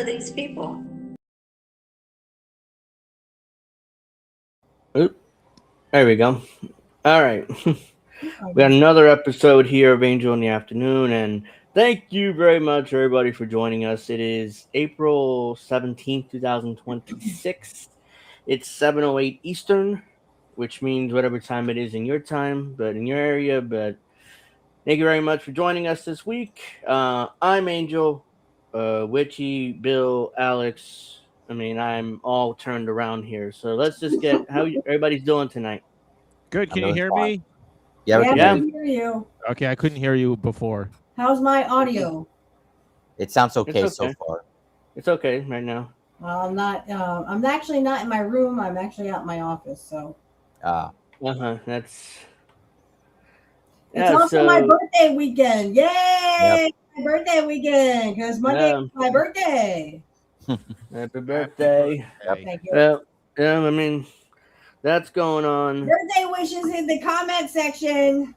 these people. Oop, there we go. All right. We got another episode here of Angel in the Afternoon, and thank you very much, everybody, for joining us. It is April 17th, 2026. It's 7:08 Eastern, which means whatever time it is in your time, but in your area. But thank you very much for joining us this week. I'm Angel, Witchy, Bill, Alex. I mean, I'm all turned around here. So let's just get everybody's doing tonight. Good. Can I'm you doing hear fine. me? Yeah, we Yeah, can we hear Yeah. you. can hear you. Okay, I couldn't hear you before. How's my audio? It sounds okay, It's so okay. far. It's okay right now. I'm not. I'm actually not in my room. I'm actually out in my office. So That's it's also my birthday weekend. Yay! My birthday weekend because Monday is my birthday. Happy birthday. Thank you. Well, yeah, I mean that's going on. Birthday wishes in the comment section.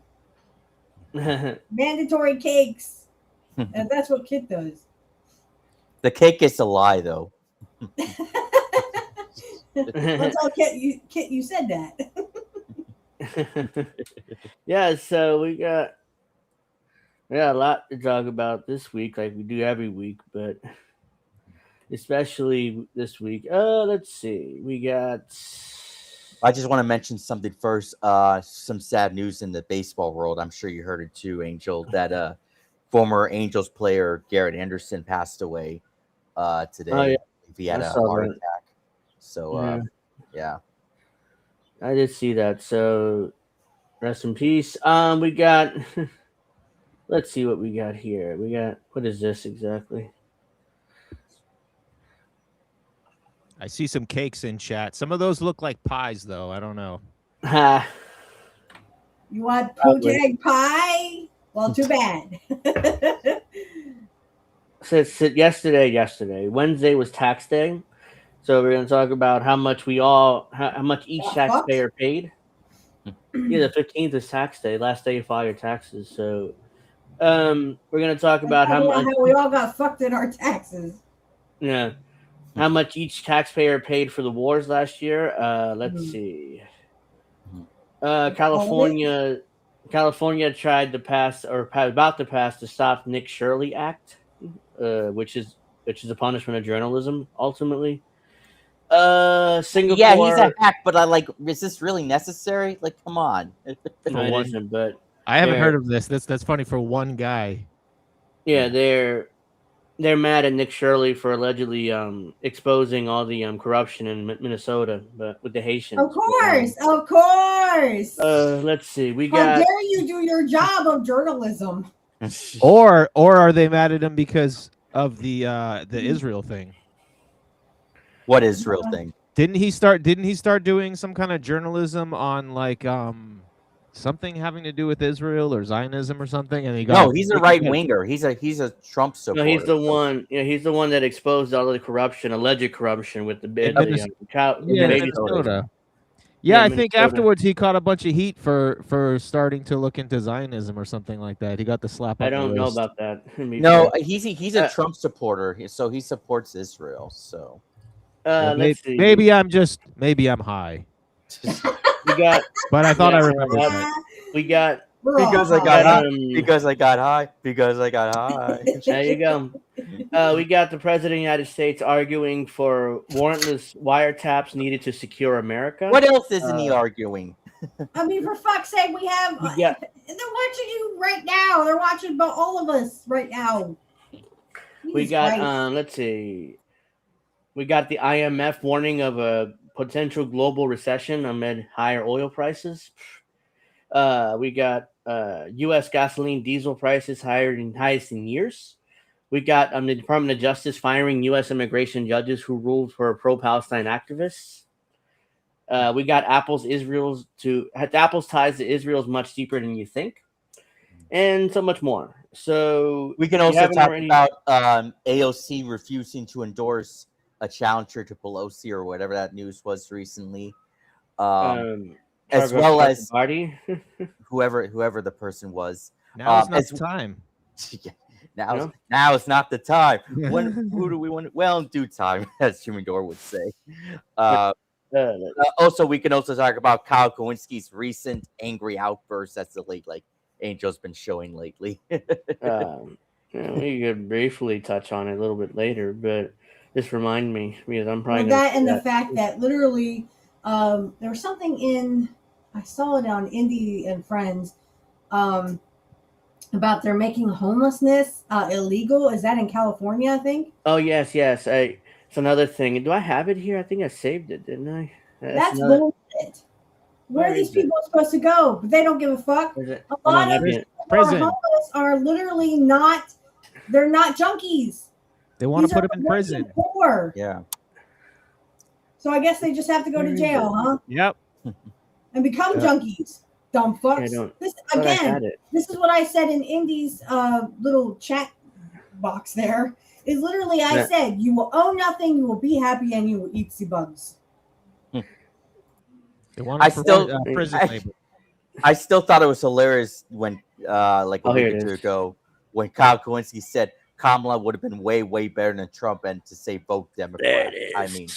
Mandatory cakes. And that's what Kit does. The cake is a lie, though. That's all, Kit. You said that. Yeah, so we got a lot to talk about this week, like we do every week, but especially this week. Let's see. We got I just want to mention something first. Some sad news in the baseball world. I'm sure you heard it too, Angel. That former Angels player Garrett Anderson passed away today. Oh, yeah. He had I a saw heart that. attack. So yeah. I did see that. So rest in peace. We got let's see what we got here. We got what is this exactly? I see some cakes in chat. Some of those look like pies, though. I don't know. Ha. You want Probably. poached egg pie? Well, too bad. Since yesterday. Wednesday was tax day. So we're gonna talk about how much how much each taxpayer paid. Yeah, the 15th is tax day, last day to file your taxes. So we're gonna talk about how much we all got fucked in our taxes. yeah. How much each taxpayer paid for the wars last year? Let's see. California tried to pass or about to pass the Stop Nick Shirley Act, which is a punishment of journalism ultimately. Singapore. Yeah, he's a hack, but is this really necessary? Like, come on. No, it isn't, but I haven't heard of this. That's funny for one guy. Yeah, they're mad at Nick Shirley for allegedly exposing all the corruption in Minnesota, but with the Haitians. Of course. Let's see. How dare you do your job of journalism? Or are they mad at him because of the Israel thing? What Israel thing? Didn't he start doing some kind of journalism on like something having to do with Israel or Zionism or something? And he's a right winger. He's a Trump supporter. No, he's the one. Yeah, he's the one that exposed all the corruption, alleged corruption with the Minnesota. Yeah, I think afterwards he caught a bunch of heat for starting to look into Zionism or something like that. He got the slap. I don't know about that. No, he's a Trump supporter, so he supports Israel. So let's see. Maybe I'm high. But I thought I remembered that. We got because I got high. There you go. We got the president of the United States arguing for warrantless wiretaps needed to secure America. What else isn't he arguing? I mean, for fuck's sake, we have. They're watching you right now. They're watching all of us right now. We got. Let's see. We got the IMF warning of a potential global recession amid higher oil prices. We got U.S. gasoline diesel prices highest in years. We got the Department of Justice firing U.S. immigration judges who ruled for pro-Palestine activists. We got Apple's ties to Israel is much deeper than you think, and so much more. So we can also talk about AOC refusing to endorse a challenger to Pelosi or whatever that news was recently, as well as party. whoever the person was. Now it's not time. Now is not the time. Who do we want? Well, in due time, as Jimmy Dore would say. Also, we can also talk about Kyle Kowinski's recent angry outburst. That's the late Angel's been showing lately. We could briefly touch on it a little bit later, but just remind me because I'm probably the fact that literally there was something I saw it on Indie and Friends about they're making homelessness illegal. Is that in California, I think? Oh, yes. It's another thing. Do I have it here? I think I saved it, didn't I? That's bullshit. Where are these people supposed to go? But they don't give a fuck. A lot of people who are homeless are literally not. They're not junkies. They want to put them in prison. Poor. Yeah. So I guess they just have to go to jail, huh? Yep. And become junkies. Dumb fucks. This is what I said in Indy's little chat box there. Is literally I said, you will own nothing, you will be happy, and you will eat the bugs. I still thought it was hilarious when a week or two ago when Kyle Kowinski said Kamala would have been way, way better than Trump and to say vote Democrat. I mean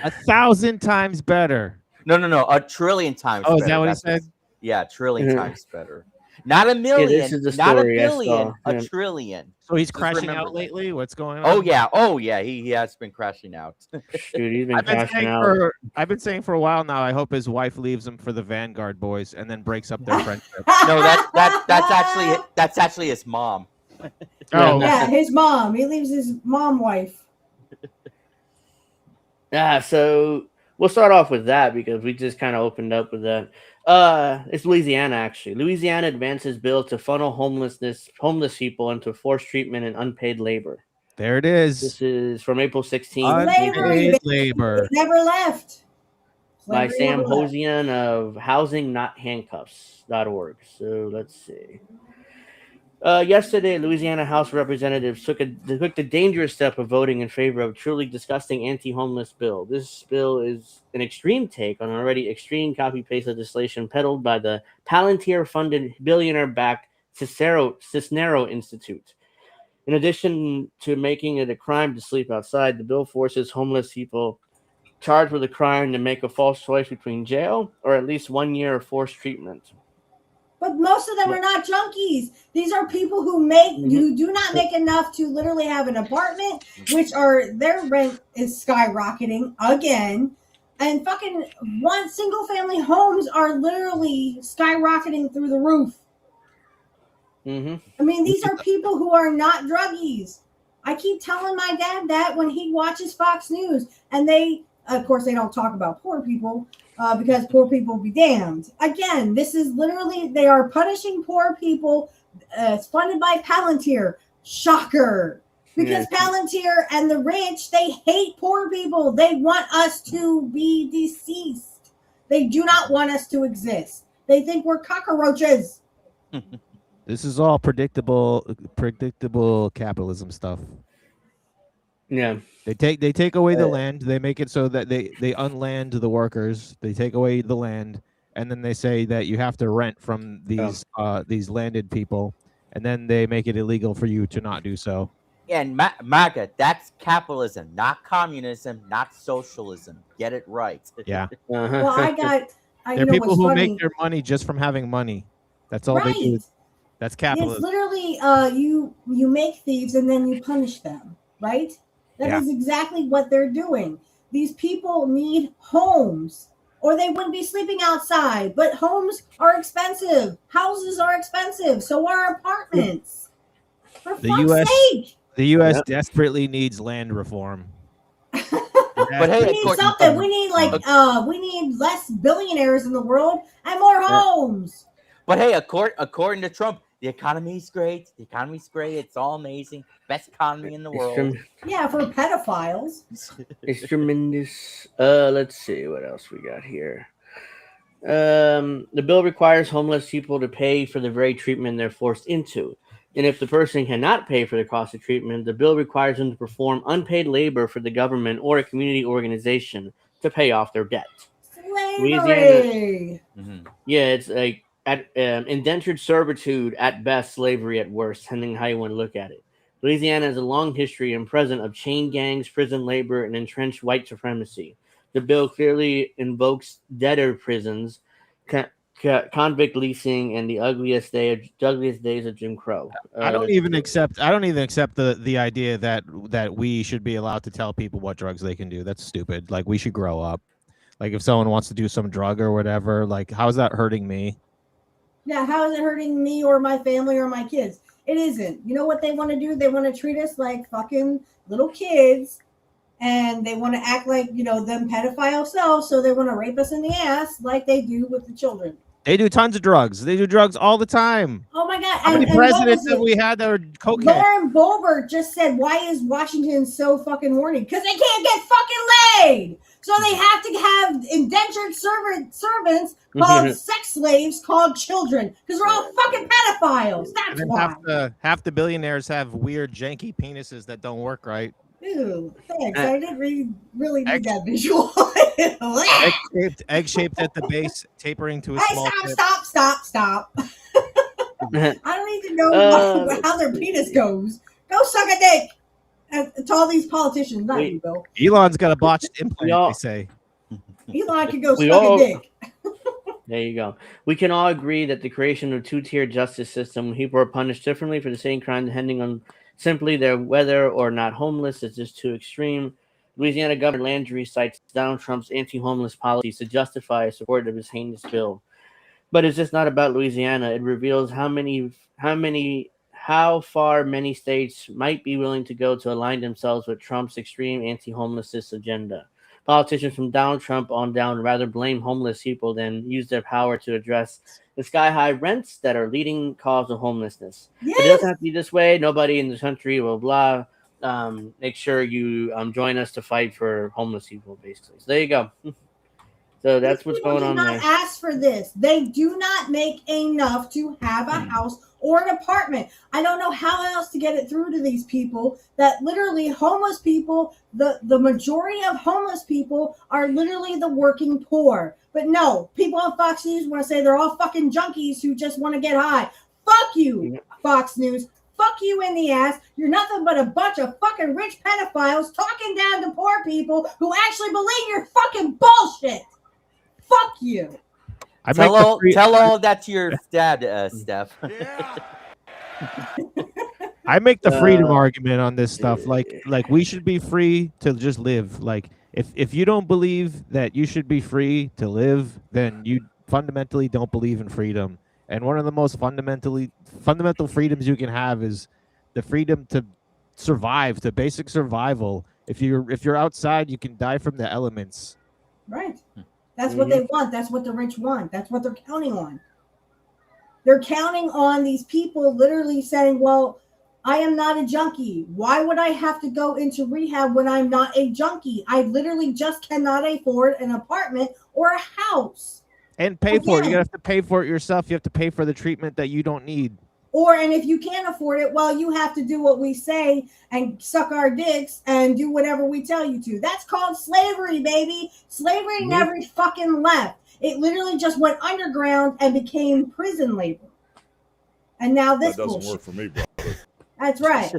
1,000 times better. No, 1 trillion times better. Oh, is that what he said? Yeah, 1 trillion times better. Not a million, not a billion, a trillion. So he's crashing out lately? What's going on? Oh yeah, he has been crashing out. Dude, he's been crashing out. I've been saying for a while now, I hope his wife leaves him for the Vanguard boys and then breaks up their friendship. No, that's actually his mom. Yeah, his mom. He leaves his mom wife. So we'll start off with that because we just kind of opened up with that. It's Louisiana, actually. Louisiana advances bill to funnel homeless people into forced treatment and unpaid labor. There it is. This is from April 16th. Unpaid labor. Never left. By Sam Hosian of HousingNotHandcuffs.org. So let's see. Yesterday, Louisiana House of Representatives took the dangerous step of voting in favor of a truly disgusting anti-homeless bill. This bill is an extreme take on already extreme copy-paste legislation peddled by the Palantir-funded billionaire-backed Cisnero Institute. In addition to making it a crime to sleep outside, the bill forces homeless people charged with a crime to make a false choice between jail or at least 1 year of forced treatment. But most of them are not junkies. These are people who who do not make enough to literally have an apartment, their rent is skyrocketing again. And fucking single family homes are literally skyrocketing through the roof. I mean, these are people who are not druggies. I keep telling my dad that when he watches Fox News, and of course, they don't talk about poor people. Because poor people be damned. Again, this is literally, they are punishing poor people. It's funded by Palantir. Shocker. Because Palantir and the rich, they hate poor people. They want us to be deceased. They do not want us to exist. They think we're cockroaches. This is all predictable capitalism stuff. Yeah. They take away the land. They make it so that they unland the workers. They take away the land, and then they say that you have to rent from these landed people, and then they make it illegal for you to not do so. And MAGA, that's capitalism, not communism, not socialism. Get it right. Yeah. Well, there are people who make their money just from having money. That's all they do. That's capitalism. It's literally you make thieves and then you punish them, right? That is exactly what they're doing. These people need homes, or they wouldn't be sleeping outside. But homes are expensive. Houses are expensive. So are apartments. For fuck's sake. The U.S. desperately needs land reform. But hey, we need something. We need we need less billionaires in the world and more homes. But hey, according to Trump, the economy is great. The economy's great. It's all amazing. Best economy in the world. Yeah, for pedophiles. It's tremendous. Let's see what else we got here. The bill requires homeless people to pay for the very treatment they're forced into. And if the person cannot pay for the cost of treatment, the bill requires them to perform unpaid labor for the government or a community organization to pay off their debt. Slavery. Yeah, it's like at indentured servitude at best, slavery at worst, depending how you want to look at it. Louisiana has a long history and present of chain gangs, prison labor, and entrenched white supremacy. The bill clearly invokes debtor prisons, convict leasing, and the ugliest days of Jim Crow. I don't even accept the idea that we should be allowed to tell people what drugs they can do. That's stupid. Like, we should grow up. Like, if someone wants to do some drug or whatever, like, how's that hurting me? Yeah, how is it hurting me or my family or my kids? It isn't. You know what they want to do? They want to treat us like fucking little kids, and they want to act like, them pedophile selves, so they want to rape us in the ass like they do with the children. They do tons of drugs. They do drugs all the time. Oh my God. How many presidents have we had that are cocaine? Lauren Boebert just said, why is Washington so fucking horny? Because they can't get fucking laid. So they have to have indentured servants called sex slaves called children. Because we're all fucking pedophiles. That's why. Half the billionaires have weird, janky penises that don't work right. Ew, thanks. I didn't really need that visual. Egg-shaped at the base, tapering to a small tip. Stop. I don't need to know how their penis goes. Go suck a dick. To all these politicians, not you, Bill. Elon's got a botched implant, they say. Elon can go suck a dick. There you go. We can all agree that the creation of a two-tier justice system, when people are punished differently for the same crime depending on simply their whether or not homeless, is just too extreme. Louisiana Governor Landry cites Donald Trump's anti-homeless policies to justify his support of his heinous bill. But it's just not about Louisiana. It reveals how far many states might be willing to go to align themselves with Trump's extreme anti-homelessness agenda. Politicians from Donald Trump on down rather blame homeless people than use their power to address the sky-high rents that are leading cause of homelessness. Yes. But it doesn't have to be this way. Nobody in the country will blah. Make sure you join us to fight for homeless people, basically. So there you go. So that's what's going on there. They do not ask for this. They do not make enough to have a house or an apartment. I don't know how else to get it through to these people that literally homeless people, the majority of homeless people are literally the working poor. But no, people on Fox News want to say they're all fucking junkies who just want to get high. Fuck you, Fox News. Fuck you in the ass. You're nothing but a bunch of fucking rich pedophiles talking down to poor people who actually believe your fucking bullshit. Fuck you. Tell all of that to your dad, Steph. Yeah. I make the freedom argument on this stuff. Like we should be free to just live. Like if you don't believe that you should be free to live, then you fundamentally don't believe in freedom. And one of the most fundamental freedoms you can have is the freedom to survive, to basic survival. If you're outside, you can die from the elements. Right. That's what they want. That's what the rich want. That's what they're counting on. They're counting on these people literally saying, well, I am not a junkie. Why would I have to go into rehab when I'm not a junkie? I literally just cannot afford an apartment or a house. And pay for it. You have to pay for it yourself. You have to pay for the treatment that you don't need. And if you can't afford it, well, you have to do what we say and suck our dicks and do whatever we tell you to. That's called slavery, baby. Slavery never fucking left. It literally just went underground and became prison labor. And now this that doesn't bullshit. work for me, brother. That's right.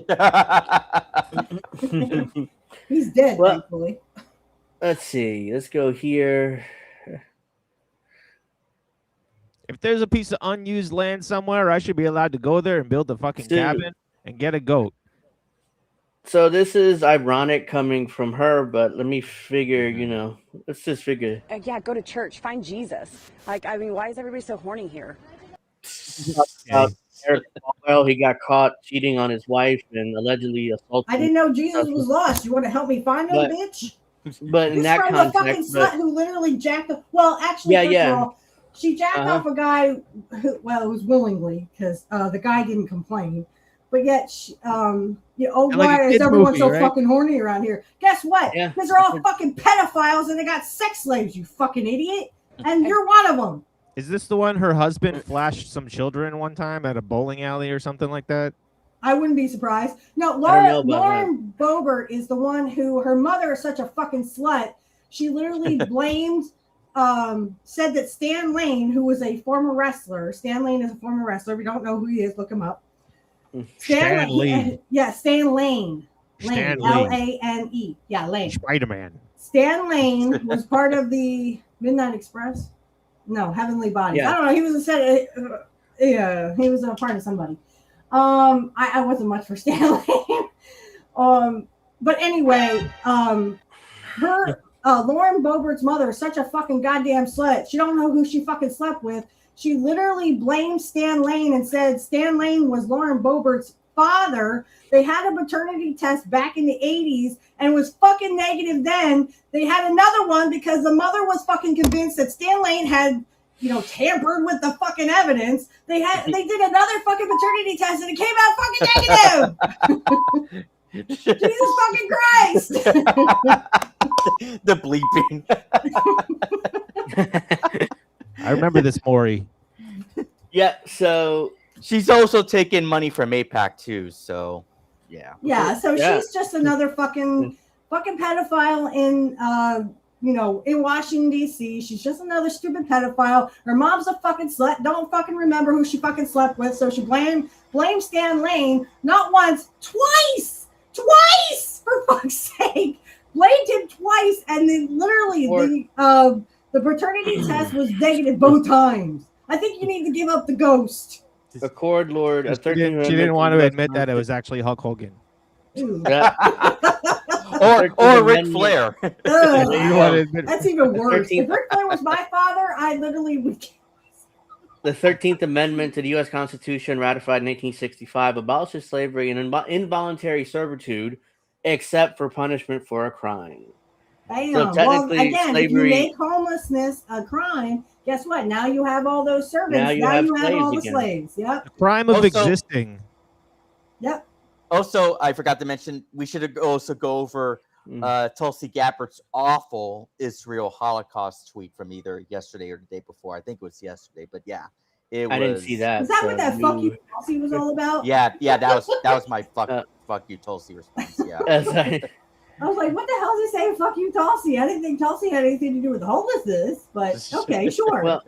He's dead, thankfully. Let's see. Let's go here. If there's a piece of unused land somewhere, I should be allowed to go there and build a fucking cabin and get a goat. So this is ironic coming from her, but let me figure, let's just figure. Yeah, go to church. Find Jesus. Why is everybody so horny here? Eric Falwell, he got caught cheating on his wife and allegedly assaulted. I didn't know Jesus was lost. You want to help me find him, bitch? But in that context, the fucking slut who literally jacked up. Well, actually, first of all, she jacked off a guy who, well, it was willingly because the guy didn't complain. But yet, why is everyone so fucking horny around here? Guess what? Because they're all fucking pedophiles and they got sex slaves, you fucking idiot. And you're one of them. Is this the one her husband flashed some children one time at a bowling alley or something like that? I wouldn't be surprised. No, Lauren Boebert is the one who, her mother is such a fucking slut. She literally blamed said that Stan Lane, who was a former wrestler, Stan Lane is a former wrestler. If you don't know who he is, look him up. Stan Lee. Stan Lane. Stan Lee. Lane. Yeah, Lane. Spider-Man. Stan Lane was part of the Midnight Express. No, Heavenly Bodies. Yeah. I don't know. He was a set. Yeah, he was a part of somebody. I wasn't much for Stan Lane. But anyway, her Lauren Boebert's mother is such a fucking goddamn slut. She don't know who she fucking slept with. She literally blamed Stan Lane and said Stan Lane was Lauren Boebert's father. They had a paternity test back in the 80s and was fucking negative then. They had another one because the mother was fucking convinced that Stan Lane had, tampered with the fucking evidence. They did another fucking paternity test and it came out fucking negative. Jesus fucking Christ. The bleeping. I remember this, Maury. Yeah, so she's also taking money from APAC too, so yeah. Yeah, so she's just another fucking pedophile in Washington, D.C. She's just another stupid pedophile. Her mom's a fucking slut. Don't fucking remember who she fucking slept with, so she blames Stan Lane not once, twice, for fuck's sake. Blamed him twice, and then literally the paternity test was negative both times. I think you need to give up the ghost. Accord Lord. She didn't want to admit that it was actually Hulk Hogan. Yeah. or Ric Flair. That's even worse. If Ric Flair was my father, I literally would. The 13th Amendment to the U.S. Constitution, ratified in 1865, abolishes slavery and involuntary servitude, except for punishment for a crime. Damn. So technically, again, slavery, if you make homelessness a crime, guess what? Now you have all those servants. Now you have all the slaves. Yep. The crime of existing. Yep. Also, I forgot to mention, we should also go over Tulsi Gabbard's awful Israel Holocaust tweet from either yesterday or the day before. I think it was yesterday, but yeah, I didn't see that. Is that what that fuck you Tulsi was all about? Yeah, that was my fuck you Tulsi response. Yeah. I was like, what the hell is he saying? Fuck you, Tulsi. I didn't think Tulsi had anything to do with homelessness, but okay, sure. Well,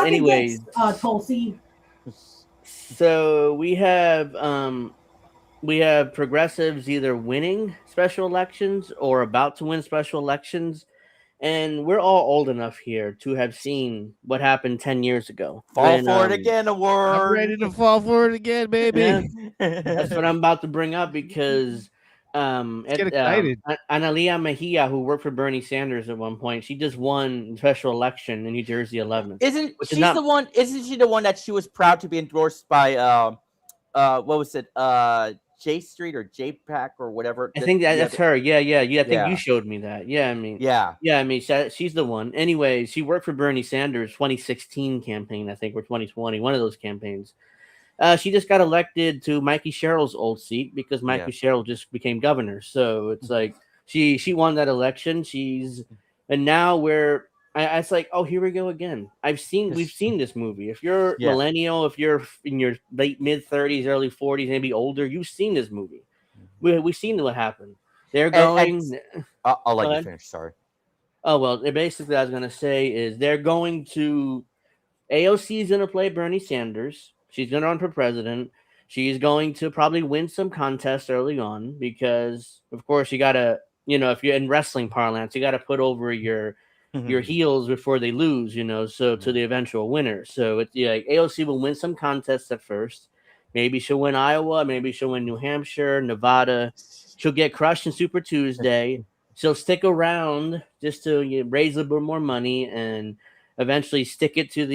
anyways, Tulsi. So we have progressives either winning special elections or about to win special elections, and we're all old enough here to have seen what happened 10 years ago. Fall for it again, award. I'm ready to fall for it again, baby. Yeah, that's what I'm about to bring up because get excited. Analia Mejia, who worked for Bernie Sanders at one point, she just won special election in New Jersey 11th. Isn't she the one that she was proud to be endorsed by what was it? J Street or JPAC or whatever. I think that's her. Yeah. I think you showed me that. Yeah, I mean, she's the one. Anyway, she worked for Bernie Sanders' 2016 campaign, I think, or 2020, one of those campaigns. She just got elected to Mikey Sherrill's old seat because Mikey Sherrill just became governor. So it's like she won that election. And now it's like, oh, here we go again. We've seen this movie. If you're millennial, if you're in your late mid-30s, early 40s, maybe older, you've seen this movie. We've seen what happened. They're going. I'll let you finish. Sorry. Oh well, basically, I was gonna say is they're going to. AOC is gonna play Bernie Sanders. She's gonna run for president. She's going to probably win some contests early on because, of course, you gotta, if you're in wrestling parlance, you gotta put over your heels before they lose, so to the eventual winner. So it's like AOC will win some contests at first. Maybe she'll win Iowa. Maybe she'll win New Hampshire, Nevada. She'll get crushed in Super Tuesday. She'll stick around just to raise a little more money and eventually stick it to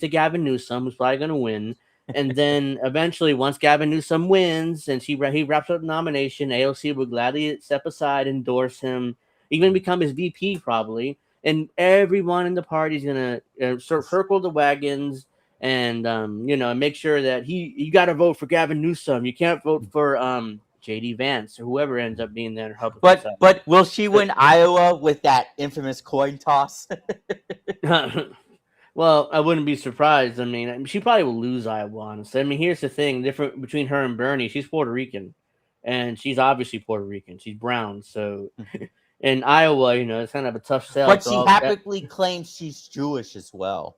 Gavin Newsom, who's probably going to win. And then eventually, once Gavin Newsom wins and he wraps up the nomination, AOC will gladly step aside, endorse him, even become his VP probably. And everyone in the party is going to circle the wagons and, make sure that you got to vote for Gavin Newsom. You can't vote for JD Vance or whoever ends up being there. But will she win Iowa with that infamous coin toss? Well, I wouldn't be surprised. I mean, she probably will lose Iowa, honestly. I mean, here's the thing. Different between her and Bernie, she's Puerto Rican. And she's obviously Puerto Rican. She's brown. So in Iowa, it's kind of a tough sell. But she happily claims she's Jewish as well.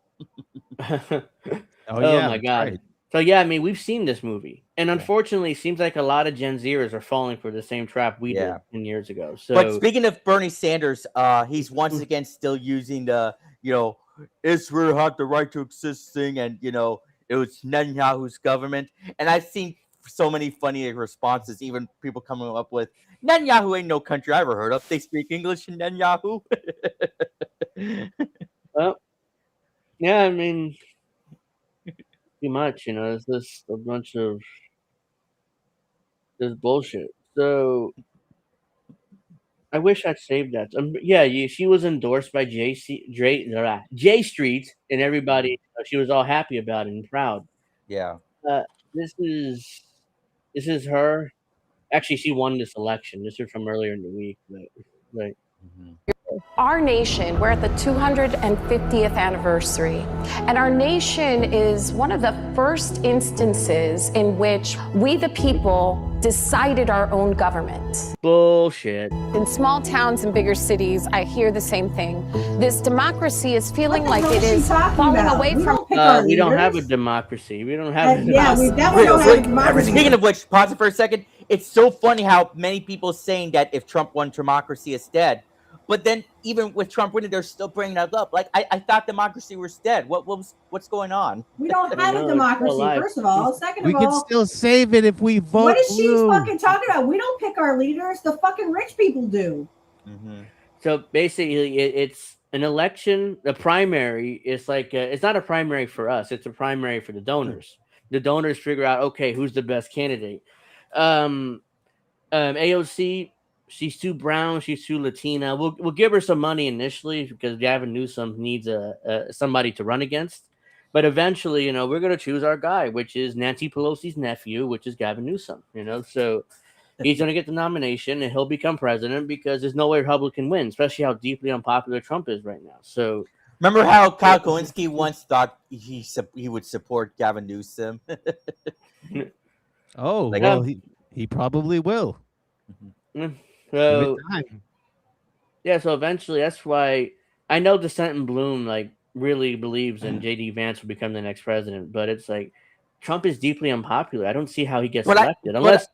Oh yeah, my God. right. So yeah, I mean, we've seen this movie, and unfortunately, it seems like a lot of Gen Zers are falling for the same trap we did 10 years ago. So, but speaking of Bernie Sanders, he's once again still using the Israel had the right to exist thing, and it was Netanyahu's government. And I've seen so many funny responses, even people coming up with Netanyahu ain't no country I ever heard of. They speak English in Netanyahu. well, yeah, I mean, too much, it's just a bunch of this bullshit. So I wish I'd saved that. She was endorsed by J Street, and everybody. She was all happy about it and proud. Yeah. This is her. Actually, she won this election. This is from earlier in the week, but. Our nation, we're at the 250th anniversary, and our nation is one of the first instances in which we, the people, decided our own government. Bullshit. In small towns and bigger cities, I hear the same thing. This democracy is feeling like it is falling away from. We don't have a democracy. We don't have. We definitely don't have a democracy. Speaking of which, pause it for a second. It's so funny how many people saying that if Trump won, democracy is dead. But then, even with Trump winning, they're still bringing that up. Like, I thought democracy was dead. What's going on? We don't have a democracy, first of all. Second of all, we can still save it if we vote. What is she fucking talking about? We don't pick our leaders. The fucking rich people do. So basically, it's an election. The primary is like it's not a primary for us. It's a primary for the donors. The donors figure out, okay, who's the best candidate. AOC. She's too brown. She's too Latina. We'll give her some money initially because Gavin Newsom needs somebody to run against. But eventually, we're going to choose our guy, which is Nancy Pelosi's nephew, which is Gavin Newsom. So he's going to get the nomination and he'll become president because there's no way Republican win, especially how deeply unpopular Trump is right now. So remember how Kyle Kalinske once thought he would support Gavin Newsom? He probably will. So eventually that's why I know Dissent and Bloom really believes in JD Vance will become the next president, but it's like Trump is deeply unpopular. I don't see how he gets elected unless.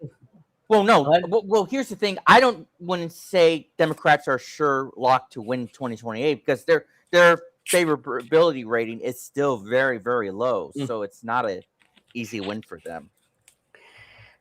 Well, here's the thing. I wouldn't say Democrats are sure locked to win 2028 because their favorability rating is still very, very low. So it's not an easy win for them.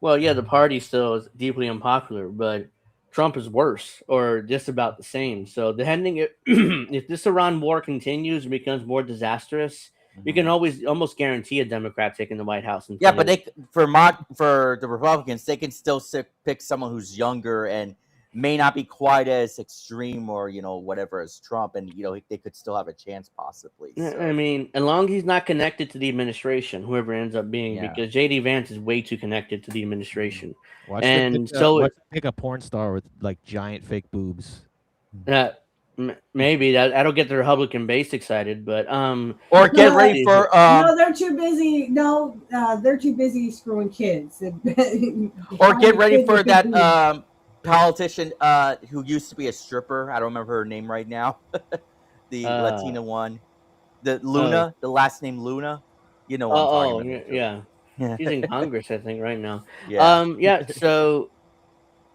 Well, yeah, the party still is deeply unpopular, but Trump is worse or just about the same. So depending if this Iran war continues and becomes more disastrous, you can almost guarantee a Democrat taking the White House. Yeah, but for the Republicans, they can still pick someone who's younger and may not be quite as extreme or whatever as Trump, and they could still have a chance possibly. So. I mean, as long as he's not connected to the administration, whoever ends up being, because JD Vance is way too connected to the administration. Watch pick a porn star with giant fake boobs. Maybe that'll get the Republican base excited, but or get ready for no, they're too busy. No, they're too busy screwing kids. Or get ready for that politician who used to be a stripper. I don't remember her name right now. The Latina one, the Luna, the last name Luna. You know what I'm talking about. Yeah. She's in Congress, I think, right now. Yeah. So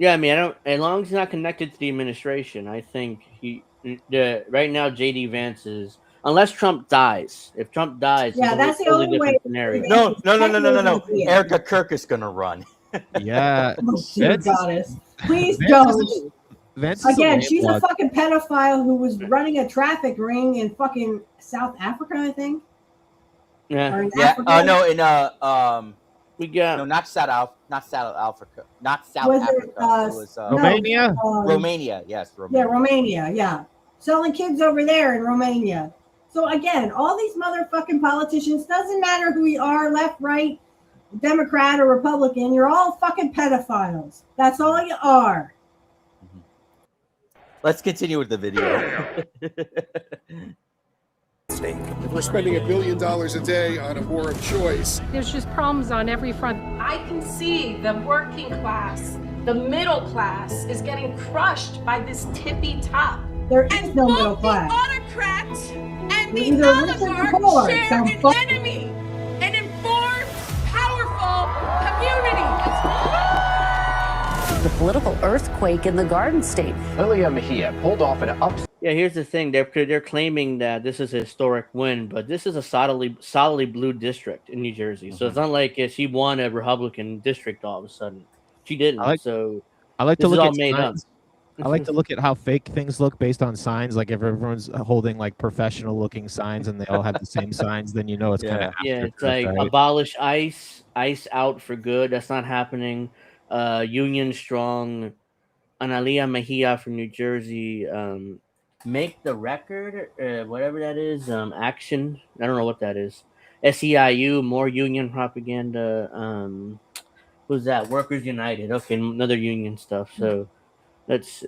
I mean, I don't. As long as he's not connected to the administration, I think right now JD Vance is. Unless Trump dies. If Trump dies, that's the only way. Scenario. No. Erica Kirk is gonna run. Yeah. Goddess. Please don't. Again, she's a fucking pedophile who was running a traffic ring in fucking South Africa, I think. Yeah. We got not South Africa. It was Romania. Romania, yes. Romania, yeah. Selling kids over there in Romania. So again, all these motherfucking politicians, doesn't matter who you are, left, right, Democrat or Republican, you're all fucking pedophiles. That's all you are. Let's continue with the video. We're spending $1 billion a day on a war of choice. There's just problems on every front. I can see the working class The middle class is getting crushed by this tippy top. There is no middle class. The autocrats and the Either rich or oligarchs poor. share So an fuck- enemy, an informed, powerful community. The political earthquake in the Garden State. Lilia Mejia pulled off an Yeah, here's the thing. They're claiming that this is a historic win, but this is a solidly blue district in New Jersey. So it's not like she won a Republican district all of a sudden. She didn't. I like to look all at made signs. I like to look at how fake things look based on signs. Like if everyone's holding like professional looking signs and they all have the same signs, then you know it's kind of it's like abolish ICE, ICE out for good. That's not happening. Union strong. Analia Mejia from New Jersey. Make the record, whatever that is. Action. I don't know what that is. SEIU, more union propaganda. Who's that? Workers United. Okay, another union stuff. So that's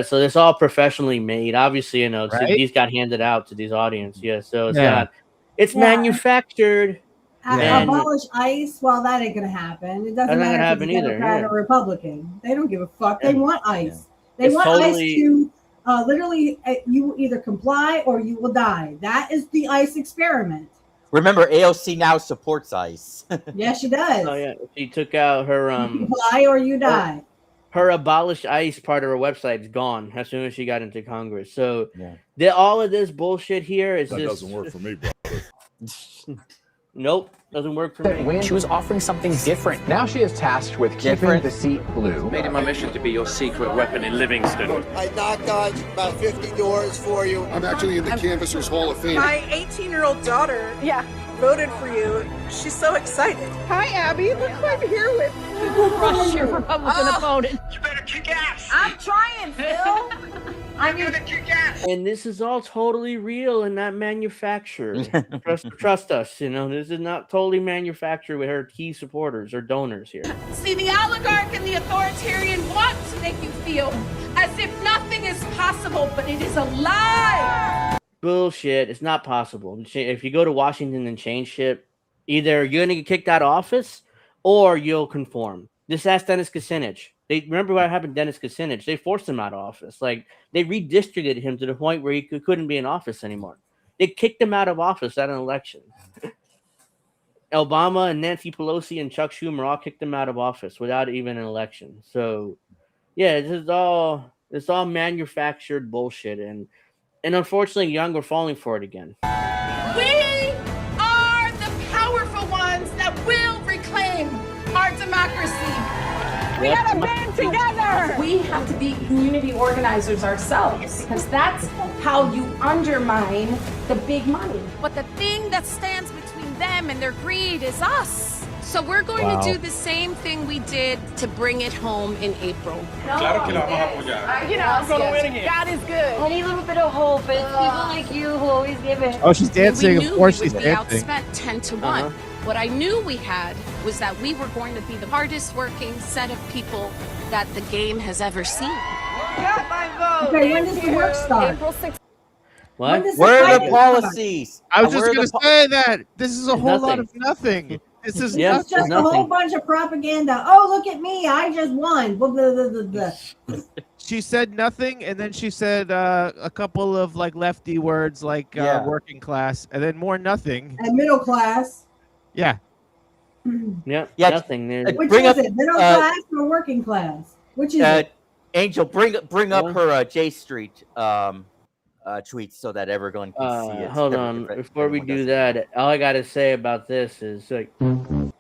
so it's all professionally made. Obviously, these got handed out to these audience. Yeah, so it's not. It's manufactured. Abolish ICE. Well, that ain't gonna happen. It doesn't matter if it's Democrat or Republican. They don't give a fuck. They want ICE. They want ICE to literally. You either comply or you will die. That is the ICE experiment. Remember, AOC now supports ICE. Yes, she does. Oh yeah, she took out her You comply or you die. Her abolish ICE part of her website is gone as soon as she got into Congress. So all of this bullshit here is that doesn't work for me, bro. Nope, doesn't work for me. She was offering something different. Now she is tasked with keeping the seat blue. Made it my mission to be your secret weapon in Livingston. I knocked on about 50 doors for you. I'm actually in the Canvassers Hall of Fame. My 18-year-old daughter voted for you. She's so excited. Hi, Abby. Look who I'm here with. Crush your Republican opponent. You better kick ass. I'm trying, Phil. I'm gonna kick ass. And this is all totally real and not manufactured. Trust us, this is not totally manufactured with her key supporters or donors here. See, the oligarch and the authoritarian want to make you feel as if nothing is possible, but it is a lie. Bullshit. It's not possible. If you go to Washington and change shit, either you're going to get kicked out of office or you'll conform. Just ask Dennis Kucinich. They remember what happened to Dennis Kucinich. They forced him out of office. Like, they redistricted him to the point where he couldn't be in office anymore. They kicked him out of office at an election. Obama and Nancy Pelosi and Chuck Schumer all kicked him out of office without even an election. So, yeah, it's all manufactured bullshit. And unfortunately, Young, we're falling for it again. We are the powerful ones that will reclaim our democracy. We gotta band together. We have to be community organizers ourselves, because that's how you undermine the big money. But the thing that stands between them and their greed is us. So we're going to do the same thing we did to bring it home in April. Claro que la vamos a apoyar. I'm gonna win again. God is good. Any little bit of hope. It's people like you who always give it. Oh, she's dancing. Of course she's dancing. We outspent 10 to 1. What I knew we had was that we were going to be the hardest working set of people that the game has ever seen. Got my vote. Okay, when does the work start? April 6th. What? Where are the policies? I was just going to say that. This is a whole lot of nothing. This is It's just a whole bunch of propaganda. Oh, look at me. I just won. Blah, blah, blah, blah, blah. She said nothing, and then she said a couple of like lefty words like working class, and then more nothing. And middle class. Yeah. Yeah, nothing there. Which is it? Middle class or working class? Which is it? Angel, bring up her J Street tweets so that everyone can see it. Hold on. Before we do that, all I got to say about this is like. I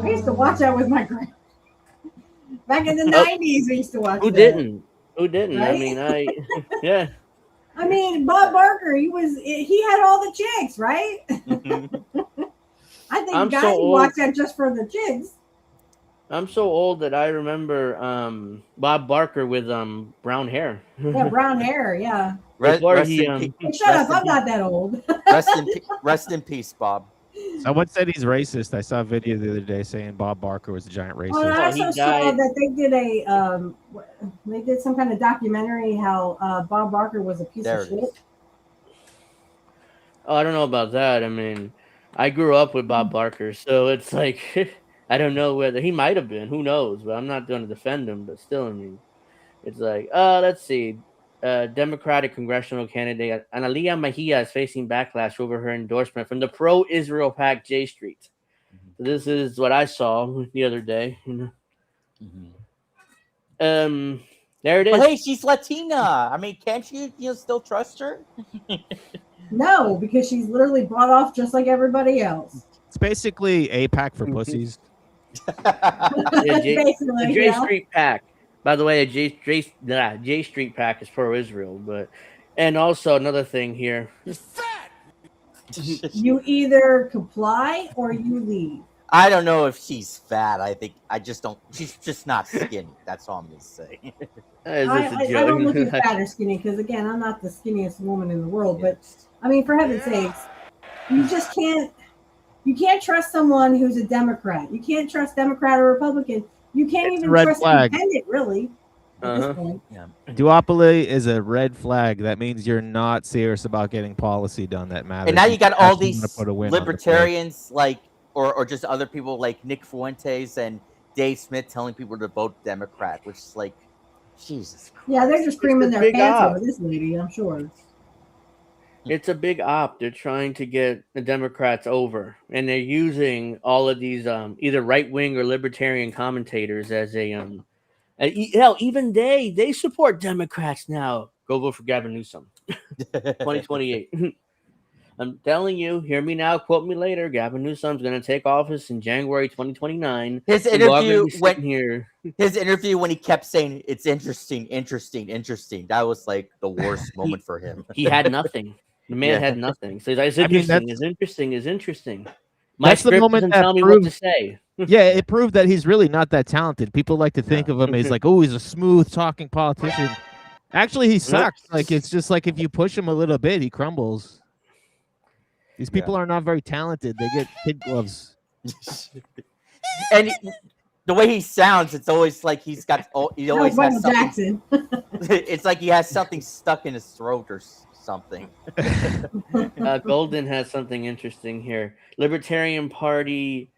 used to watch that with my grand. Back in the 90s, we used to watch Who that. didn't? Right? I mean, yeah. I mean, Bob Barker, he had all the chicks, right? I think guys watch that just for the chicks. I'm so old that I remember Bob Barker with brown hair. Yeah, brown hair, yeah. Shut up, I'm not that old. Rest in peace, Bob. Someone said he's racist. I saw a video the other day saying Bob Barker was a giant racist. Well, I also saw that they did some kind of documentary how Bob Barker was a piece of shit. Oh, I don't know about that. I mean, I grew up with Bob Barker, so it's like I don't know whether he might have been. Who knows? But I'm not going to defend him. But still, I mean, it's like, let's see. Democratic congressional candidate Analia Mejia is facing backlash over her endorsement from the pro-Israel PAC J Street. So this is what I saw the other day. There it is. But hey, she's Latina. I mean, can't you still trust her? No, because she's literally bought off just like everybody else. It's basically APAC for pussies. The J Street PAC. By the way, a J Street PAC is pro-Israel, and also another thing here. You either comply or you leave. I don't know if she's fat. I just don't. She's just not skinny. That's all I'm gonna say. I don't look at fat or skinny because again, I'm not the skinniest woman in the world. But I mean, for heaven's sakes, you just can't. You can't trust someone who's a Democrat. You can't trust Democrat or Republican. You can't even trust an independent, really. At this point. Yeah. Duopoly is a red flag. That means you're not serious about getting policy done that matters. And now you got all these put a win libertarians like, or just other people like Nick Fuentes and Dave Smith telling people to vote Democrat, which is like, Jesus Christ. Yeah, they're just creaming their pants over this lady, I'm sure. It's a big op. They're trying to get the Democrats over, and they're using all of these either right wing or libertarian commentators as a hell, even they support Democrats now. Go vote for Gavin Newsom, 2028. I'm telling you, hear me now, quote me later. Gavin Newsom's going to take office in January 2029. His interview when he kept saying it's interesting. That was like the worst moment for him. He had nothing. The man had nothing. So he's like, it's interesting. My That's the script moment doesn't that tell me proved, what to say. Yeah, it proved that he's really not that talented. People like to think of him as like, oh, he's a smooth talking politician. Actually, he sucks. Like it's just like if you push him a little bit, he crumbles. These people are not very talented. They get kid gloves. And the way he sounds, it's always like he's got. He always has something. It's like he has something stuck in his throat or something. Golden has something interesting here. Libertarian Party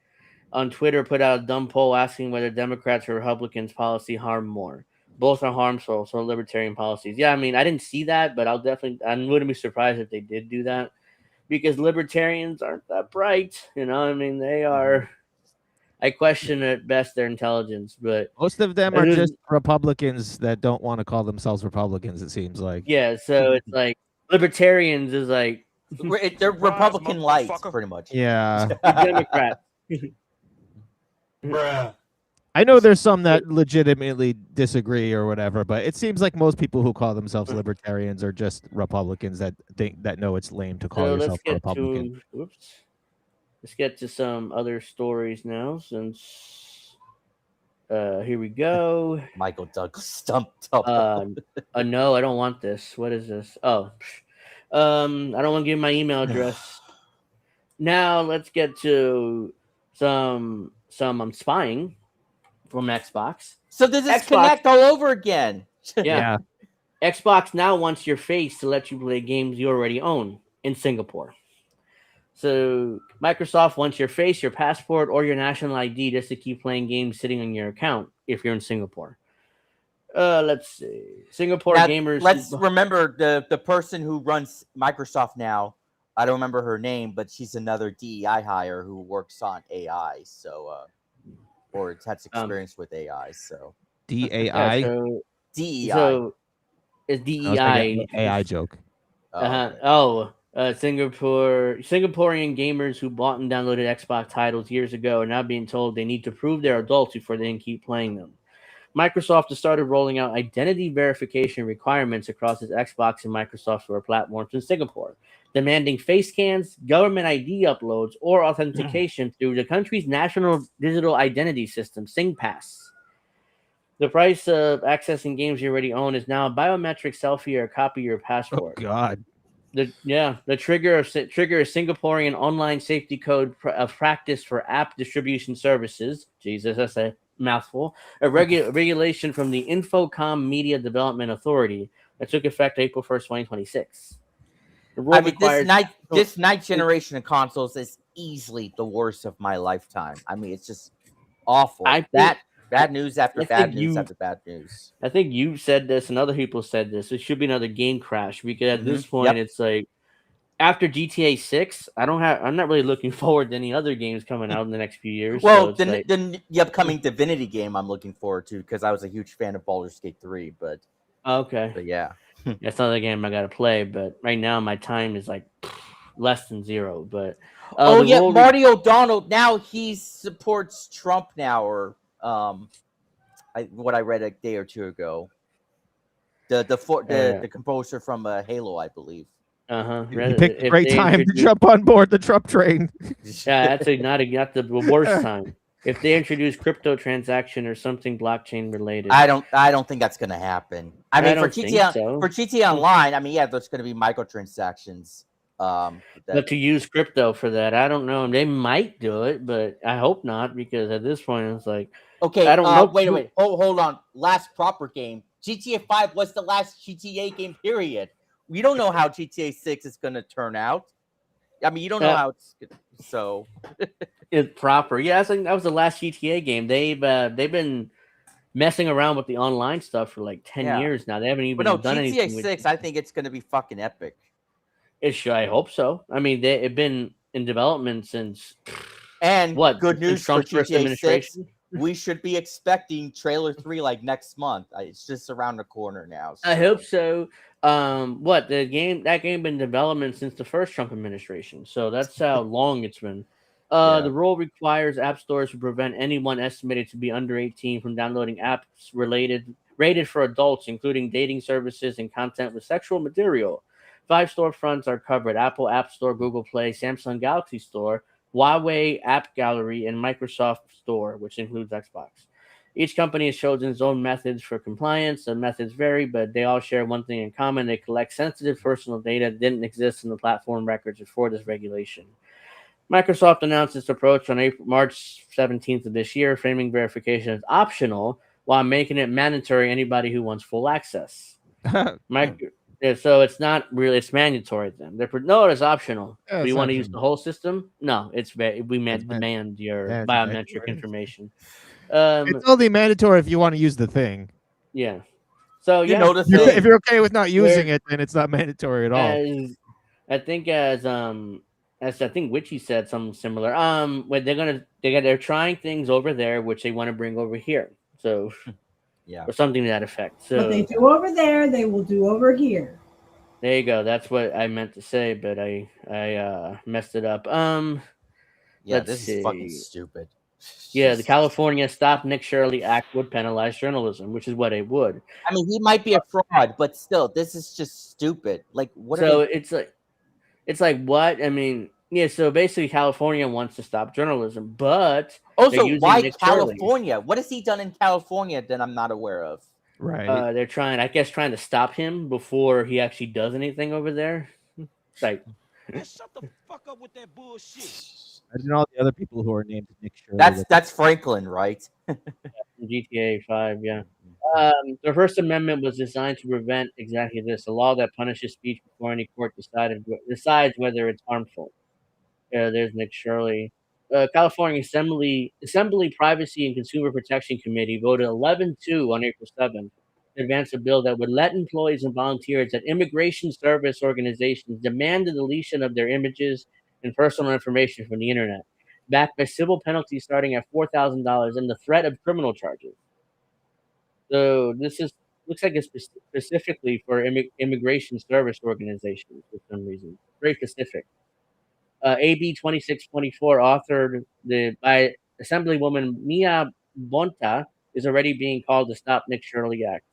on Twitter put out a dumb poll asking whether Democrats or Republicans' policy harm more. Both are harmful, so libertarian policies. Yeah, I mean, I didn't see that, but I wouldn't be surprised if they did do that. Because libertarians aren't that bright, I mean, they are. I question at best their intelligence, but most of them are just Republicans that don't want to call themselves Republicans. It seems like. Yeah, so it's like libertarians is like they're Republican lights, pretty much. Yeah, Democrats. Bruh. I know there's some that legitimately disagree or whatever, but it seems like most people who call themselves libertarians are just Republicans that know it's lame to call yourself a Republican. Let's get to some other stories now, since here we go. Michael Douglas stumped up. No, I don't want this. What is this? Oh, I don't want to give my email address. Now let's get to some spying from Xbox. So does this connect all over again? Yeah. Xbox now wants your face to let you play games you already own in Singapore. So Microsoft wants your face, your passport, or your national ID just to keep playing games sitting on your account if you're in Singapore. Let's see. Singapore gamers. Let's remember the person who runs Microsoft now. I don't remember her name, but she's another DEI hire who works on AI. So, or has experience with AI. So DAI. DEI. So it's DEI AI joke. Singaporean gamers who bought and downloaded Xbox titles years ago are now being told they need to prove they're adults before they can keep playing them. Microsoft has started rolling out identity verification requirements across its Xbox and Microsoft Store platforms in Singapore, demanding face scans, government ID uploads, or authentication through the country's national digital identity system, SingPass. The price of accessing games you already own is now a biometric selfie or a copy of your passport. Oh, God. The trigger is Singaporean online safety code of practice for app distribution services. Jesus, that's a mouthful. A regulation from the Infocom Media Development Authority that took effect April 1st, 2026. I mean, this ninth generation of consoles is easily the worst of my lifetime. I mean, it's just Awful. I think, bad news after I bad think news you- after bad news. I think you said this and other people said this. It should be another game crash because at this point Yep. it's like after GTA 6, I'm not really looking forward to any other games coming out in the next few years. Well, so it's the upcoming Divinity game I'm looking forward to because I was a huge fan of Baldur's Gate 3, but okay. But yeah. That's another game I gotta play, but right now my time is like less than 0. But Marty O'Donnell now he supports Trump now, or what I read a day or two ago. The composer from Halo, I believe. He picked a great time to jump on board the Trump train. Yeah, that's not the worst time. If they introduce crypto transaction or something blockchain related, I don't think that's going to happen. I mean, for GTA Online, I mean, yeah, there's going to be microtransactions. But to use crypto for that, I don't know. They might do it, but I hope not because at this point it's like, okay. I don't know. Wait. Hold on. Last proper game, GTA 5 was the last GTA game. Period. We don't know how GTA 6 is going to turn out. I mean, you don't know how it's so. It's proper. Yeah, I think that was the last GTA game. They've been messing around with the online stuff for like 10 years now. They haven't even done GTA anything. GTA 6, I think it's going to be fucking epic. I hope so. I mean, they've been in development since. And what? Good news for Trump's first GTA 6. administration? We should be expecting trailer 3 like next month. It's just around the corner now. So. I hope so. That game been in development since the first Trump administration. So that's how long it's been. The rule requires app stores to prevent anyone estimated to be under 18 from downloading apps rated for adults, including dating services and content with sexual material. 5 storefronts are covered: Apple App Store, Google Play, Samsung Galaxy Store, Huawei App Gallery, and Microsoft Store, which includes Xbox. Each company has chosen its own methods for compliance. The methods vary, but they all share one thing in common. They collect sensitive personal data that didn't exist in the platform records before this regulation. Microsoft announced its approach on March 17th of this year, framing verification as optional while making it mandatory anybody who wants full access. So it's not really, it's mandatory then. It's optional. Do you want to use the whole system? No, we demand your biometric information. It's only mandatory if you want to use the thing. Yeah. So if you're okay with not using it, then it's not mandatory at all. I think as I think Witchy said something similar. They're trying things over there which they want to bring over here. So or something to that effect. So what they do over there, they will do over here. There you go. That's what I meant to say, but I messed it up. This is fucking stupid. Yeah, the California Stop Nick Shirley Act would penalize journalism, which is what it would. I mean, he might be a fraud, but still, this is just stupid. Like, what? So it's like what? I mean, yeah. So basically, California wants to stop journalism, but also, why California? What has he done in California that I'm not aware of? Right. They're trying to stop him before he actually does anything over there. Like, shut the fuck up with that bullshit. Imagine all the other people who are named Nick Shirley. That's Franklin, right? GTA 5, yeah. The First Amendment was designed to prevent exactly this: a law that punishes speech before any court decides whether it's harmful. There's Nick Shirley. California Assembly Privacy and Consumer Protection Committee voted 11-2 on April 7th to advance a bill that would let employees and volunteers at immigration service organizations demand the deletion of their images and personal information from the internet, backed by civil penalties starting at $4,000 and the threat of criminal charges. So this looks like it's specifically for immigration service organizations for some reason. Very specific. AB 2624, authored by Assemblywoman Mia Bonta, is already being called the Stop Nick Shirley Act.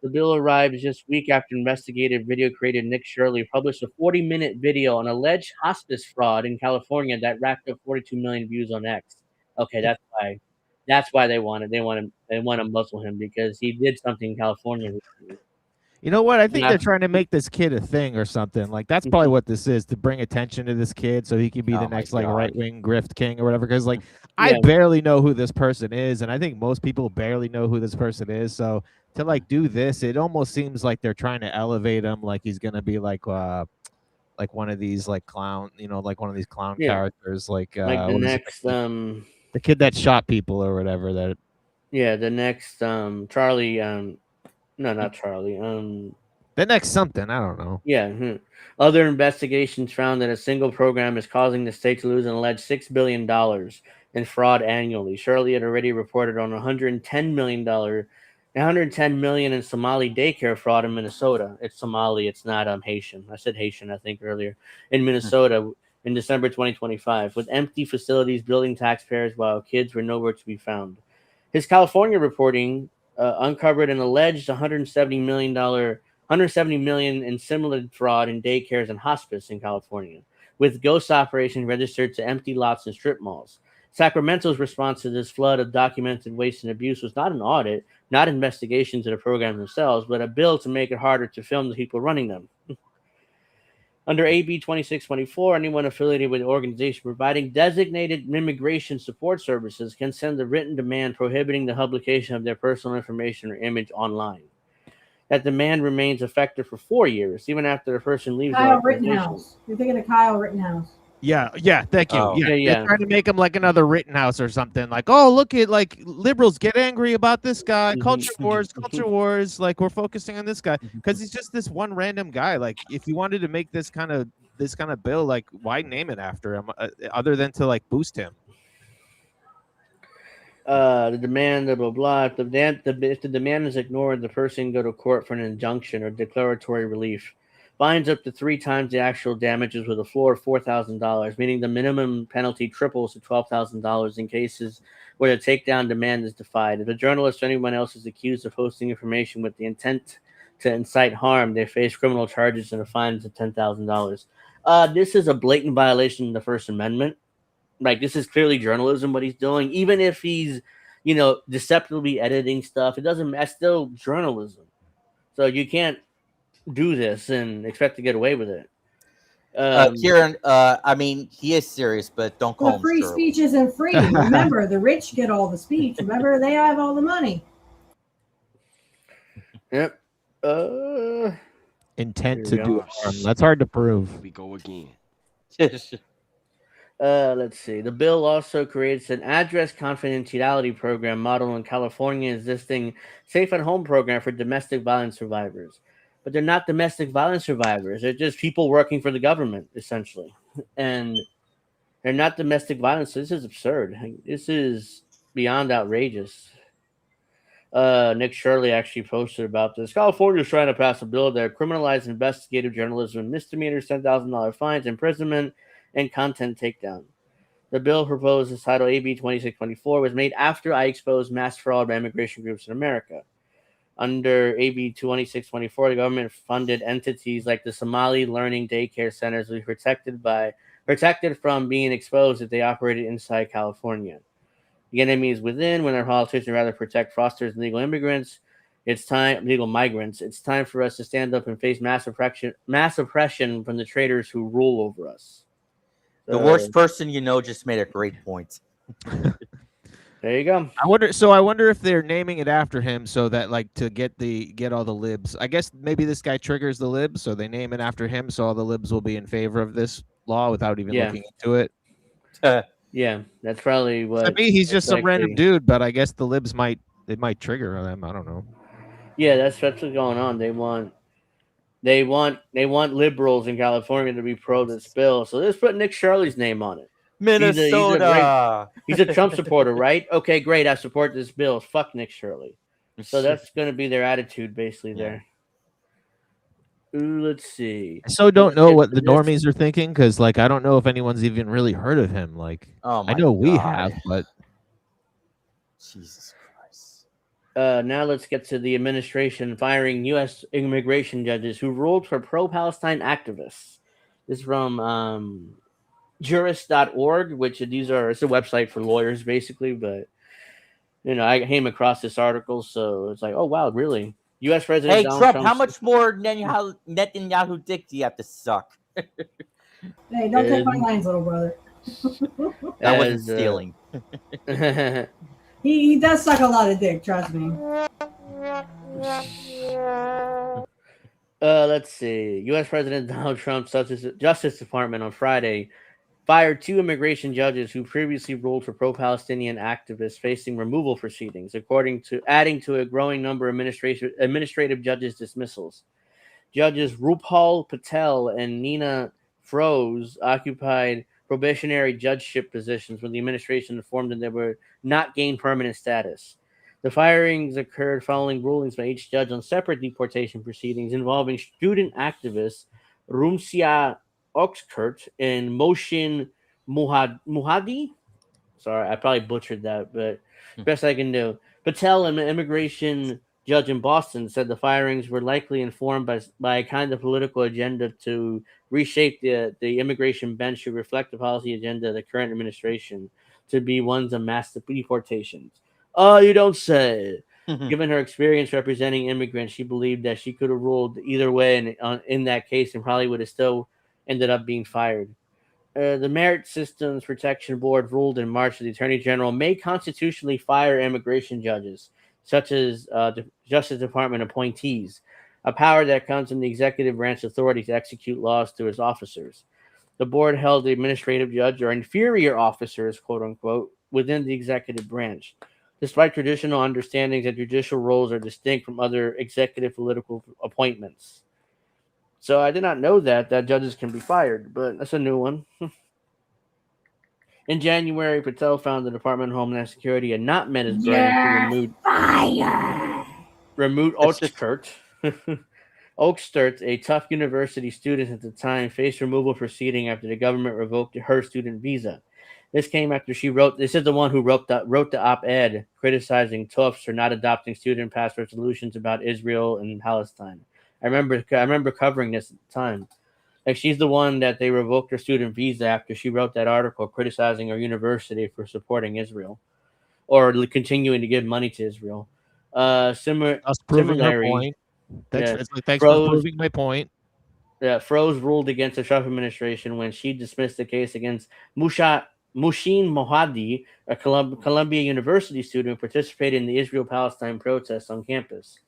The bill arrives just week after investigative video creator Nick Shirley published a 40-minute video on alleged hospice fraud in California that racked up 42 million views on X. Okay, that's why they want to muzzle him, because he did something in California. You know what? I think they're trying to make this kid a thing or something. Like, that's probably what this is, to bring attention to this kid so he can be the next right-wing grift king or whatever. Because I barely know who this person is, and I think most people barely know who this person is. So to do this, it almost seems like they're trying to elevate him, like he's gonna be like one of these clown, like one of these clown characters, like the next The kid that shot people or whatever. That. Yeah, the next Charlie. No, not Charlie. The next something. I don't know. Yeah. Other investigations found that a single program is causing the state to lose an alleged $6 billion in fraud annually. Shirley had already reported on $110 million in Somali daycare fraud in Minnesota. It's Somali. It's not Haitian. I said Haitian, I think, earlier. In Minnesota in December 2025, with empty facilities billing taxpayers while kids were nowhere to be found. His California reporting uncovered an alleged $170 million in similar fraud in daycares and hospice in California, with ghost operations registered to empty lots and strip malls. Sacramento's response to this flood of documented waste and abuse was not an audit, not investigations of the programs themselves, but a bill to make it harder to film the people running them. Under AB 2624, anyone affiliated with an organization providing designated immigration support services can send a written demand prohibiting the publication of their personal information or image online. That demand remains effective for 4 years, even after the person leaves Kyle the organization. Rittenhouse. You're thinking of Kyle Rittenhouse. Yeah, thank you. Oh. They're trying to make him like another Rittenhouse or something. Like, oh, look at like liberals get angry about this guy. Culture wars. Like we're focusing on this guy because he's just this one random guy. Like, if you wanted to make this kind of bill, like, why name it after him other than to like boost him? The demand, blah, blah, blah. If the demand is ignored, the person can go to court for an injunction or declaratory relief. Fines up to 3 times the actual damages with a floor of $4,000, meaning the minimum penalty triples to $12,000 in cases where the takedown demand is defied. If a journalist or anyone else is accused of posting information with the intent to incite harm, they face criminal charges and a fine of $10,000. This is a blatant violation of the First Amendment. Like, this is clearly journalism, what he's doing. Even if he's, deceptively editing stuff, that's still journalism. So you can't do this and expect to get away with it. Kieran, I mean, he is serious, but don't call him free Shirley. speech isn't free. Remember, the rich get all the speech. Remember, they have all the money. Yep. Intent to do harm. That's hard to prove. We go again. Let's see. The bill also creates an address confidentiality program model on California's existing Safe at Home program for domestic violence survivors. But they're not domestic violence survivors. They're just people working for the government, essentially. And they're not domestic violence. This is absurd. This is beyond outrageous. Nick Shirley actually posted about this. California is trying to pass a bill that criminalizes investigative journalism, misdemeanors, $10,000 fines, imprisonment, and content takedown. The bill proposed as title AB 2624 was made after I exposed mass fraud by immigration groups in America. Under AB 2624, the government funded entities like the Somali Learning Daycare Centers will be protected from being exposed if they operated inside California. The enemy is within. When our politicians rather protect fraudsters and legal migrants, it's time for us to stand up and face mass oppression from the traitors who rule over us. The worst person just made a great point. There you go. I wonder if they're naming it after him so that like to get all the libs. I guess maybe this guy triggers the libs, so they name it after him, so all the libs will be in favor of this law without even looking into it. Yeah, that's probably what. To me, he's just some random dude, but I guess the libs might trigger them. I don't know. Yeah, that's what's going on. They want liberals in California to be pro this bill, so let's put Nick Shirley's name on it. Minnesota. He's a Trump supporter, right? Okay, great. I support this bill. Fuck Nick Shirley. So that's going to be their attitude, basically. There. Ooh, let's see. I so don't know what the normies are thinking because, like, I don't know if anyone's even really heard of him. Like, I know we have, but Jesus Christ. Now let's get to the administration firing U.S. immigration judges who ruled for pro-Palestine activists. This is from jurist.org, which it's a website for lawyers, basically. But I came across this article, so it's like, oh wow, really? U.S. President Donald Trump, Trump's... how much more Netanyahu dick do you have to suck? Hey, don't take my lines, little brother. That wasn't stealing. He does suck a lot of dick, trust me. Let's see. U.S. President Donald Trump's Justice Department on Friday fired 2 immigration judges who previously ruled for pro-Palestinian activists facing removal proceedings, according to adding to a growing number of administrative judges' dismissals. Judges Rupal Patel and Nina Froze occupied probationary judgeship positions when the administration informed them they would not gain permanent status. The firings occurred following rulings by each judge on separate deportation proceedings involving student activists Rumsia Oxkert and Moshin Muhadi. Sorry, I probably butchered that, but best I can do. Patel, an immigration judge in Boston, said the firings were likely informed by a kind of political agenda to reshape the immigration bench to reflect the policy agenda of the current administration to be ones of mass deportations. Oh, you don't say. Given her experience representing immigrants, she believed that she could have ruled either way in that case and probably would have still ended up being fired. The Merit Systems Protection Board ruled in March that the Attorney General may constitutionally fire immigration judges, such as Justice Department appointees, a power that comes from the executive branch authority to execute laws to its officers. The board held the administrative judge or inferior officers, quote unquote, within the executive branch, despite traditional understandings that judicial roles are distinct from other executive political appointments. So I did not know that judges can be fired, but that's a new one. In January, Patel found the Department of Homeland Security had not met his burden to remove Oxkert. Oakstert, a tough university student at the time, faced removal proceeding after the government revoked her student visa. This came after she wrote. This is the one who wrote the op-ed criticizing Tufts for not adopting student pass resolutions about Israel and Palestine. I remember covering this at the time. Like, she's the one that they revoked her student visa after she wrote that article criticizing her university for supporting Israel or continuing to give money to Israel. Proving her point. Thanks for proving my point. Yeah, Froze ruled against the Trump administration when she dismissed the case against Mushin Mohadi, a Columbia University student who participated in the Israel-Palestine protests on campus.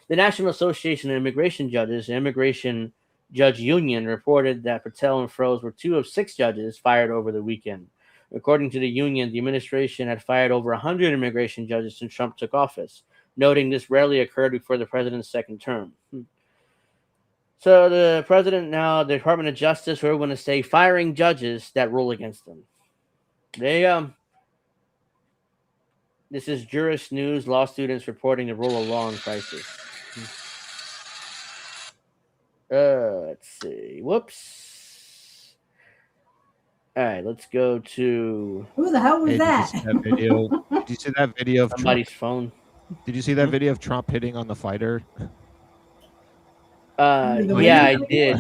The National Association of Immigration Judges, the Immigration Judge Union, reported that Patel and Froze were 2 of 6 judges fired over the weekend. According to the union, the administration had fired over 100 immigration judges since Trump took office, noting this rarely occurred before the president's second term. So the president now, the Department of Justice, we're going to say firing judges that rule against them. This is Jurist News. Law students reporting the rule of law in crisis. Let's see. Whoops. All right, let's go to. Who the hell was that? Did you see that video of somebody's phone? Did you see that video of Trump hitting on the fighter? Yeah, I did.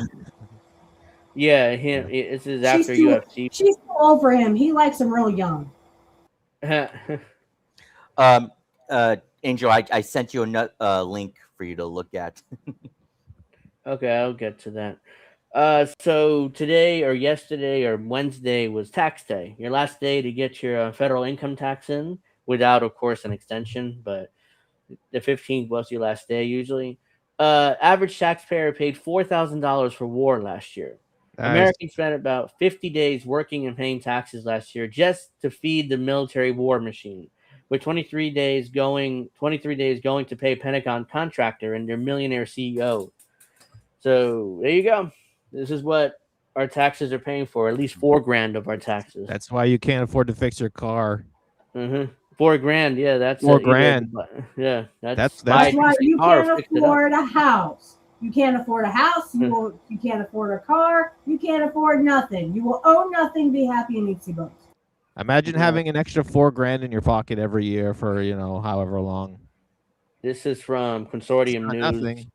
Yeah, him. This is after UFC. She's too old for him. He likes him real young. Angel, I sent you a link for you to look at. Okay, I'll get to that. So today or yesterday or Wednesday was tax day. Your last day to get your federal income tax in without, of course, an extension, but the 15th was your last day usually. Average taxpayer paid $4,000 for war last year. Nice. Americans spent about 50 days working and paying taxes last year just to feed the military war machine, with 23 days going to pay Pentagon contractor and their millionaire CEO. So there you go. This is what our taxes are paying for. At least $4,000 of our taxes. That's why you can't afford to fix your car. Mm-hmm. $4,000. Yeah, that's $4,000. Yeah, that's why you can't afford a house. You can't afford a house. You can't afford a car. You can't afford nothing. You will own nothing. Be happy and eat bones. Imagine having an extra $4,000 in your pocket every year for however long. This is from Consortium News. Nothing.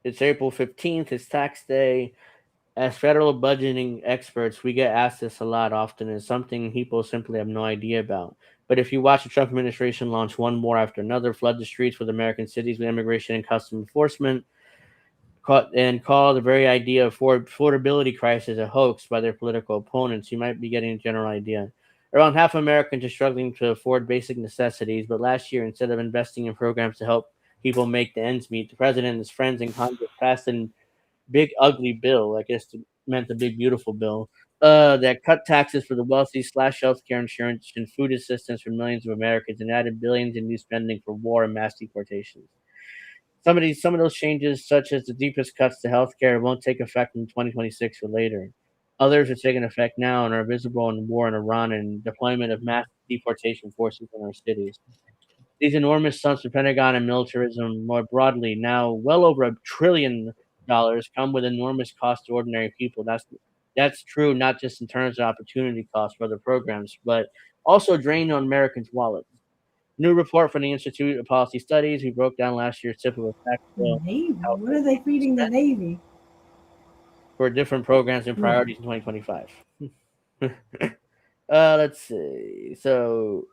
It's April 15th. It's tax day. As federal budgeting experts, we get asked this a lot often. It's something people simply have no idea about. But if you watch the Trump administration launch one war after another, flood the streets with American cities with immigration and customs enforcement, and call the very idea of affordability crisis a hoax by their political opponents, you might be getting a general idea. Around half of Americans are struggling to afford basic necessities, but last year, instead of investing in programs to help people make the ends meet, the president and his friends in Congress passed a big ugly bill. I guess it meant the big beautiful bill that cut taxes for the wealthy, slashed healthcare insurance and food assistance for millions of Americans, and added billions in new spending for war and mass deportations. Some of those changes, such as the deepest cuts to healthcare, won't take effect in 2026 or later. Others are taking effect now and are visible in war in Iran and deployment of mass deportation forces in our cities. These enormous sums for Pentagon and militarism more broadly, now well over $1 trillion, come with enormous cost to ordinary people. That's true not just in terms of opportunity costs for other programs, but also drain on Americans' wallets. New report from the Institute of Policy Studies, who broke down last year's typical tax bill Navy. What are they feeding the Navy? for different programs and priorities in 2025. Let's see. So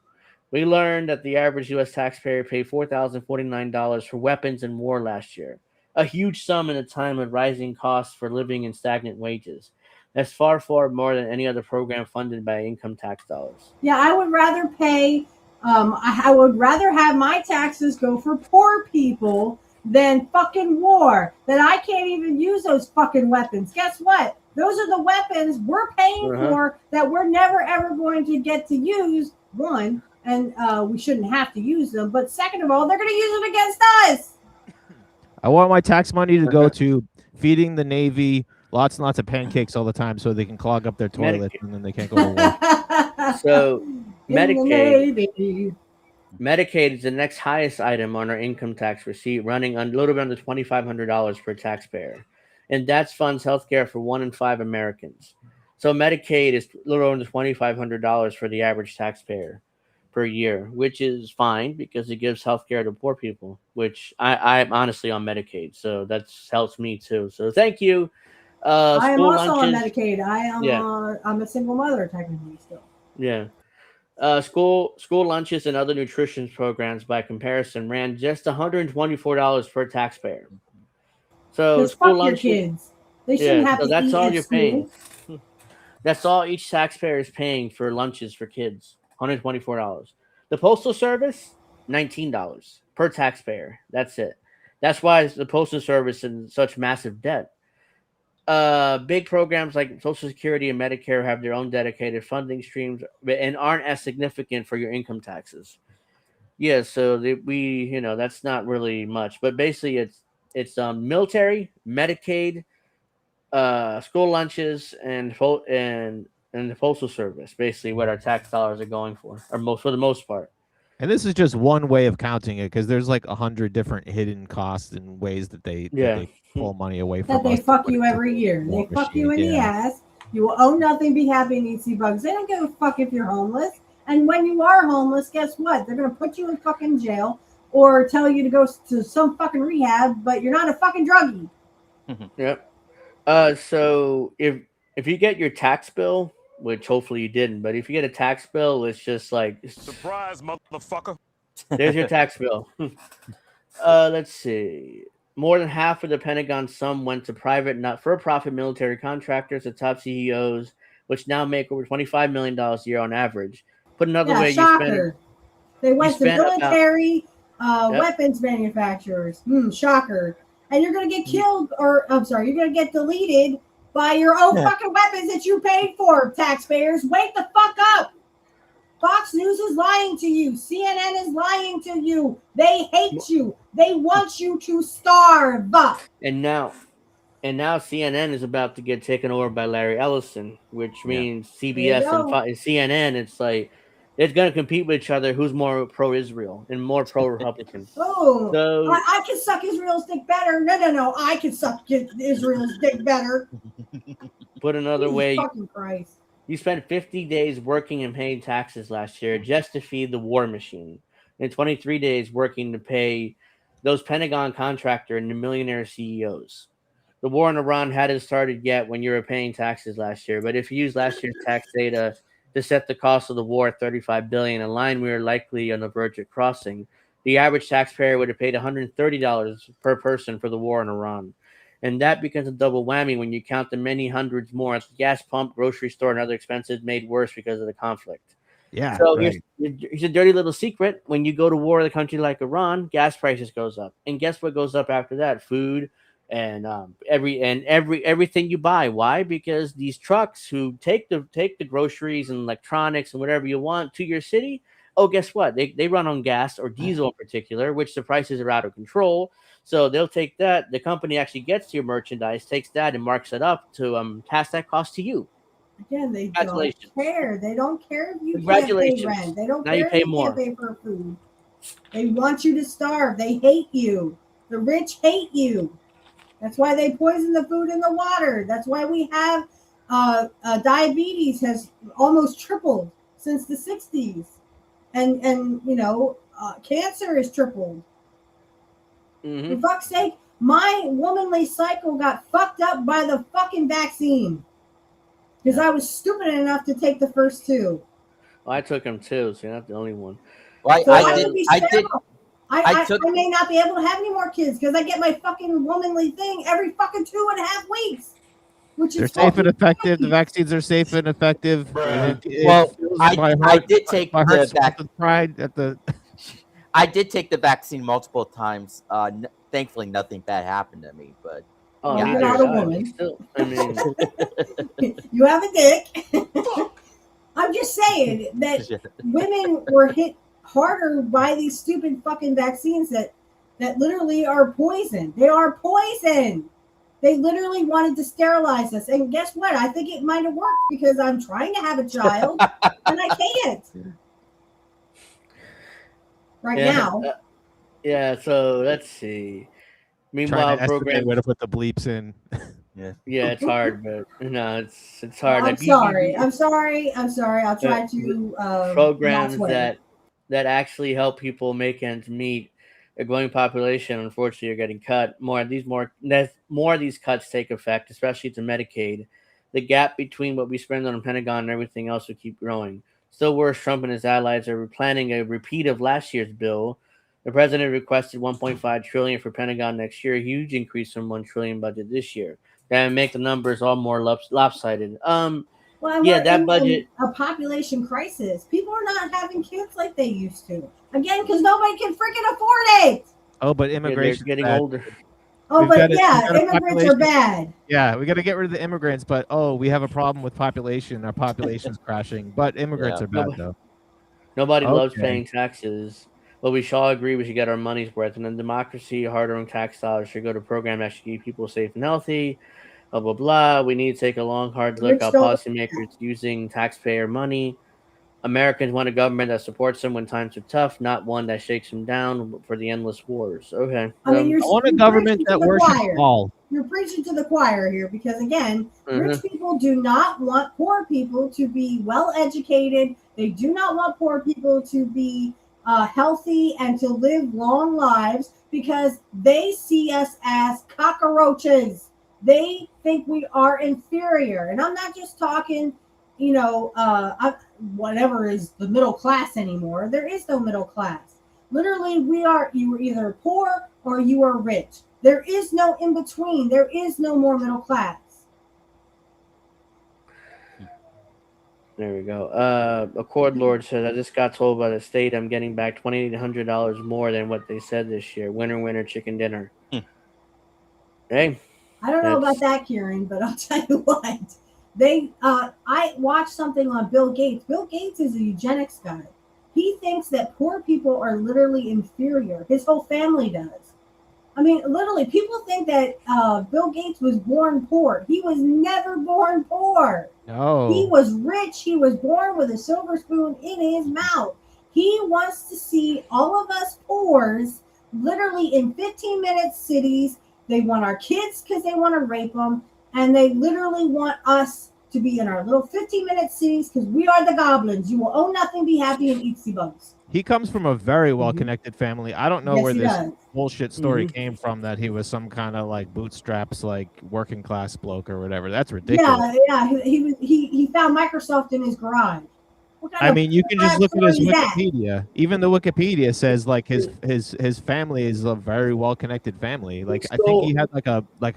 we learned that the average U.S. taxpayer paid $4,049 for weapons and war last year, a huge sum in a time of rising costs for living and stagnant wages. That's far, far more than any other program funded by income tax dollars. Yeah, I would rather pay. I would rather have my taxes go for poor people than fucking war. That I can't even use those fucking weapons. Guess what? Those are the weapons we're paying for that we're never ever going to get to use. One, and we shouldn't have to use them. But second of all, they're going to use them against us. I want my tax money to go to feeding the Navy lots and lots of pancakes all the time so they can clog up their toilets and then they can't go to work. So Medicaid is the next highest item on our income tax receipt, running a little bit under $2,500 per taxpayer. And that funds healthcare for 1 in 5 Americans. So Medicaid is a little under $2,500 for the average taxpayer per year, which is fine because it gives healthcare to poor people, which I'm honestly on Medicaid. So that helps me too. So thank you. I am also lunches, on Medicaid. I'm a single mother technically still. Yeah. School lunches and other nutrition programs, by comparison, ran just $124 per taxpayer. So school lunches, your kids. They shouldn't have to that's eat all at you're school. paying. That's all each taxpayer is paying for lunches for kids. $124. The Postal Service, $19 per taxpayer. That's it. That's why the Postal Service is in such massive debt. Big programs like Social Security and Medicare have their own dedicated funding streams and aren't as significant for your income taxes. Yeah, so that's not really much, but basically it's military, Medicaid, school lunches, and the Postal Service. Basically, what our tax dollars are going for the most part. And this is just one way of counting it because there's like 100 different hidden costs and ways that they pull money away from That they us. fuck you every year. They fuck you in the ass. You will own nothing, be happy, and eat sea bugs. They don't give a fuck if you're homeless. And when you are homeless, guess what? They're going to put you in fucking jail or tell you to go to some fucking rehab, but you're not a fucking druggie. Yep. So if you get your tax bill, which hopefully you didn't, but if you get a tax bill, it's just like surprise, motherfucker. There's your tax bill. Let's see. More than half of the Pentagon sum went to private, not for-profit military contractors, the top CEOs, which now make over $25 million a year on average. Put another way, shocker. They went to military weapons manufacturers. Shocker. And you're going to get killed, you're going to get deleted by your own fucking weapons that you paid for, taxpayers. Wake the fuck up. Fox News is lying to you. CNN is lying to you. They hate you. They want you to starve. And now CNN is about to get taken over by Larry Ellison, which means CBS and CNN. It's like it's going to compete with each other. Who's more pro-Israel and more pro-Republican? So I can suck Israel's dick better. No. I can suck Israel's dick better. Put another way, fucking Christ. You spent 50 days working and paying taxes last year just to feed the war machine, and 23 days working to pay those Pentagon contractor and the millionaire CEOs. The war in Iran hadn't started yet when you were paying taxes last year, but if you use last year's tax data to set the cost of the war at $35 billion, a line we are likely on the verge of crossing, the average taxpayer would have paid $130 per person for the war in Iran. And that becomes a double whammy when you count the many hundreds more at the gas pump, grocery store, and other expenses made worse because of the conflict. Yeah. So here's a dirty little secret. When you go to war with a country like Iran, gas prices goes up. And guess what goes up after that? Food, and everything you buy. Why? Because these trucks who take the groceries and electronics and whatever you want to your city. Oh, guess what? They run on gas or diesel in particular, which the prices are out of control. So they'll take that. The company actually gets your merchandise, takes that, and marks it up to pass that cost to you. Again, they don't Congratulations. care. They don't care if you can't pay Congratulations. rent. They don't Now you care pay if you more. can't pay for food. They want you to starve. They hate you. The rich hate you. That's why they poison the food and the water. That's why we have diabetes has almost tripled since the 60s. And cancer has tripled. For fuck's sake, my womanly cycle got fucked up by the fucking vaccine. Because I was stupid enough to take the first two. Well, I took them too, so you're not the only one. Well, So I may not be able to have any more kids because I get my fucking womanly thing every fucking 2.5 weeks. Which They're is safe and effective. The vaccines are safe and effective. And I did take the vaccine. Pride at the. I did take the vaccine multiple times. Thankfully, nothing bad happened to me. But you're not a woman. Still, I mean, you have a dick. I'm just saying that women were hit harder by these stupid fucking vaccines that literally are poison. They are poison. They literally wanted to sterilize us. And guess what? I think it might have worked because I'm trying to have a child and I can't. Now. Yeah, so let's see. Meanwhile, program where to put the bleeps in. Yeah, it's hard, but it's hard. I'm sorry. I'll try to programs that actually help people make ends meet. A growing population, unfortunately, are getting cut. More of these cuts take effect, especially to Medicaid. The gap between what we spend on the Pentagon and everything else will keep growing. Still worse, Trump and his allies are planning a repeat of last year's bill. The president requested $1.5 trillion for Pentagon next year, a huge increase from $1 trillion budget this year. That would make the numbers all more lopsided. That budget. A population crisis. People are not having kids like they used to. Again, because nobody can freaking afford it. Oh, but immigration getting older. Oh, but immigrants are bad. Yeah, we got to get rid of the immigrants. But we have a problem with population. Our population's crashing. But immigrants are bad though. Nobody loves paying taxes. But we should all agree we should get our money's worth. And in democracy, hard-earned tax dollars should go to programs that should keep people safe and healthy. Blah, blah, blah. We need to take a long, hard look at policymakers using taxpayer money. Americans want a government that supports them when times are tough, not one that shakes them down for the endless wars. Okay. I want a government that worships all. You're preaching to the choir here because, again, rich people do not want poor people to be well-educated. They do not want poor people to be healthy and to live long lives because they see us as cockroaches. They think we are inferior. And I'm not just talking, whatever is the middle class anymore. There is no middle class. Literally, you were either poor or you are rich. There is no in between. There is no more middle class. There we go. Accord Lord says, I just got told by the state I'm getting back $2,800 more than what they said this year. Winner, winner, chicken dinner. Hey. I don't know about that, Kieran, but I'll tell you what. I watched something on Bill Gates. Bill Gates is a eugenics guy. He thinks that poor people are literally inferior. His whole family does. I mean, literally, people think that Bill Gates was born poor. He was never born poor. No. He was rich. He was born with a silver spoon in his mouth. He wants to see all of us poors literally in 15-minute cities. They want our kids because they want to rape them. And they literally want us to be in our little 15-minute cities because we are the goblins. You will own nothing, be happy, and eat sea bugs. He comes from a very well-connected family. I don't know where this bullshit story Mm-hmm. came from that he was some kind of like bootstraps, like working class bloke or whatever. That's ridiculous. Yeah. He found Microsoft in his garage. I mean, you can just look at his Wikipedia. Even the Wikipedia says like his family is a very well-connected family. Like I think he had like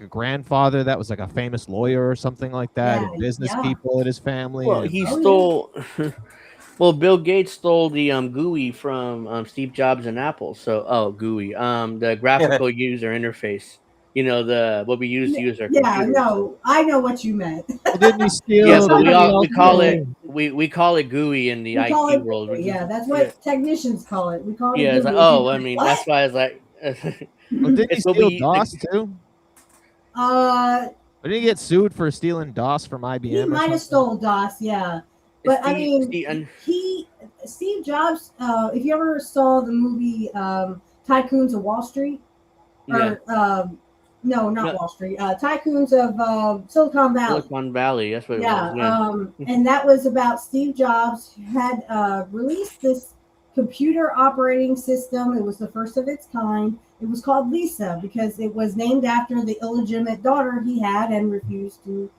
a grandfather that was like a famous lawyer or something like that, and business people in his family. Well, he stole. Well, Bill Gates stole the GUI from Steve Jobs and Apple. So, GUI, the graphical user interface. You know, the what we use to use our Yeah, computers. no, I know what you meant. Well, didn't he steal? Yeah, but didn't he we call also- it we call it GUI in the We call IT it, world. Which yeah, is, that's what technicians call it. We call it. yeah, it's like, Google. oh, People I are mean, like, that's why I was like, Well, didn't he it's what steal we DOS too? Uh, Didn't he get sued for stealing DOS from IBM? he or might have something? stole DOS, yeah. But I mean, Steve Jobs. If you ever saw the movie Tycoons of Wall Street, or no, not Wall Street, Tycoons of Silicon Valley. Silicon Valley, that's what it Yeah, was. and that was about Steve Jobs had released this computer operating system. It was the first of its kind. It was called Lisa because it was named after the illegitimate daughter he had and refused to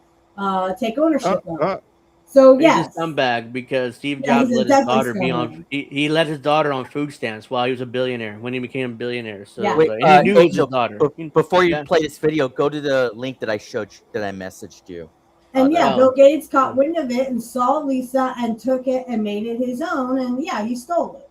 take ownership of. So yes, he's a scumbag because Steve Yeah, Jobs he's a let his definitely daughter be on. He let his daughter on food stamps while he was a billionaire. When he became a billionaire, so Yeah. Wait, and he knew it was his Angel, daughter. before you Yeah. play this video, go to the link that I showed you, that I messaged you. and that- Bill Gates caught wind of it and saw Lisa and took it and made it his own. And yeah, he stole it.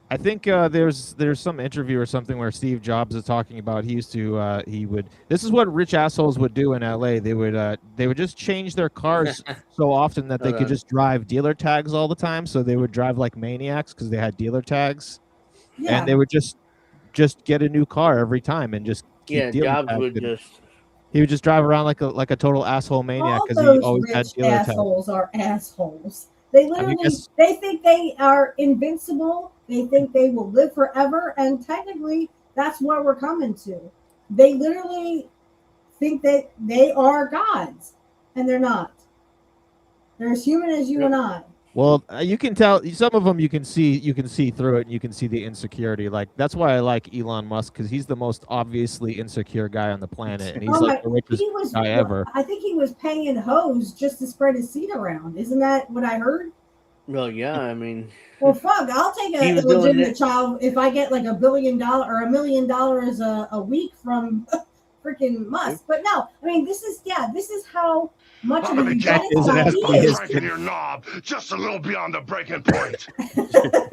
I think there's some interview or something where Steve Jobs is talking about he used to he would this is what rich assholes would do in LA. They would just change their cars so often that they Hold could on. just drive dealer tags all the time. So they would drive like maniacs because they had dealer tags, Yeah. and they would just get a new car every time and just keep Yeah, dealer Jobs tags. would And just. he would just drive around like a total asshole maniac All because he those always had rich dealer tags. assholes are assholes. They literally they think they are invincible. They think they will live forever, and technically, that's what we're coming to. They literally think that they are gods, and they're not. They're as human as you and I. Well, you can tell some of them. You can see through it, and you can see the insecurity. Like that's why I like Elon Musk because he's the most obviously insecure guy on the planet, and he's like the richest guy ever. I think he was paying hoes just to spread his seed around. Isn't that what I heard? Well, yeah, I mean. Well, fuck, I'll take He a was doing legitimate it- child if I get like $1 billion or $1 million a week from freaking Musk. But no, I mean, this is how much of a eugenics guy he is. Cranking your knob just a little beyond the breaking point.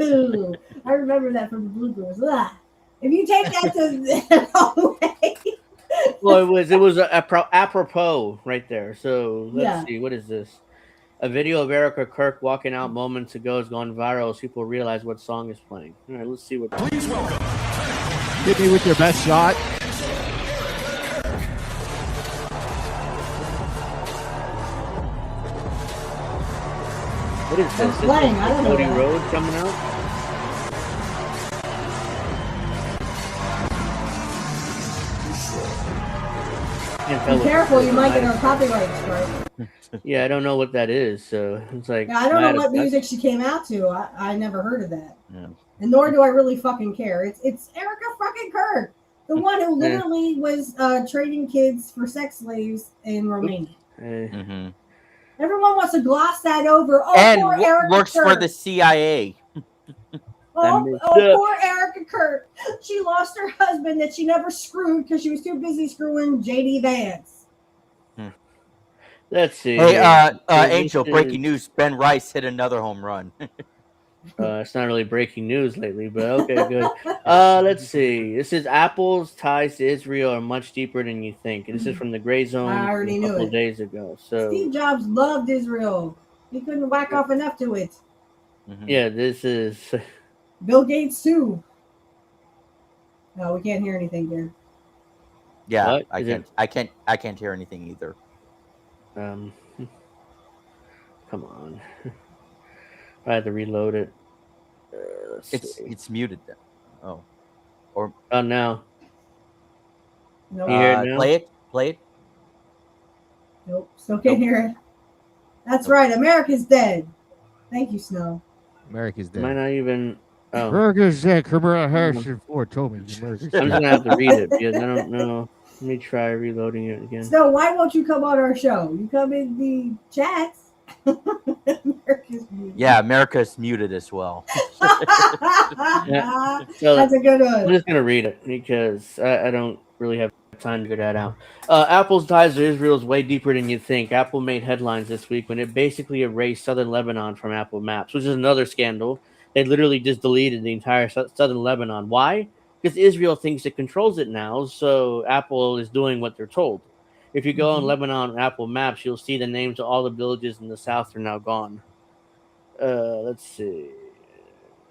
Ooh, I remember that from the Blue Girls. Ugh. If you take that to the wrong way. Well, it was apropos right there. So let's Yeah. see, what is this? A video of Erica Kirk walking out moments ago has gone viral as people realize what song is playing. All right, let's see what. Please welcome. Hit me with your best shot. What is this? That's This playing, is I don't know Cody that. Rhodes coming out. Can't tell Be what careful, this you is. might get a copyright strike. Yeah, I don't know what that is, so it's like. Yeah, I don't know what that's- music she came out to. I never heard of that. Yeah. And nor do I really fucking care. It's Erica fucking Kirk, the one who literally was trading kids for sex slaves in Romania. Mhm. Everyone wants to gloss that over. Oh, And poor Erica works Kirk. for the CIA. Poor Erica Kirk. She lost her husband that she never screwed because she was too busy screwing JD Vance. Let's see. Hey, here. So this Angel, breaking is- news: Ben Rice hit another home run. It's not really breaking news lately, but okay, good. Let's see. This is Apple's ties to Israel are much deeper than you think. This is from the Gray Zone I already a knew couple it. of days ago. So Steve Jobs loved Israel. He couldn't whack off enough to it. yeah, this is. Bill Gates too. No, we can't hear anything here. Yeah, What? I Is can't. it- I can't hear anything either. Come on. I had to reload it. Let's see. It's muted then. Oh, or now. Nope. You hear it now? play it. Nope. Still can't hear it. That's right. America's dead. Thank you, Snow. America's dead. Might not even. Oh. America's dead. Kamala Harris before told me America's I'm dead. just gonna have to read it because I don't know. Let me try reloading it again. Snow, why won't you come on our show? You come in the chats. America's muted. Yeah, America's muted as well. Yeah. So That's a good one. I'm just gonna read it because I don't really have time to figure that out. Apple's ties to Israel is way deeper than you think. Apple made headlines this week when it basically erased southern Lebanon from Apple Maps, which is another scandal. They literally just deleted the entire southern Lebanon. Why? because Israel thinks it controls it now. So Apple is doing what they're told. If you go on Lebanon Apple Maps, you'll see the names of all the villages in the south are now gone. Let's see.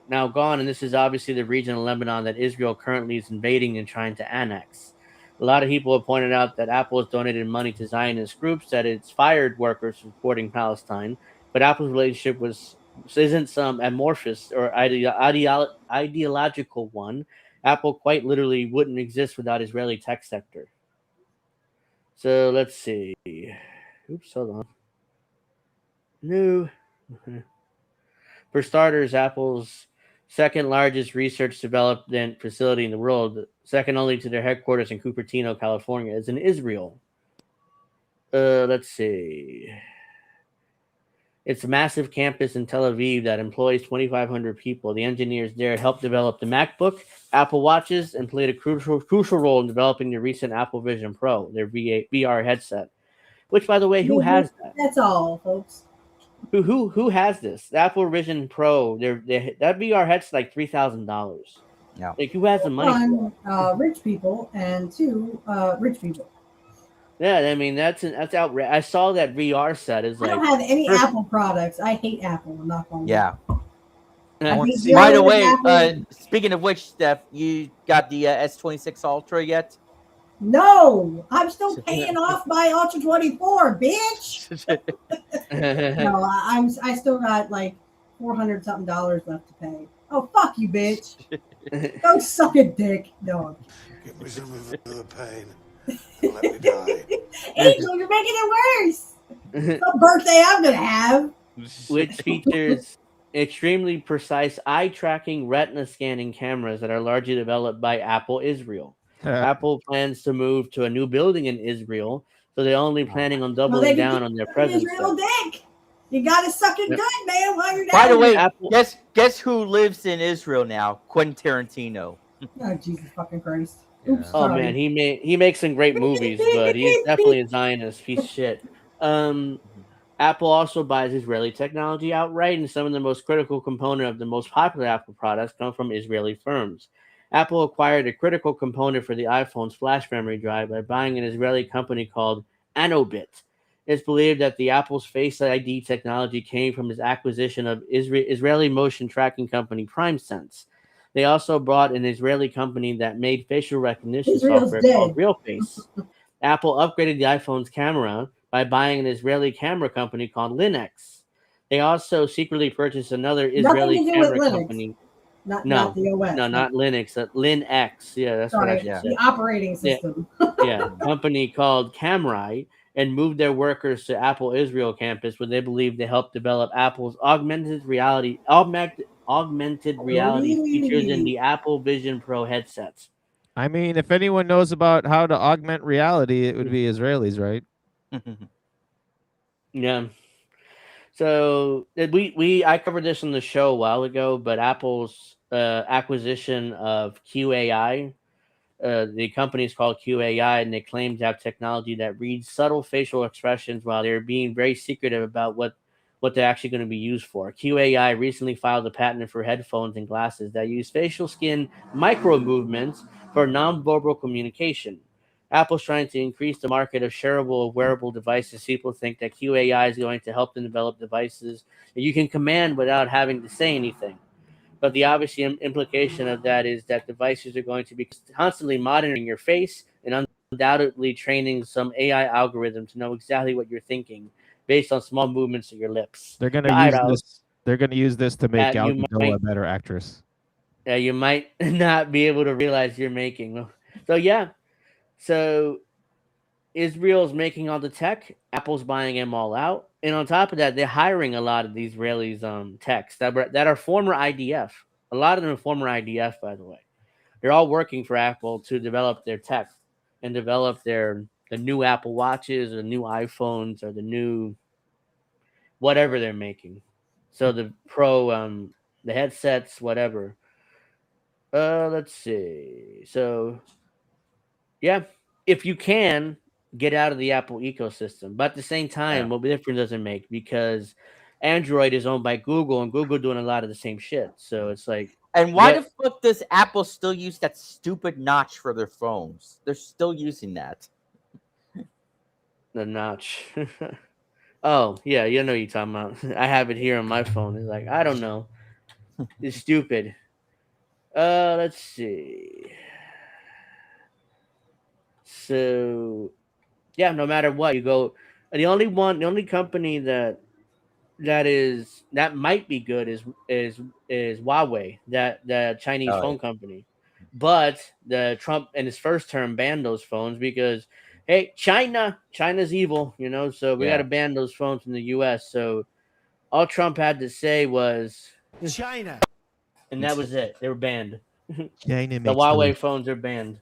Now gone, and this is obviously the region of Lebanon that Israel currently is invading and trying to annex. A lot of people have pointed out that Apple has donated money to Zionist groups, that it's fired workers supporting Palestine, but Apple's relationship isn't some amorphous or ideological one. Apple quite literally wouldn't exist without Israeli tech sector. So let's see. Oops, hold on. No. For starters, Apple's second largest research development facility in the world, second only to their headquarters in Cupertino, California, is in Israel. Let's see. It's a massive campus in Tel Aviv that employs 2,500 people. The engineers there helped develop the MacBook, Apple Watches, and played a crucial role in developing the recent Apple Vision Pro, their VR headset. Which, by the way, who has that? That's all, folks. Who has this? The Apple Vision Pro. That VR headset's like $3,000. Yeah. Like, who has the money? One, rich people, and two, rich people. Yeah, I mean that's outrageous. I saw that VR set is like. I don't have any Apple products. I hate Apple. I'm not going. Yeah. to By the way, speaking of which, Steph, you got the S26 Ultra yet? No, I'm still paying off my Ultra 24, bitch. No, I still got like $400 something left to pay. Oh, fuck you, bitch. Go suck a dick. No. Give me some of the pain. Let me die. Angel, you're making it worse. Some birthday I'm gonna have. Which features extremely precise eye tracking retina scanning cameras that are largely developed by Apple Israel. Apple plans to move to a new building in Israel, so they're only planning on doubling down on their presence. Israel dick. You gotta suck it good, man. While you're By the down way, there. guess who lives in Israel now? Quentin Tarantino. Oh, Jesus fucking Christ. Oops, Oh sorry. man, he makes some great movies, but he's definitely a Zionist piece of shit. Apple also buys Israeli technology outright, and some of the most critical component of the most popular Apple products come from Israeli firms. Apple acquired a critical component for the iPhone's flash memory drive by buying an Israeli company called Anobit. It's believed that the Apple's Face ID technology came from his acquisition of Israeli motion tracking company PrimeSense. They also bought an Israeli company that made facial recognition software called RealFace. Apple upgraded the iPhone's camera by buying an Israeli camera company called Linux. They also secretly purchased another Israeli camera company. Not the OS. No, not Linux. Linux. Yeah, that's what I should say. The operating system. Yeah, company called Camrite, and moved their workers to Apple Israel campus, where they believe they helped develop Apple's augmented reality features in the Apple Vision Pro headsets. I mean, if anyone knows about how to augment reality, it would be Israelis, right? Yeah. So I covered this on the show a while ago, but Apple's acquisition of QAI, the company is called QAI, and they claim to have technology that reads subtle facial expressions while they're being very secretive about what they're actually going to be used for. QAI recently filed a patent for headphones and glasses that use facial skin micro movements for nonverbal communication. Apple's trying to increase the market of shareable wearable devices. People think that QAI is going to help them develop devices that you can command without having to say anything. But the obvious implication of that is that devices are going to be constantly monitoring your face and undoubtedly training some AI algorithm to know exactly what you're thinking based on small movements of your lips. They're gonna use this to make Gal Gadot a better actress. Yeah, you might not be able to realize you're making. So yeah. So Israel's making all the tech, Apple's buying them all out, and on top of that, they're hiring a lot of these Israelis techs that are former IDF. A lot of them are former IDF, by the way. They're all working for Apple to develop their tech and develop the new Apple Watches or new iPhones or the new whatever they're making. So the Pro, the headsets, whatever. Let's see. So yeah, if you can get out of the Apple ecosystem, but at the same time, what difference does it make? Because Android is owned by Google, and Google doing a lot of the same shit. So it's like, And why the fuck does Apple still use that stupid notch for their phones? They're still using that. The notch. Oh, yeah, you know what you're talking about. I have it here on my phone. It's like, I don't know. It's stupid. Let's see. So, yeah, no matter what, you go. The only company that might be good is Huawei, that the Chinese phone company. But the Trump in his first term banned those phones because hey, China's evil, you know, so we got to ban those phones in the US. So all Trump had to say was China, and that was it. They were banned. China The Huawei phones are banned.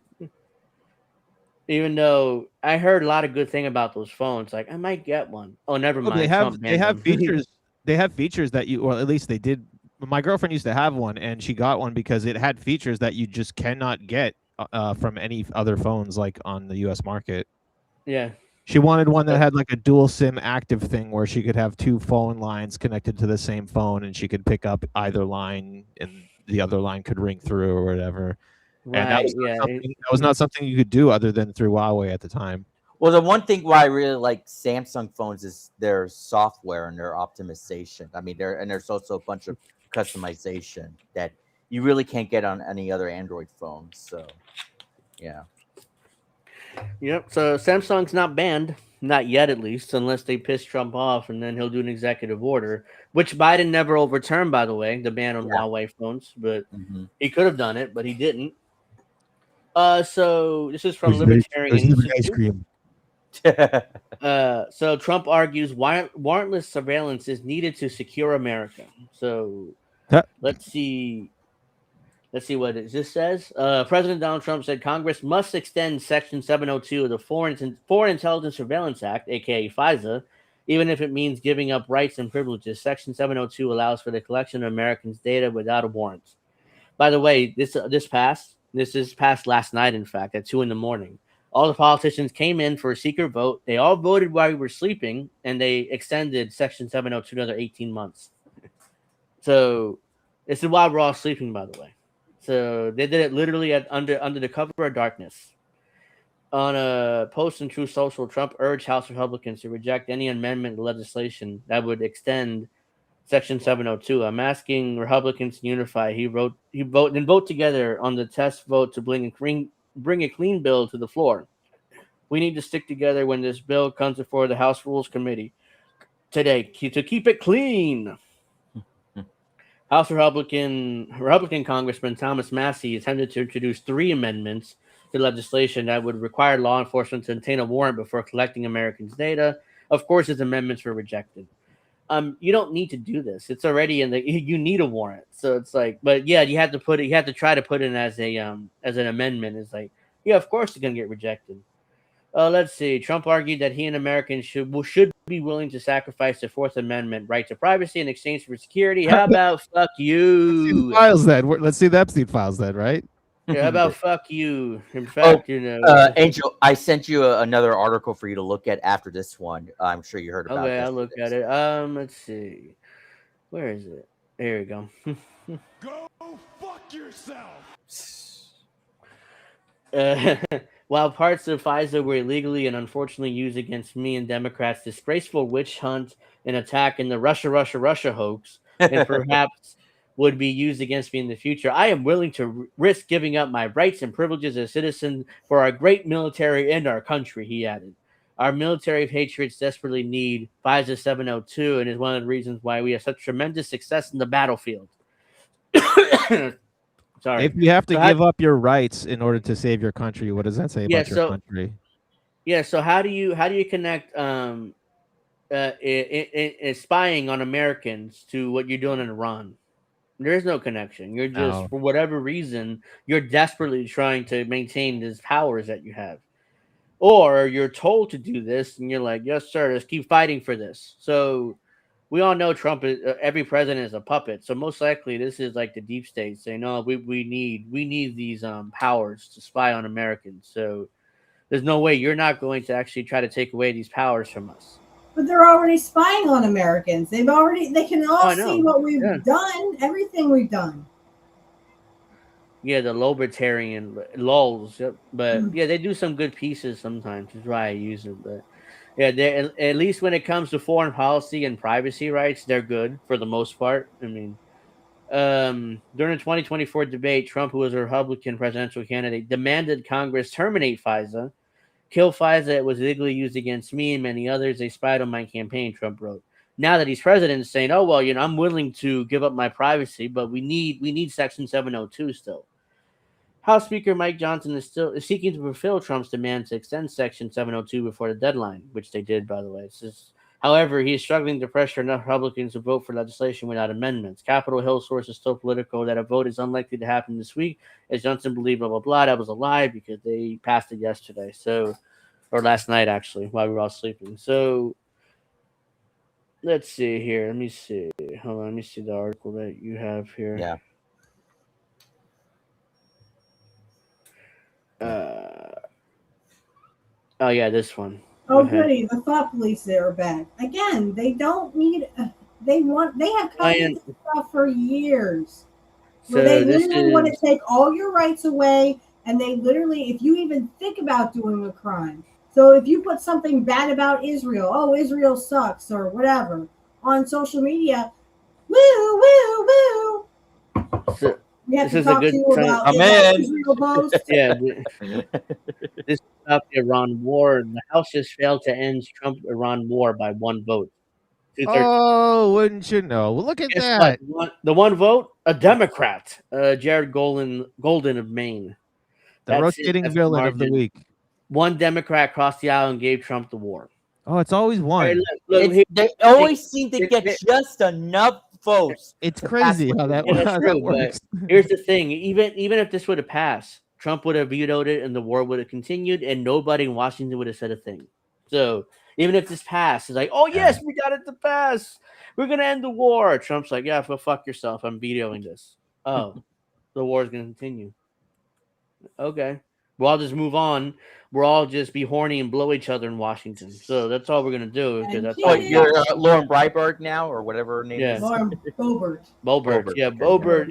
Even though I heard a lot of good thing about those phones, like I might get one. Oh, never mind. They have Trump banned them. features. They have features that you, or at least they did. My girlfriend used to have one, and she got one because it had features that you just cannot get from any other phones, like on the U.S. market. Yeah. She wanted one that had like a dual SIM active thing where she could have two phone lines connected to the same phone, and she could pick up either line, and the other line could ring through or whatever. Right. And that was not something you could do other than through Huawei at the time. Well, the one thing why I really like Samsung phones is their software and their optimization. I mean, there's also a bunch of customization that you really can't get on any other Android phone. So, yeah. Yep. So Samsung's not banned, not yet at least, unless they piss Trump off, and then he'll do an executive order, which Biden never overturned, by the way, the ban on Huawei phones. But he could have done it, but he didn't. So this is from Libertarian Institute. So Trump argues warrantless surveillance is needed to secure America. So let's see what this says. President Donald Trump said Congress must extend Section 702 of the Foreign Intelligence Surveillance Act, aka FISA, even if it means giving up rights and privileges. Section 702 allows for the collection of Americans' data without a warrant. By the way, this is passed last night, in fact, at 2 a.m. All the politicians came in for a secret vote. They all voted while we were sleeping, and they extended Section 702 another 18 months. So this is why we're all sleeping, by the way. So they did it literally under the cover of darkness. On a post in Truth Social, Trump urged House Republicans to reject any amendment to legislation that would extend Section 702. I'm asking Republicans to unify. He vote together on the test vote to bring a clean bill to the floor. We need to stick together when this bill comes before the House Rules Committee today to keep it clean. House Republican Congressman Thomas Massey attempted to introduce 3 amendments to legislation that would require law enforcement to obtain a warrant before collecting Americans' data. Of course, his amendments were rejected. You don't need to do this. It's already you need a warrant. So it's like, but yeah, you have to try to put it as an amendment. It's like, yeah, of course it's going to get rejected. Let's see. Trump argued that he and Americans should be willing to sacrifice the Fourth Amendment right to privacy in exchange for security. How about fuck you? Let's see the Epstein files then, right? Yeah, how about fuck you? In fact, Angel, I sent you another article for you to look at after this one. I'm sure you heard about it. Okay, I'll look at it. Let's see. Where is it? There we go. Go fuck yourself. While parts of FISA were illegally and unfortunately used against me and Democrats' disgraceful witch hunt and attack in the Russia hoax, and perhaps would be used against me in the future, I am willing to risk giving up my rights and privileges as a citizen for our great military and our country, he added. Our military patriots desperately need FISA 702 and is one of the reasons why we have such tremendous success in the battlefield. Sorry. If you have to give up your rights in order to save your country, what does that say about your country? Yeah, so how do you connect spying on Americans to what you're doing in Iran? There is no connection. You're just, for whatever reason, you're desperately trying to maintain these powers that you have. Or you're told to do this, and you're like, yes, sir, let's keep fighting for this. So we all know Trump every president is a puppet. So most likely this is like the deep state saying, no, we need these powers to spy on Americans. So there's no way you're not going to actually try to take away these powers from us. But they're already spying on Americans. They can all see what we've done, everything we've done. Yeah, the libertarian lulls. Yep. But yeah, they do some good pieces sometimes. That's why I use it. But yeah, they at least when it comes to foreign policy and privacy rights, they're good for the most part. I mean, during the 2024 debate, Trump, who was a Republican presidential candidate, demanded Congress terminate FISA, kill FISA. It was illegally used against me and many others. They spied on my campaign, Trump wrote. Now that he's president, is saying, "Oh well, I'm willing to give up my privacy, but we need Section 702 still." House Speaker Mike Johnson is seeking to fulfill Trump's demand to extend Section 702 before the deadline, which they did, by the way. However, he is struggling to pressure enough Republicans to vote for legislation without amendments. Capitol Hill sources told Politico that a vote is unlikely to happen this week, as Johnson believed, blah, blah, blah. That was a lie because they passed it yesterday. Or last night, actually, while we were all sleeping. So, let's see here. Let me see. Hold on. Let me see the article that you have here. Yeah. Oh yeah, this one. Oh goody, the thought police are back again. They don't need. They have copied this stuff for years. So they literally want to take all your rights away, and they literally, if you even think about doing a crime, so if you put something bad about Israel, oh Israel sucks or whatever on social media, woo woo woo. So, we have to talk to you about Israel post. Yeah, this is about the Iran war. The House just failed to end Trump-Iran war by one vote. Oh, wouldn't you know? Well, look at Guess that. what? The one vote, a Democrat, Jared Golden of Maine. The rotating villain of the week. One Democrat crossed the aisle and gave Trump the war. Oh, it's always one. Right, look, they always seem to get just enough votes. It's crazy how that works. Here's the thing: even if this would have passed, Trump would have vetoed it, and the war would have continued, and nobody in Washington would have said a thing. So even if this passed, it's like, oh yes, we got it to pass. We're gonna end the war. Trump's like, yeah, go fuck yourself. I'm vetoing this. Oh, the war is gonna continue. Okay. We'll all just move on. We'll all just be horny and blow each other in Washington. So that's all we're gonna do. That's you're Lauren Bryberg now, or whatever her name is. Lauren Boebert. Boebert. Yeah, Boebert.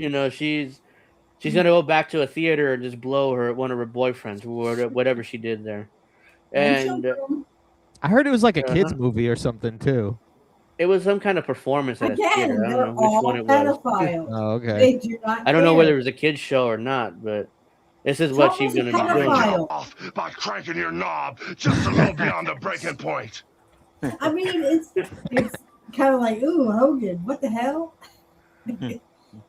She's gonna go back to a theater and just blow one of her boyfriends, or whatever she did there. And I heard it was like a kids movie or something too. It was some kind of performance at a theater. I don't know which one it was. Oh, okay. They do not I don't know whether it was a kids show or not, but this is what she's going to be doing. Off by cranking your knob just a little beyond the breaking point. I mean, it's kind of like, ooh, Hogan, what the hell?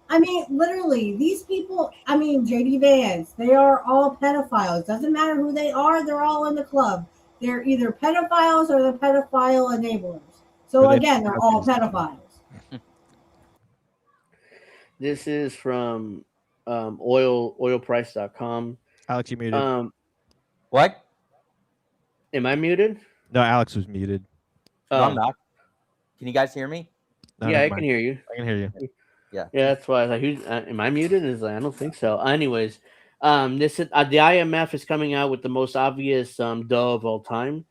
I mean, literally, these people, I mean, JD Vance, they are all pedophiles. Doesn't matter who they are, they're all in the club. They're either pedophiles or the pedophile enablers. So again, they're all pedophiles. This is from oilprice.com. Alex, you muted. What? Am I muted? No, Alex was muted. No, I'm not. Can you guys hear me? No, yeah, I can hear you. I can hear you. Yeah. Yeah, that's why I was like, am I muted? And like, I don't think so. Anyways, this is the IMF is coming out with the most obvious duh of all time.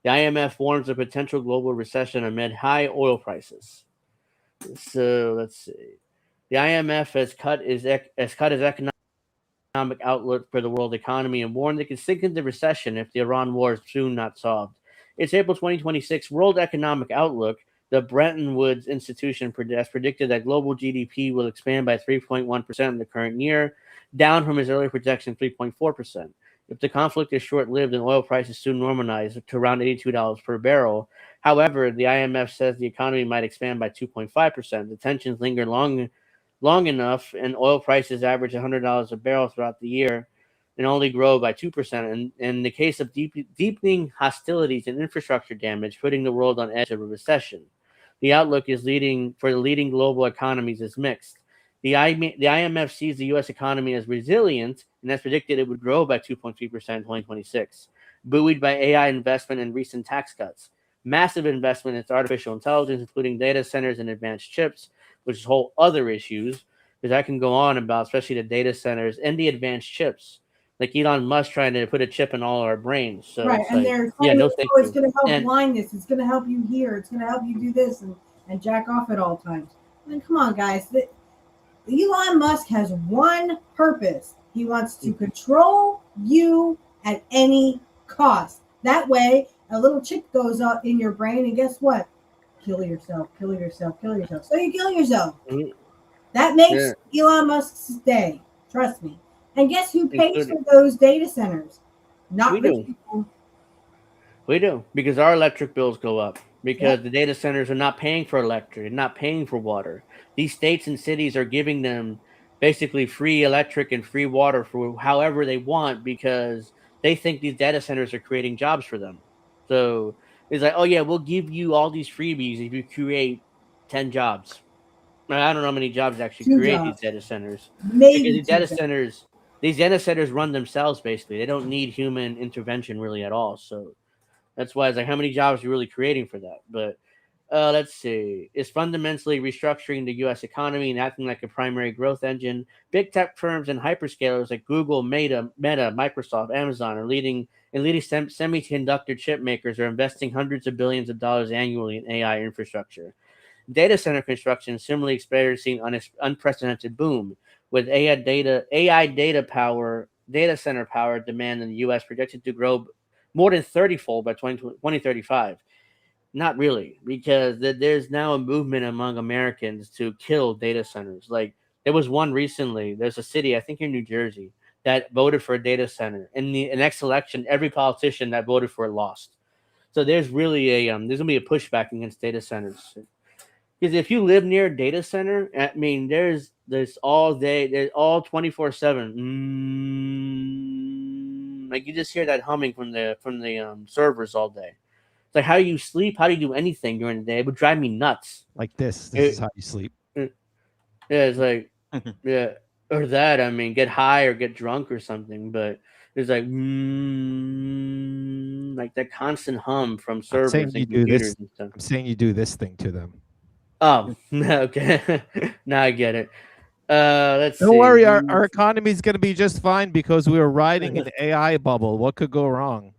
The IMF warns of potential global recession amid high oil prices. So let's see. The IMF has cut its economic outlook for the world economy and warned it could sink into recession if the Iran war is soon not solved. Its April 2026 World Economic Outlook, the Bretton Woods Institution has predicted that global GDP will expand by 3.1% in the current year, down from its earlier projection 3.4%. If the conflict is short-lived and oil prices soon normalize to around $82 per barrel, however, the IMF says the economy might expand by 2.5%. The tensions linger long enough, and oil prices average $100 a barrel throughout the year and only grow by 2%. And in the case of deepening hostilities and infrastructure damage, putting the world on edge of a recession. The outlook is for the leading global economies is mixed. The IMF sees the U.S. economy as resilient and has predicted it would grow by 2.3% in 2026, buoyed by AI investment and recent tax cuts. Massive investment in artificial intelligence, including data centers and advanced chips, which is whole other issues, because I can go on about, especially the data centers and the advanced chips. Like Elon Musk trying to put a chip in all our brains. So right, and like, they're it's going to help blindness. It's going to help you hear. It's going to help you do this and jack off at all times. I mean, come on, guys. Elon Musk has one purpose. He wants to control you at any cost. That way, a little chip goes up in your brain, and guess what? Kill yourself, kill yourself, kill yourself. So you kill yourself. That makes Elon Musk's day. Trust me. And guess who pays for those data centers? Not rich people. We do, because our electric bills go up. Because the data centers are not paying for electric, they're not paying for water. These states and cities are giving them basically free electric and free water for however they want, because they think these data centers are creating jobs for them. So it's like, oh yeah, we'll give you all these freebies if you create 10 jobs. I don't know how many jobs actually create these data centers. Maybe because these data centers run themselves basically. They don't need human intervention really at all. So that's why it's like, how many jobs are you really creating for that? But let's see. It's fundamentally restructuring the U.S. economy and acting like a primary growth engine. Big tech firms and hyperscalers like Google, Meta, Microsoft, Amazon are leading semiconductor chip makers are investing hundreds of billions of dollars annually in AI infrastructure. Data center construction is similarly experiencing an unprecedented boom, with AI data center power demand in the U.S. projected to grow more than 30-fold by 2035. Not really, because there's now a movement among Americans to kill data centers. Like, there was one recently. There's a city, I think in New Jersey, that voted for a data center. In the next election, every politician that voted for it lost. So there's really there's gonna be a pushback against data centers. Because if you live near a data center, I mean, there's all day, there's all 24/7. Like, you just hear that humming from the servers all day. It's like, how do you sleep? How do you do anything during the day? It would drive me nuts. Like this. This is how you sleep. Yeah, it's like, yeah, or that. I mean, get high or get drunk or something. But it's like, like that constant hum from servers and computers and stuff. I'm saying you do this thing to them. Oh, okay. Now I get it. Let's see. Don't worry, our economy is going to be just fine because we were riding an AI bubble. What could go wrong?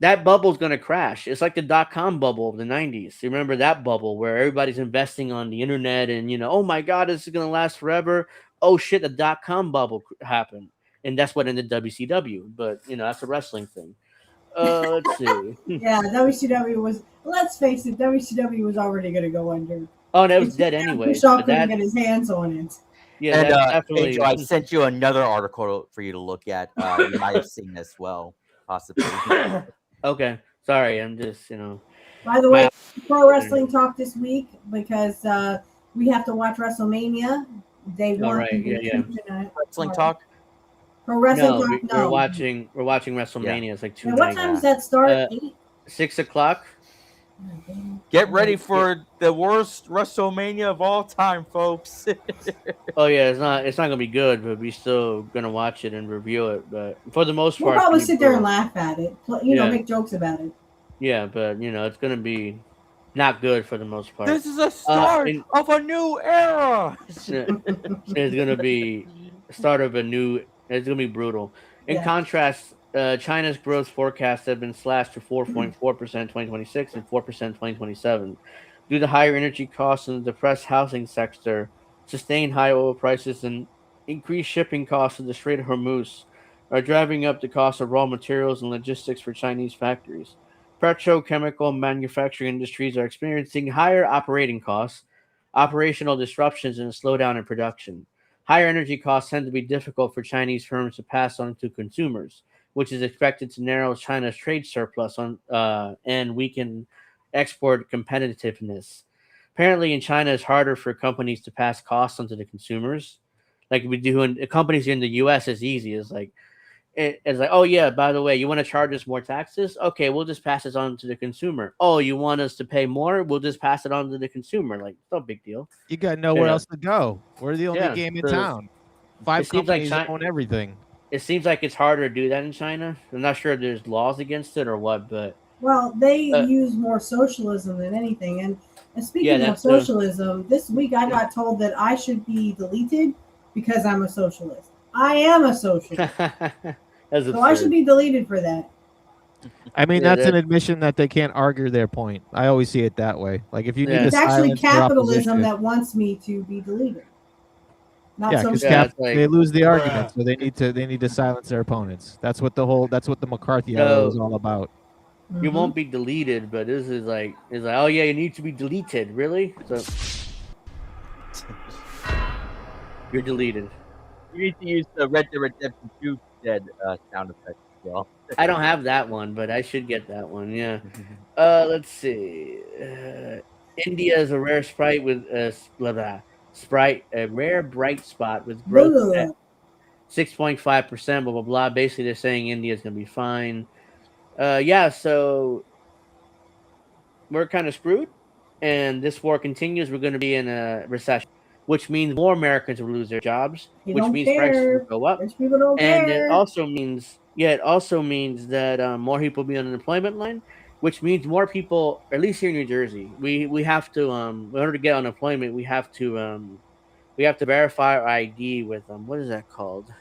That bubble's going to crash. It's like the dot-com bubble of the 90s. You remember that bubble where everybody's investing on the internet and, oh my God, this is going to last forever. Oh shit, the dot-com bubble happened. And that's what ended WCW. But, that's a wrestling thing. Let's see. Yeah, WCW was, let's face it, WCW was already going to go under. Oh, that was dead anyway. Shaw couldn't get his hands on it. Yeah, and definitely. Angel, I sent you another article for you to look at. You might have seen as well, possibly. Okay, sorry, I'm just By the way, pro wrestling talk this week because we have to watch WrestleMania. Day one. Right, yeah. Wrestling talk. Pro wrestling talk. No, we're watching WrestleMania. Yeah. It's like 2 nights. What time does that start? 6 o'clock. Get ready for the worst WrestleMania of all time, folks. Oh yeah, it's not gonna be good, but we're still gonna watch it and review it. But for the most part, we'll probably sit there and laugh at it. Make jokes about it. Yeah, but it's gonna be not good for the most part. This is a start of a new era. It's gonna be start of a new. It's gonna be brutal. In contrast, China's growth forecasts have been slashed to 4.4% in 2026 and 4% in 2027. Due to higher energy costs and the depressed housing sector, sustained high oil prices, and increased shipping costs of the Strait of Hormuz are driving up the cost of raw materials and logistics for Chinese factories. Petrochemical manufacturing industries are experiencing higher operating costs, operational disruptions, and a slowdown in production. Higher energy costs tend to be difficult for Chinese firms to pass on to consumers, which is expected to narrow China's trade surplus and weaken export competitiveness. Apparently, in China, it's harder for companies to pass costs onto the consumers. Like we do in companies in the U.S., it's easy. It's like, oh yeah, by the way, you want to charge us more taxes? Okay, we'll just pass it on to the consumer. Oh, you want us to pay more? We'll just pass it on to the consumer. Like, it's no big deal. You got nowhere else to go. We're the only game in town. 5 companies own everything. It seems like it's harder to do that in China. I'm not sure if there's laws against it or what, but they use more socialism than anything. And speaking of socialism, this week I got told that I should be deleted because I'm a socialist. I am a socialist, so I should be deleted for that. I mean, that's an admission that they can't argue their point. I always see it that way. Like if you need it's actually capitalism that wants me to be deleted. Not Yeah, some because like, they lose the argument, so they need to silence their opponents. That's what the McCarthy era was all about. You won't be deleted, but this is like, oh yeah, you need to be deleted. Really? So you're deleted. You need to use the Red Dead Redemption 2 dead sound effect as well. I don't have that one, but I should get that one. Yeah. Let's see. India is a rare sprite with a rare bright spot with growth at 6.5%. Blah blah blah. Basically, they're saying India is gonna be fine. Yeah. So we're kind of screwed, and this war continues. We're going to be in a recession, which means more Americans will lose their jobs, You which don't means prices will care. go up. Rich people don't And care. it also means that more people will be on the unemployment line, which means more people, at least here in New Jersey, we have to in order to get unemployment, we have to verify our ID with what is that called?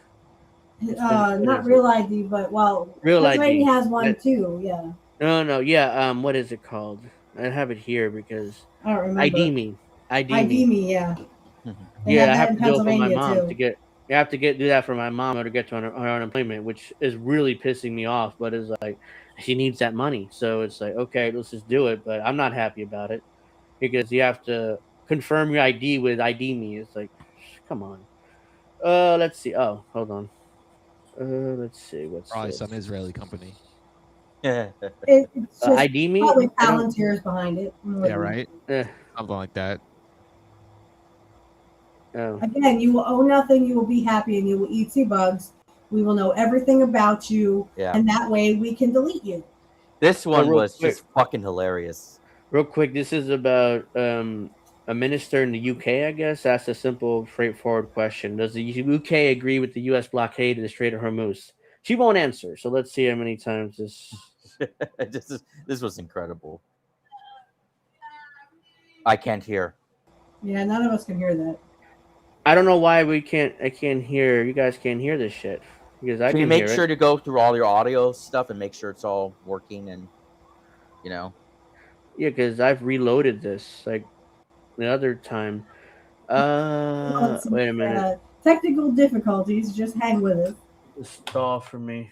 Not real ID, but Real Pennsylvania ID. has one too. Yeah. No, yeah. What is it called? I have it here because I don't remember. ID me. ID me, yeah. They Yeah, have I that have in to do it for my Pennsylvania mom too. you have to do that for my mom in order to get to her unemployment, which is really pissing me off. But it's like she needs that money, so it's like okay, let's just do it. But I'm not happy about it because you have to confirm your ID with ID me. It's like, come on. Let's see. Oh, hold on. Let's see. What's Probably this? some Israeli company. Yeah. It's just ID me. probably Palantir's behind it. Yeah, right. Something like that. Oh. Again, you will own nothing. You will be happy, and you will eat sea bugs. We will know everything about you, and that way we can delete you. This one was quick. just fucking hilarious. Real quick, this is about a minister in the UK, I guess, asked a simple, straightforward question. Does the UK agree with the US blockade of the Strait of Hormuz? She won't answer, so let's see how many times this... This was incredible. I can't hear. Yeah, none of us can hear that. I don't know why I can't hear, you guys can't hear this shit. Because I can can you make hear sure it. to go through all your audio stuff and make sure it's all working and, you know? Yeah, because I've reloaded this, like, the other time. Wait a minute. Technical difficulties, just hang with it. Stall for me.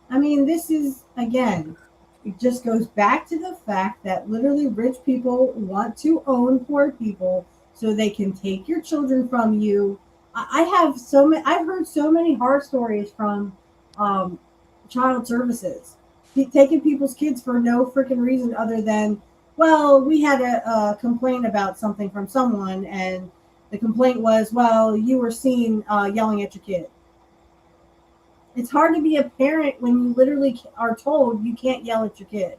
I mean, this is, again, it just goes back to the fact that literally rich people want to own poor people so they can take your children from you. I've heard so many horror stories from child services, taking people's kids for no freaking reason other than, well, we had a complaint about something from someone, and the complaint was, well, you were seen yelling at your kid. It's hard to be a parent when you literally are told you can't yell at your kid.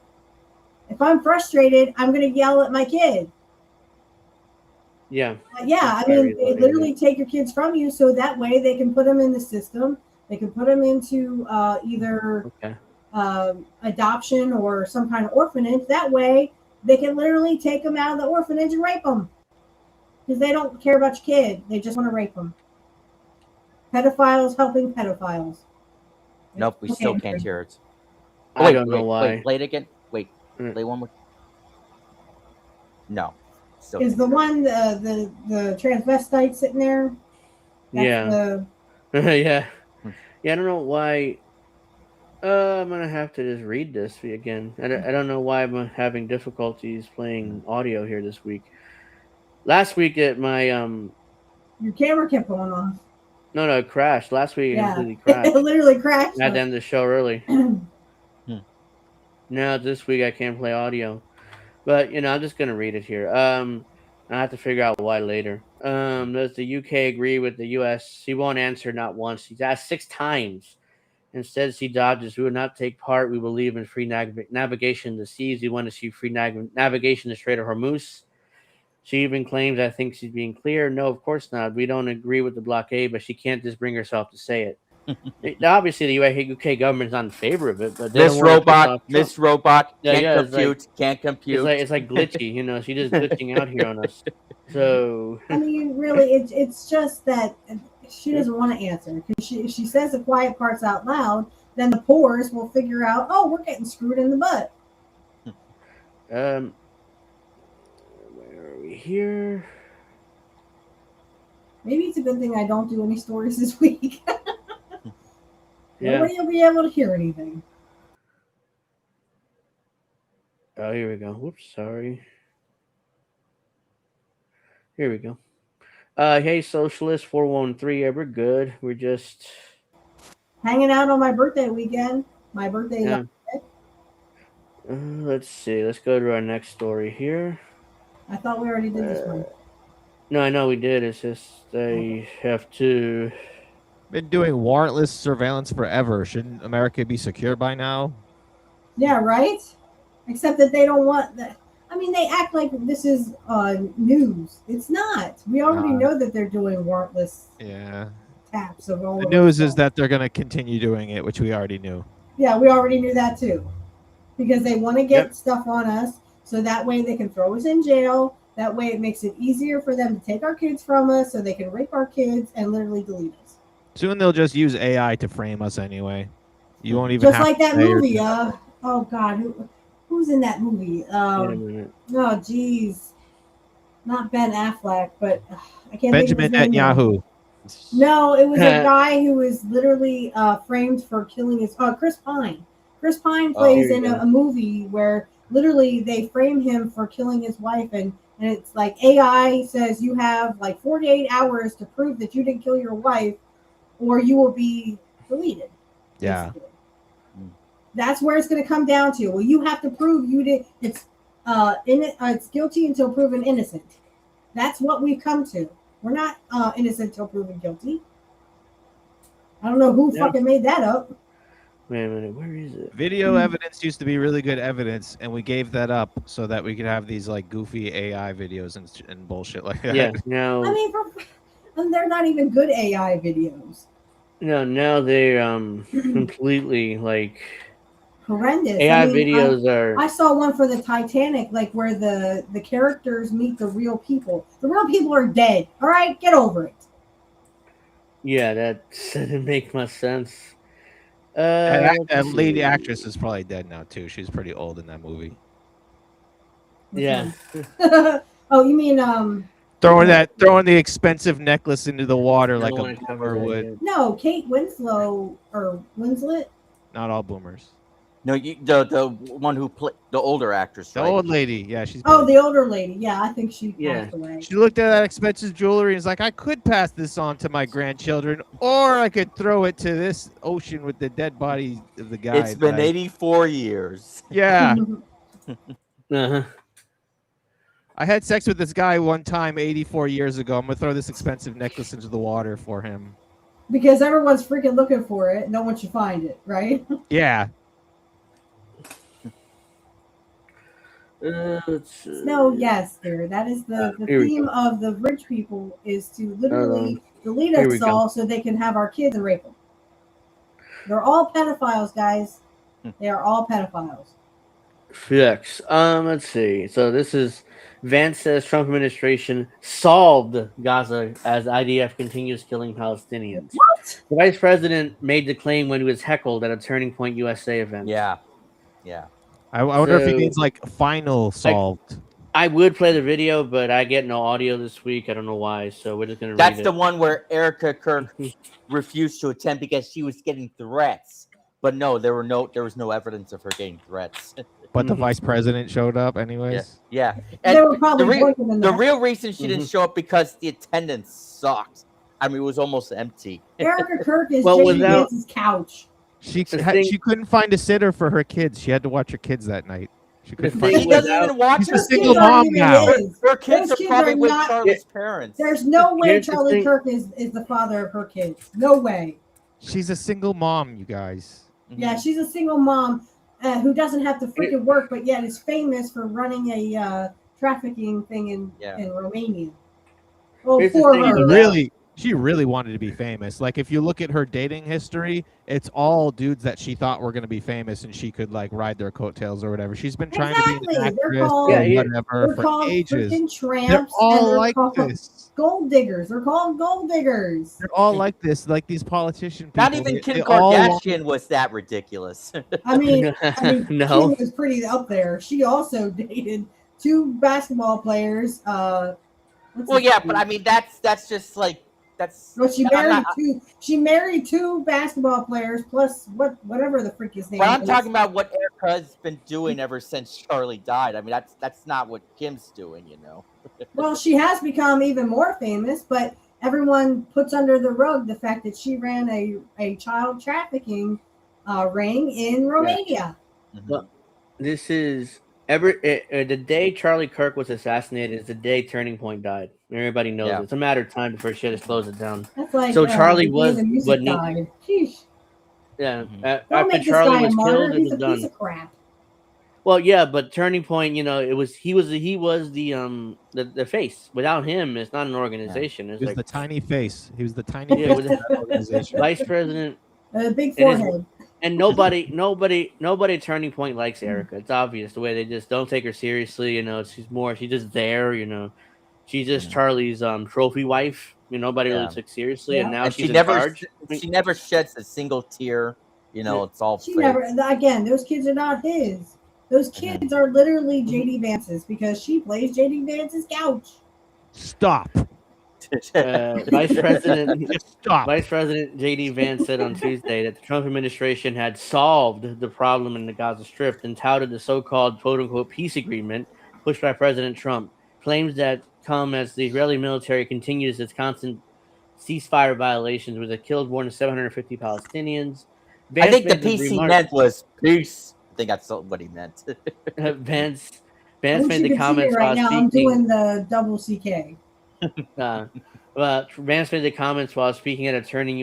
If I'm frustrated, I'm going to yell at my kid. Yeah. Yeah, I mean, they literally take your kids from you so that way they can put them in the system. They can put them into either adoption or some kind of orphanage. That way they can literally take them out of the orphanage and rape them. Because they don't care about your kid. They just want to rape them. Pedophiles helping pedophiles. Nope, we still can't hear it. Oh, I don't know why. Wait, play it again. Wait, play one more. No. Still is the one the transvestite sitting there? That's yeah. Yeah, I don't know why. I'm gonna have to just read this again. I don't know why I'm having difficulties playing audio here this week. Last week at my your camera kept going off. No, it crashed. Last week it completely crashed. It literally crashed. I had to end the show early. Now this week I can't play audio. But I'm just gonna read it here. I have to figure out why later. Does the UK agree with the US? He won't answer not once. He's asked 6 times. Instead, she dodges. We will not take part. We believe in free navigation in the seas. We want to see free navigation in the Strait of Hormuz. She even claims, I think she's being clear. No, of course not. We don't agree with the blockade, but she can't just bring herself to say it. Obviously, the UK government's not in favor of it, but they Miss Robot, can't compute. It's like glitchy, she's just glitching out here on us. So I mean, really, it's just that she doesn't want to answer because if she says the quiet parts out loud, then the poors will figure out, oh, we're getting screwed in the butt. Where are we here? Maybe it's a good thing I don't do any stories this week. Yeah. Nobody will be able to hear anything. Oh, here we go. Whoops, sorry. Here we go. Hey, Socialist 413. Yeah, we're good. We're just Hanging out on my birthday weekend. My birthday. yeah. Let's see. Let's go to our next story here. I thought we already did this one. No, I know we did. It's just they have to. Been doing warrantless surveillance forever. Shouldn't America be secure by now? Yeah, right? Except that they don't want that. I mean, they act like this is news. It's not. We already know that they're doing warrantless taps of all The of news our is stuff. that they're going to continue doing it, which we already knew. Yeah, we already knew that too. Because they want to get stuff on us, so that way they can throw us in jail. That way it makes it easier for them to take our kids from us, so they can rape our kids and literally delete us. Soon they'll just use AI to frame us anyway. You won't even Just have like to that say or- movie. Oh God, who's in that movie? Wait a minute. Oh geez, not Ben Affleck, but I can't Benjamin think of his name. Netanyahu. No, it was a guy who was literally framed for killing his. Chris Pine. Chris Pine plays Here you in go. a movie where literally they frame him for killing his wife, and it's like AI says you have like 48 hours to prove that you didn't kill your wife, or you will be deleted. Yeah. Basically. That's where it's going to come down to. Well, you have to prove you did. It's guilty until proven innocent. That's what we've come to. We're not innocent until proven guilty. I don't know who fucking made that up. Wait a minute. Where is it? Video evidence used to be really good evidence, and we gave that up so that we could have these like goofy AI videos and bullshit like that. Yeah. Now. I mean, and they're not even good AI videos. No. Now they're completely like horrendous. AI videos are. I saw one for the Titanic, like where the characters meet the real people. The real people are dead. All right, get over it. Yeah, that didn't make much sense. That lady actress is probably dead now too. She's pretty old in that movie. Yeah. Oh, you mean throwing the expensive necklace into the water like a boomer would. No, Kate Winslow or Winslet. Not all boomers. No, the one who played the older actress, The right? old lady, yeah, she's. Oh, the older lady. Yeah, I think she passed away. She looked at that expensive jewelry and was like, I could pass this on to my grandchildren, or I could throw it to this ocean with the dead body of the guy. It's been 84 years. Yeah. Uh-huh. I had sex with this guy one time 84 years ago. I'm going to throw this expensive necklace into the water for him. Because everyone's freaking looking for it. No one should find it, right? Yeah. No, yes, dear. That is the theme of the rich people is to literally delete us all so they can have our kids and rape them. They're all pedophiles, guys. They are all pedophiles. Fix. Let's see. So this is Vance says Trump administration solved Gaza as IDF continues killing Palestinians. What? The vice president made the claim when he was heckled at a Turning Point USA event. Yeah. I wonder if he means like final solved. I would play the video, but I get no audio this week. I don't know why, so we're just gonna. That's read the it. one where Erica Kirk refused to attend because she was getting threats. But no, there was no evidence of her getting threats. But the vice president showed up anyways. Yeah. They And were probably the real reason she didn't show up because the attendance sucked. I mean, it was almost empty. Erica Kirk is Well, J.D. without- Vance's couch. She couldn't find a sitter for her kids. She had to watch her kids that night. She couldn't find. She doesn't even watch She's her a single kids aren't mom even now. his. Her kids Those are kids probably are with not- Charlie's parents. There's no way Here's the Charlie thing. Kirk is the father of her kids. No way. She's a single mom, you guys. Yeah, she's a single mom who doesn't have to freaking work, but yet is famous for running a trafficking thing in Romania. Oh, Here's the poor thing. her. She really wanted to be famous. Like if you look at her dating history, it's all dudes that she thought were going to be famous and she could like ride their coattails or whatever. She's been trying to be an They're actress called, or they're whatever for called ages. freaking tramps. They're and all they're like called this. Gold diggers. They're called gold diggers. They're all like this, like these politician people. Not even Kim they all want- Kardashian was that ridiculous. I mean, No. Kim was pretty up there. She also dated 2 basketball players. Well, yeah, but I mean that's just like that's. Well, she I'm married not- two. She married two basketball players plus whatever the freak his name But I'm is. talking about what Erica's been doing ever since Charlie died. I mean, that's not what Kim's doing, you know. Well, she has become even more famous, but everyone puts under the rug the fact that she ran a child trafficking ring in Romania. Well, this is the day Charlie Kirk was assassinated is the day Turning Point died. Everybody knows it. It's a matter of time before shit close it down. That's like so Charlie the was the music died. Sheesh. Yeah, Don't after make this Charlie guy a was martyr. killed, it He's was a piece done. of crap. Well, yeah, but Turning Point, you know, he was the face. Without him, it's not an organization. He It's was like the tiny face. He was the tiny yeah, face with of that organization. vice president. Big It is- forehead. And nobody at Turning Point likes Erica. It's obvious the way they just don't take her seriously. You know, she's just there. You know, she's just Charlie's trophy wife. You know, nobody really took seriously, and now she's in charge. She never sheds a single tear. You know, it's all. She fake. never. Again, those kids are not his. Those kids are literally JD Vance's because she plays JD Vance's couch. Stop. Vice President JD Vance said on Tuesday that the Trump administration had solved the problem in the Gaza Strip and touted the so-called quote-unquote peace agreement pushed by President Trump. Claims that come as the Israeli military continues its constant ceasefire violations, which have killed more than 750 Palestinians. Vance I think the made this piece he remark- meant was peace. I think that's what he meant. Vance I wish made you the could see comments it right while now. I'm speaking. doing the double CK. Vance made the comments while speaking at a Turning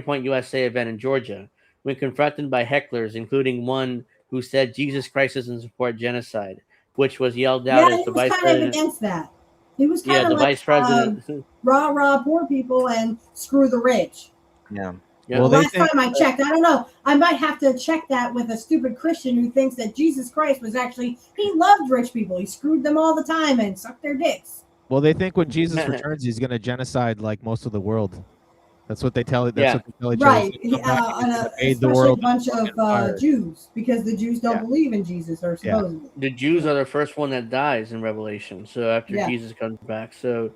Point USA event in Georgia when confronted by hecklers, including one who said Jesus Christ doesn't support genocide, which was yelled out Yeah, as he the was vice kind president. of against that. He was kind Yeah, of the like vice president. rah poor people and screw the rich. Yeah. Well, last time I checked, I don't know. I might have to check that with a stupid Christian who thinks that Jesus Christ was actually, he loved rich people. He screwed them all the time and sucked their dicks. Well, they think when Jesus returns, he's going to genocide like most of the world. That's what they tell. That's what they tell each other. Right. He's gonna come back and he's gonna aid the Especially world a bunch in of fire. Jews, because the Jews don't believe in Jesus, or supposedly. The Jews are the first one that dies in Revelation. So after Jesus comes back, so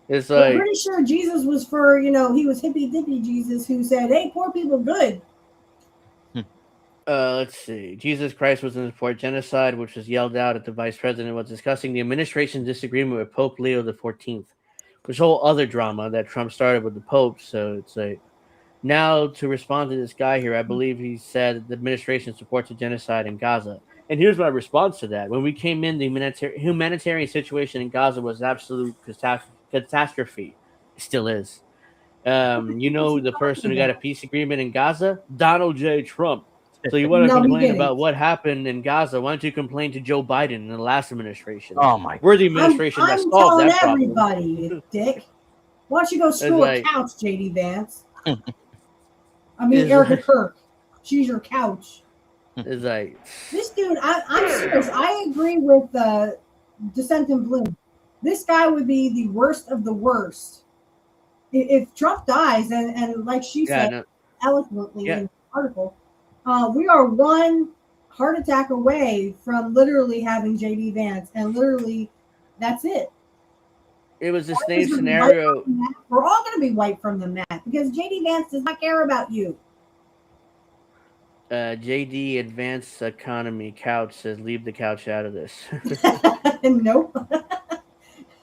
it's But I'm like pretty sure Jesus was for, he was hippy dippy Jesus who said, hey, poor people good. let's see. Jesus Christ was in support genocide, which was yelled out at the vice president was discussing the administration's disagreement with Pope Leo XIV, which whole other drama that Trump started with the Pope. So it's like now to respond to this guy here, I believe he said the administration supports a genocide in Gaza. And here's my response to that. When we came in, the humanitarian situation in Gaza was absolute catastrophe. It still is. The person who got a peace agreement in Gaza? Donald J. Trump. So you want to complain about what happened in Gaza? Why don't you complain to Joe Biden in the last administration? Oh my! We're the administration that I'm solved telling that problem. everybody, dick. Why don't you go screw a couch, JD Vance? I mean, Erica Kirk. She's your couch. It's like this dude. I'm serious. I agree with Descent in Bloom. This guy would be the worst of the worst if Trump dies. And like she said eloquently in the article, we are one heart attack away from literally having JD Vance, and literally that's it. It was the same scenario. We're all going to be wiped from the map because JD Vance does not care about you. JD Advanced Economy Couch says, leave the couch out of this. Nope.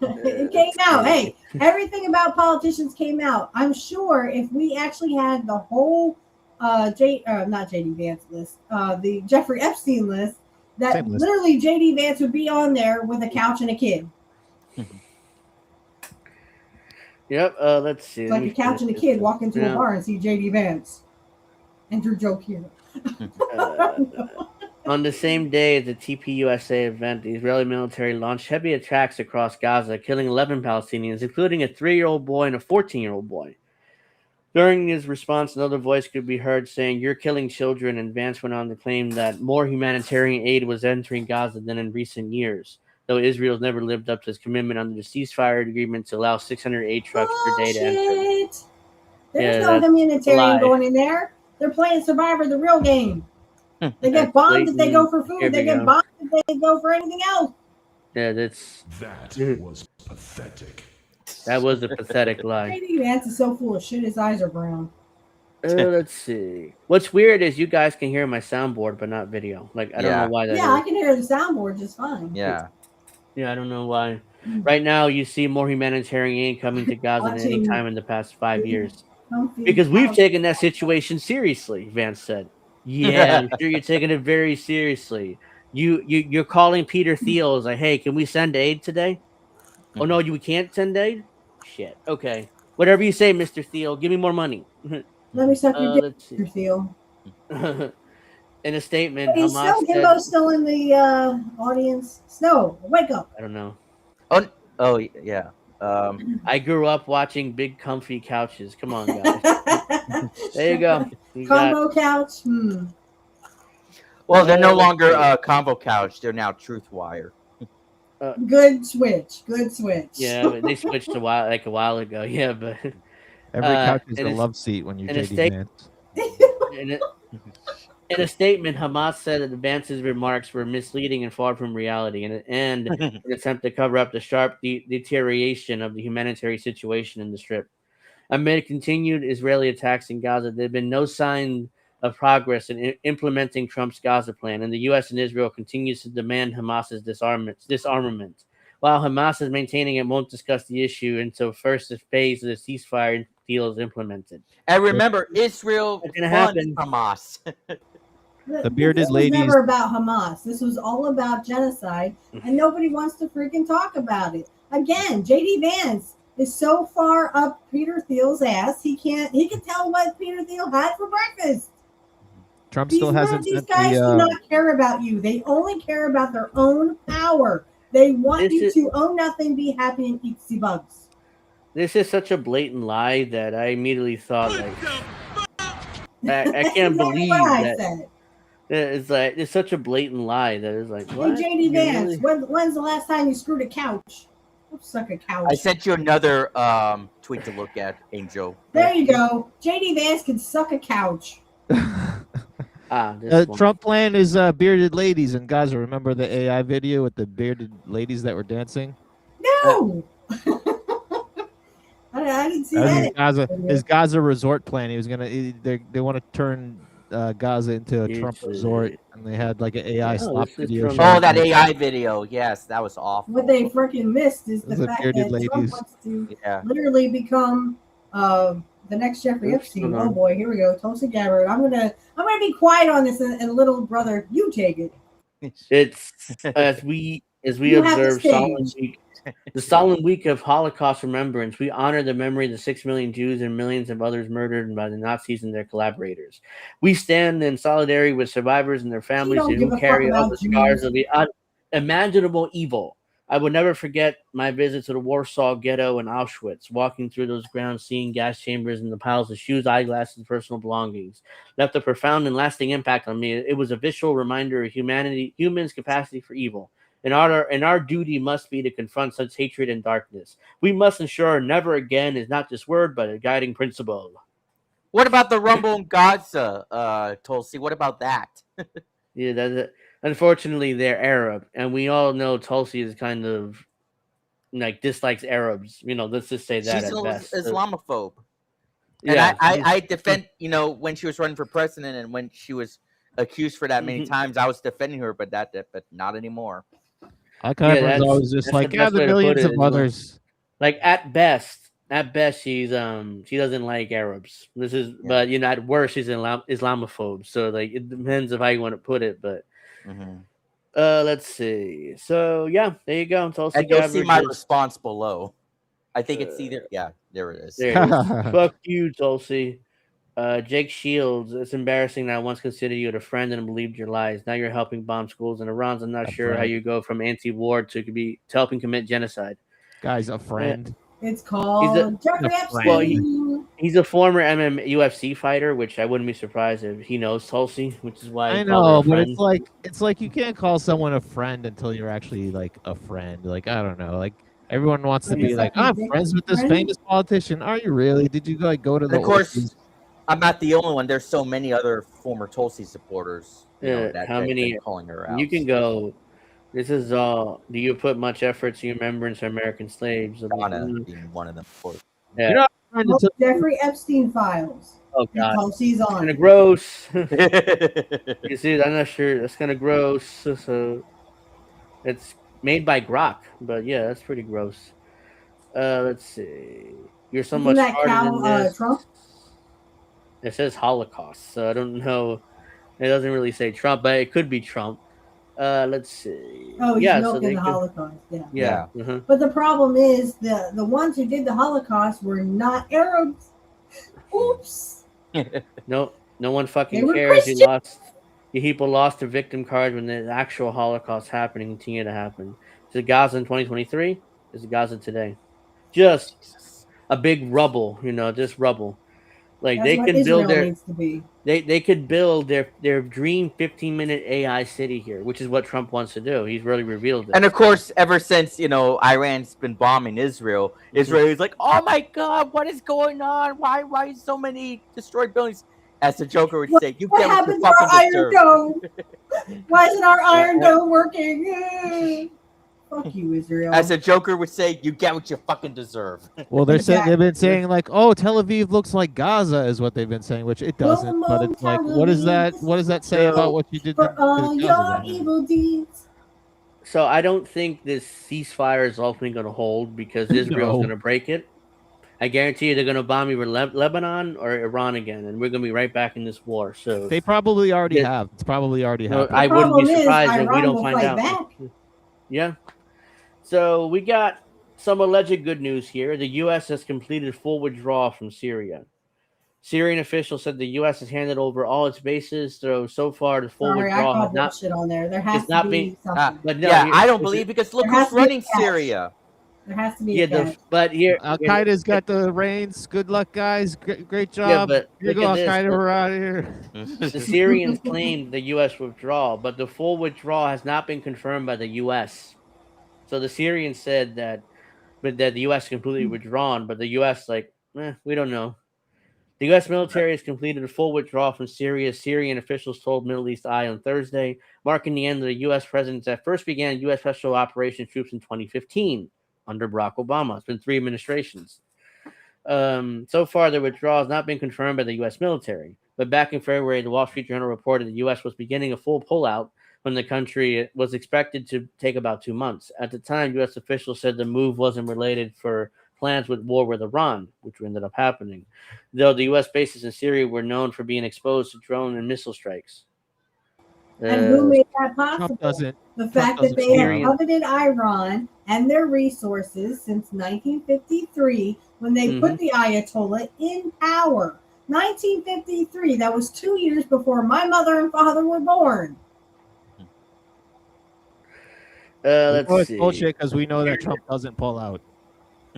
It came out. Hey, everything about politicians came out. I'm sure if we actually had the whole not JD Vance list, the Jeffrey Epstein list, that literally JD Vance would be on there with a couch and a kid. Yep. Let's see. It's like a couch and a kid walk into a bar and see JD Vance. Enter joke here. On the same day as the TPUSA event, the Israeli military launched heavy attacks across Gaza, killing 11 Palestinians, including a 3-year-old boy and a 14-year-old boy. During his response, another voice could be heard saying, "You're killing children," and Vance went on to claim that more humanitarian aid was entering Gaza than in recent years, though Israel's never lived up to its commitment under the ceasefire agreement to allow 608 trucks per day to enter. There's no humanitarian going in there. They're playing Survivor, the real game. They get bombed if they go for food. They get bombed if they go for anything else. Yeah, that was pathetic. That was a pathetic lie. JD Vance is so full of shit. His eyes are brown. Let's see. What's weird is you guys can hear my soundboard, but not video. Like I don't know why that is. Yeah, I can hear the soundboard just fine. Yeah. Yeah, I don't know why. Right now, you see more humanitarian aid coming to Gaza than any time in the past 5 years. Because we've taken that situation seriously, Vance said. Yeah, I'm sure you're taking it very seriously. You're calling Peter Thiel like, hey, can we send aid today? Oh no, we can't send aid? Shit. Okay. Whatever you say, Mr. Thiel. Give me more money. Let me suck your dick, Mr. Thiel. In a statement, Is Himbo's still in the audience? Snow, wake up. I don't know. Oh yeah. I grew up watching big comfy couches. Come on, guys. There you go. Combo couch. Well, they're no longer combo couch. They're now Truth Wire. Good switch. Good switch. Yeah, but they switched a while ago. Yeah, but every couch is a love seat when you're JD Vance. In a statement, Hamas said that Vance's remarks were misleading and far from reality, and an attempt to cover up the sharp deterioration of the humanitarian situation in the Strip. Amid continued Israeli attacks in Gaza, there have been no sign of progress in implementing Trump's Gaza plan, and the U.S. and Israel continues to demand Hamas's disarmament. While Hamas is maintaining it won't discuss the issue until first phase of the ceasefire deal is implemented. And remember, Israel funds Hamas. The bearded ladies. This was never about Hamas. This was all about genocide, and nobody wants to freaking talk about it. Again, JD Vance is so far up Peter Thiel's ass, he can tell what Peter Thiel had for breakfast. Trump still hasn't These sent guys do not care about you. They only care about their own power. They want you to own nothing, be happy, and eat the bugs. This is such a blatant lie that I immediately thought, I can't believe that. It's such a blatant lie that it's like, what? Hey, JD Vance, when's the last time you screwed a couch? Go suck a couch. I sent you another tweet to look at, Angel. There you go. JD Vance can suck a couch. Trump plan is bearded ladies in Gaza. Remember the AI video with the bearded ladies that were dancing? No. I didn't see that. His Gaza resort plan. He was gonna. They want to turn Gaza into a Trump resort, and they had like an AI slop video. Oh, that AI video. Yes, that was awful. What they freaking missed is the fact that Trump wants to literally become the next Jeffrey Epstein. Oh boy, here we go. Tulsi Gabbard. I'm gonna be quiet on this, and little brother, you take it. It's as we observe the solemn week of Holocaust remembrance. We honor the memory of the 6 million Jews and millions of others murdered by the Nazis and their collaborators. We stand in solidarity with survivors and their families who carry all the scars of the unimaginable evil. I will never forget my visit to the Warsaw Ghetto and Auschwitz. Walking through those grounds, seeing gas chambers and the piles of shoes, eyeglasses, and personal belongings left a profound and lasting impact on me. It was a visual reminder of humans' capacity for evil. And our duty must be to confront such hatred and darkness. We must ensure never again is not just word, but a guiding principle. What about the Rumble in Gaza, Tulsi? What about that? Yeah, that's it. Unfortunately, they're Arab, and we all know Tulsi is kind of like dislikes Arabs. Let's just say that. She's at best. Islamophobe. And I defend, when she was running for president and when she was accused for that many times, I was defending her, but not anymore. Cameron's always just like, the millions of others. Like at best, she's she doesn't like Arabs. But at worst, she's an Islamophobe. So like it depends of how you want to put it. But let's see. So yeah, there you go. Tulsi and you'll see my response below. I think it's either there it is. There it is. Fuck you, Tulsi. Jake Shields, it's embarrassing that I once considered you a friend and believed your lies. Now you're helping bomb schools and Iran's. I'm not sure how you go from anti-war to helping commit genocide. Guy's a friend. It's called Jeffrey Epstein. Well, he's a former UFC fighter, which I wouldn't be surprised if he knows Tulsi, which is why I know. But it's like you can't call someone a friend until you're actually like a friend. Like I don't know. Like everyone wants to be like, I'm friends with this famous politician. Are you really? Did you go to the? Of course. I'm not the only one. There's so many other former Tulsi supporters. How many calling her out? You can go. This is do you put much effort to your remembrance of American slaves? I'm like, Donna being one of them, of course. yeah. You know, I'm trying to Jeffrey Epstein files. Oh God, because he's it's on kind of it. gross. You see, I'm not sure. That's kind of gross. So it's made by Grok, but yeah, that's pretty gross. Let's see. You're so Isn't much that smarter than this. Trump? It says Holocaust, so I don't know. It doesn't really say Trump, but it could be Trump. Let's see. Oh, he's Yeah, so milking they the could. Holocaust. Yeah. Yeah. Uh-huh. But the problem is the ones who did the Holocaust were not Arabs. Oops. No one They fucking were cares. Christian. People lost their victim cards when the actual Holocaust happening continue to happen. Is it Gaza in 2023? Is it Gaza today? Just a big rubble, just rubble. Like That's they what can Israel build their needs to be. they could build their dream 15-minute AI city here, which is what Trump wants to do. He's really revealed it. And of course, ever since Iran's been bombing Israel, Israel is like, "Oh my God, what is going on? Why so many destroyed buildings?" As the Joker would say, "You What get what happened you to our fucking Iron deserve." Dome? Why isn't our Iron Dome working? Fuck you, Israel. As the Joker would say, "You get what you fucking deserve." Well, they've been saying like, "Oh, Tel Aviv looks like Gaza," is what they've been saying, which it doesn't. But it's like, what is that? What does that say about what you did for all to your Gaza? evil deeds? So I don't think this ceasefire is ultimately going to hold because Israel's No. going to break it. I guarantee you they're going to bomb either Lebanon or Iran again, and we're going to be right back in this war. So They probably already have. It's probably already happened. I wouldn't be surprised if we Iran don't will find fight out. back. Yeah. So we got some alleged good news here. The U.S. has completed full withdrawal from Syria. Syrian officials said the U.S. has handed over all its bases, so far the full Sorry, I withdrawal called has not. bullshit on there. There has It's to not be being. something. But no, I don't believe because look There has who's to be a running catch. Syria. There has to be a catch. But here Al Qaeda's got the reins. Good luck, guys. Great job. but Here you look go, at Al this. Qaeda. We're out of here. The Syrians claimed the U.S. withdrawal, but the full withdrawal has not been confirmed by the U.S. So the Syrians said that the U.S. completely withdrawn, but the U.S. we don't know. The U.S. military has completed a full withdrawal from Syria, Syrian officials told Middle East Eye on Thursday, marking the end of the U.S. presence that first began U.S. Special Operations troops in 2015 under Barack Obama. It's been 3 administrations. So far, the withdrawal has not been confirmed by the U.S. military. But back in February, the Wall Street Journal reported the U.S. was beginning a full pullout when the country was expected to take about 2 months. At the time, U.S. officials said the move wasn't related for plans with war with Iran, which ended up happening, though the U.S. bases in Syria were known for being exposed to drone and missile strikes. And who made that possible? The fact that they have coveted Iran and their resources since 1953 when they put the Ayatollah in power. 1953, that was 2 years before my mother and father were born. Let's see. Bullshit because we know that Trump doesn't pull out.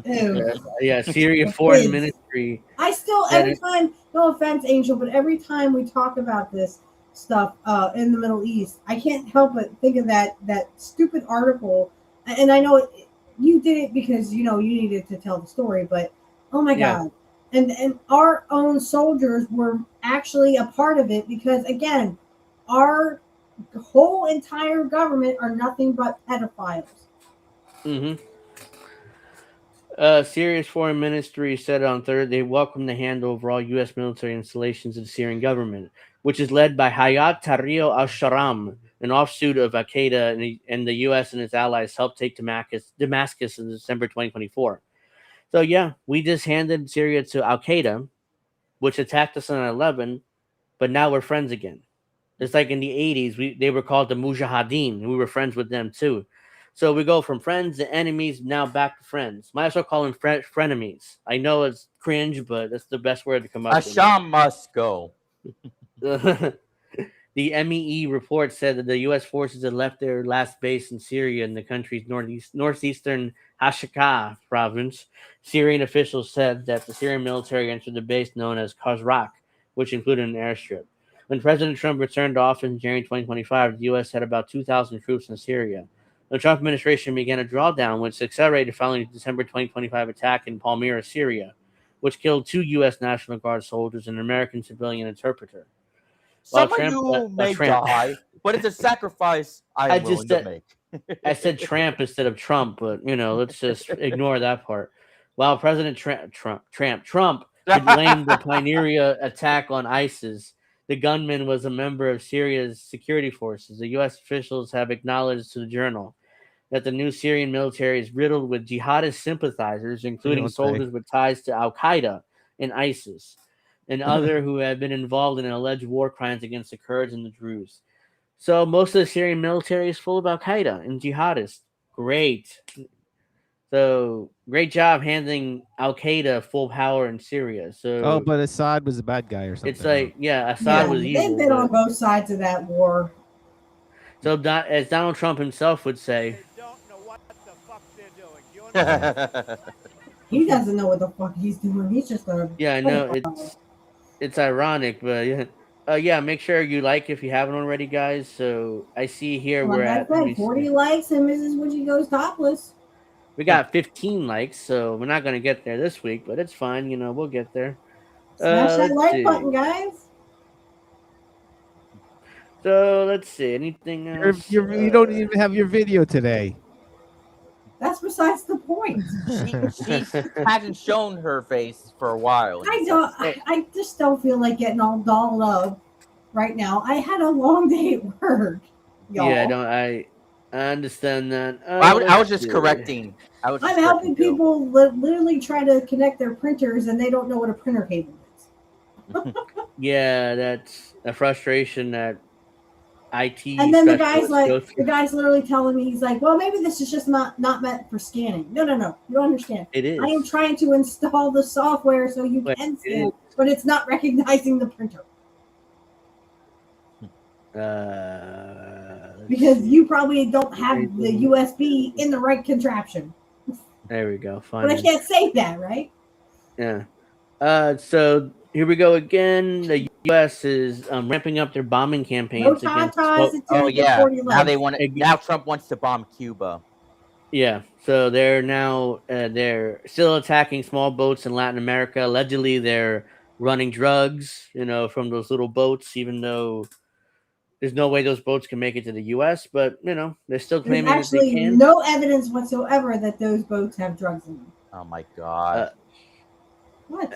Syria Foreign Ministry. I still, every time, no offense, Angel, but every time we talk about this stuff in the Middle East, I can't help but think of that stupid article. And I know you did it because, you needed to tell the story, but oh my God. And our own soldiers were actually a part of it because, again, our whole entire government are nothing but pedophiles. Syria's foreign ministry said on Thursday they welcome the handover of all U.S. military installations to the Syrian government, which is led by Hayat Tahrir al-Sharam, an offshoot of Al-Qaeda, and the U.S. and its allies helped take Damascus in December 2024. So, yeah, we just handed Syria to Al-Qaeda, which attacked us on 9/11, but now we're friends again. It's like in the 80s, they were called the Mujahideen, and we were friends with them too. So we go from friends to enemies, now back to friends. Might as well call them frenemies. I know it's cringe, but that's the best word to come up with. Asham must go. The MEE report said that the U.S. forces had left their last base in Syria in the country's northeastern Hashaka province. Syrian officials said that the Syrian military entered the base known as Khazrak, which included an airstrip. When President Trump returned to office in January 2025, the U.S. had about 2,000 troops in Syria. The Trump administration began a drawdown, which accelerated following the December 2025 attack in Palmyra, Syria, which killed 2 U.S. National Guard soldiers and an American civilian interpreter. Some of you may die, but it's a sacrifice I'm willing to make. I said tramp instead of Trump, but let's just ignore that part. While President Trump had blamed the Pioneer attack on ISIS, the gunman was a member of Syria's security forces. The U.S. officials have acknowledged to the Journal that the new Syrian military is riddled with jihadist sympathizers, including soldiers with ties to Al Qaeda and ISIS, and other who have been involved in alleged war crimes against the Kurds and the Druze. So most of the Syrian military is full of Al Qaeda and jihadists. Great. So great job handing Al Qaeda full power in Syria. So but Assad was a bad guy or something. it's like, Assad was evil. They've been on both sides of that war. So as Donald Trump himself would say, he doesn't know what the fuck he's doing. He's just gonna. Yeah, I know it's ironic, but make sure you like if you haven't already, guys. So I see here we're at 40 likes and Mrs. Witchy goes topless. We got 15 likes, so we're not gonna get there this week, but it's fine. We'll get there. Smash that like button, guys. So let's see. Anything else? You don't even have your video today. That's besides the point. She hasn't shown her face for a while. I just don't feel like getting all dolled up right now. I had a long day at work, y'all. Yeah, I understand that. I was just correcting. I'm helping people literally try to connect their printers, and they don't know what a printer cable is. Yeah, that's a frustration that IT. And then the guy's literally telling me, he's like, well, maybe this is just not meant for scanning. No, you don't understand. It is. I am trying to install the software so you can scan, but it's not recognizing the printer. Because you probably don't have the USB in the right contraption. There we go. Fine. But I can't say that, right? Yeah. So here we go again. The U.S. is ramping up their bombing campaigns against. Now Trump wants to bomb Cuba. Yeah. So they're now they're still attacking small boats in Latin America. Allegedly, they're running drugs, from those little boats, even though there's no way those boats can make it to the U.S. But they're still claiming that they can. No evidence whatsoever that those boats have drugs in them. Oh my God! What?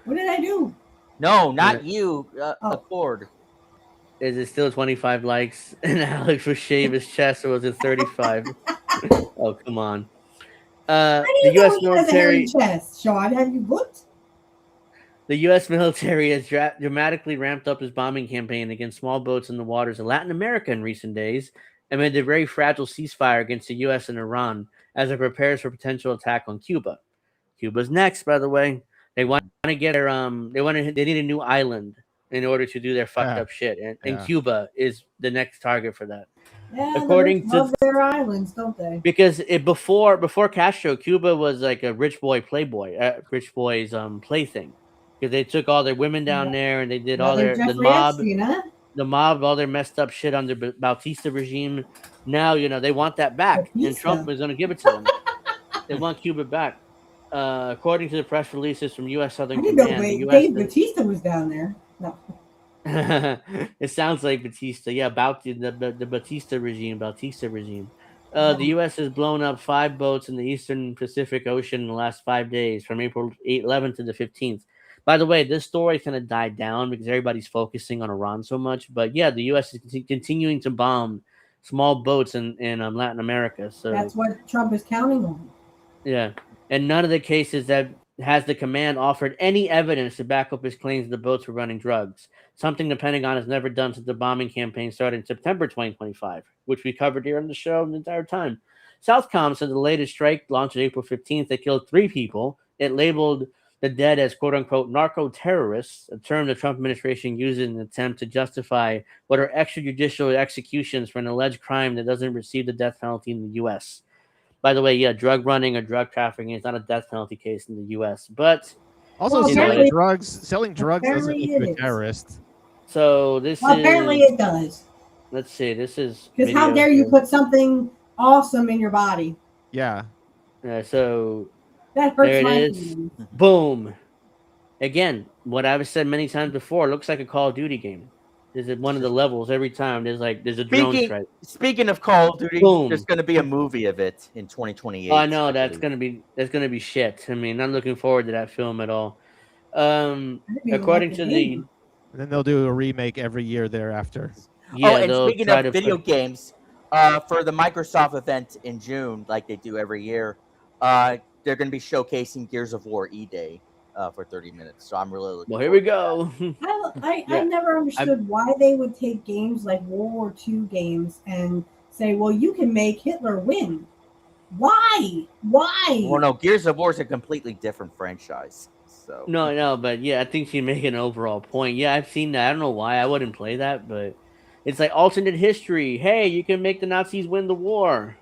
What did I do? No, not you. Accord. Is it still 25 likes? And Alex will shave his chest, or was it 35? Oh, come on. The U.S. military. Chest, Sean, have you looked? The U.S. military has dramatically ramped up its bombing campaign against small boats in the waters of Latin America in recent days, amid a very fragile ceasefire against the U.S. and Iran as it prepares for potential attack on Cuba. Cuba's next, by the way. They want to get their they need a new island in order to do their fucked up shit, and Cuba is the next target for that. Yeah, according to their islands, don't they? Because before Castro, Cuba was like a rich boy's plaything. Because they took all their women down there, and they did all the mob, all their messed up shit under Bautista regime. Now they want that back, and Trump is going to give it to them. They want Cuba back. According to the press releases from U.S. Southern Command, Dave Bautista was down there. No. It sounds like Bautista. Yeah, the Bautista regime. The U.S. has blown up 5 boats in the Eastern Pacific Ocean in the last 5 days, from April 11th to the 15th. By the way, this story kind of died down because everybody's focusing on Iran so much. But yeah, the U.S. is continuing to bomb small boats in Latin America. So that's what Trump is counting on. Yeah. And none of the cases that has the command offered any evidence to back up his claims the boats were running drugs, something the Pentagon has never done since the bombing campaign started in September 2025, which we covered here on the show the entire time. Southcom said the latest strike launched on April 15th that killed 3 people. It labeled the dead as quote-unquote narco-terrorists, a term the Trump administration uses in an attempt to justify what are extrajudicial executions for an alleged crime that doesn't receive the death penalty in the U.S. By the way, yeah, drug running or drug trafficking is not a death penalty case in the U.S. But also selling drugs doesn't make you a terrorist. So apparently it does. Let's see. This is because how dare you put something awesome in your body? Yeah. So that hurts there it my is. feelings. Boom. Again, what I've said many times before, looks like a Call of Duty game. Is it one of the levels every time? There's a drone strike. Speaking of Call of Duty, Boom. there's going to be a movie of it in 2028. I know that's gonna be shit. I mean, I'm looking forward to that film at all. According to the, And then they'll do a remake every year thereafter. yeah, and they'll speaking try of to video put, games, for the Microsoft event in June, like they do every year, they're going to be showcasing Gears of War E-Day for 30 minutes. So I'm really looking well, here we forward go. I Yeah. never understood why they would take games like World War II games and say, well, you can make Hitler win. Why? Well, no, Gears of War is a completely different franchise. So No, but yeah, I think she's making an overall point. Yeah, I've seen that. I don't know why I wouldn't play that, but it's like alternate history. Hey, you can make the Nazis win the war.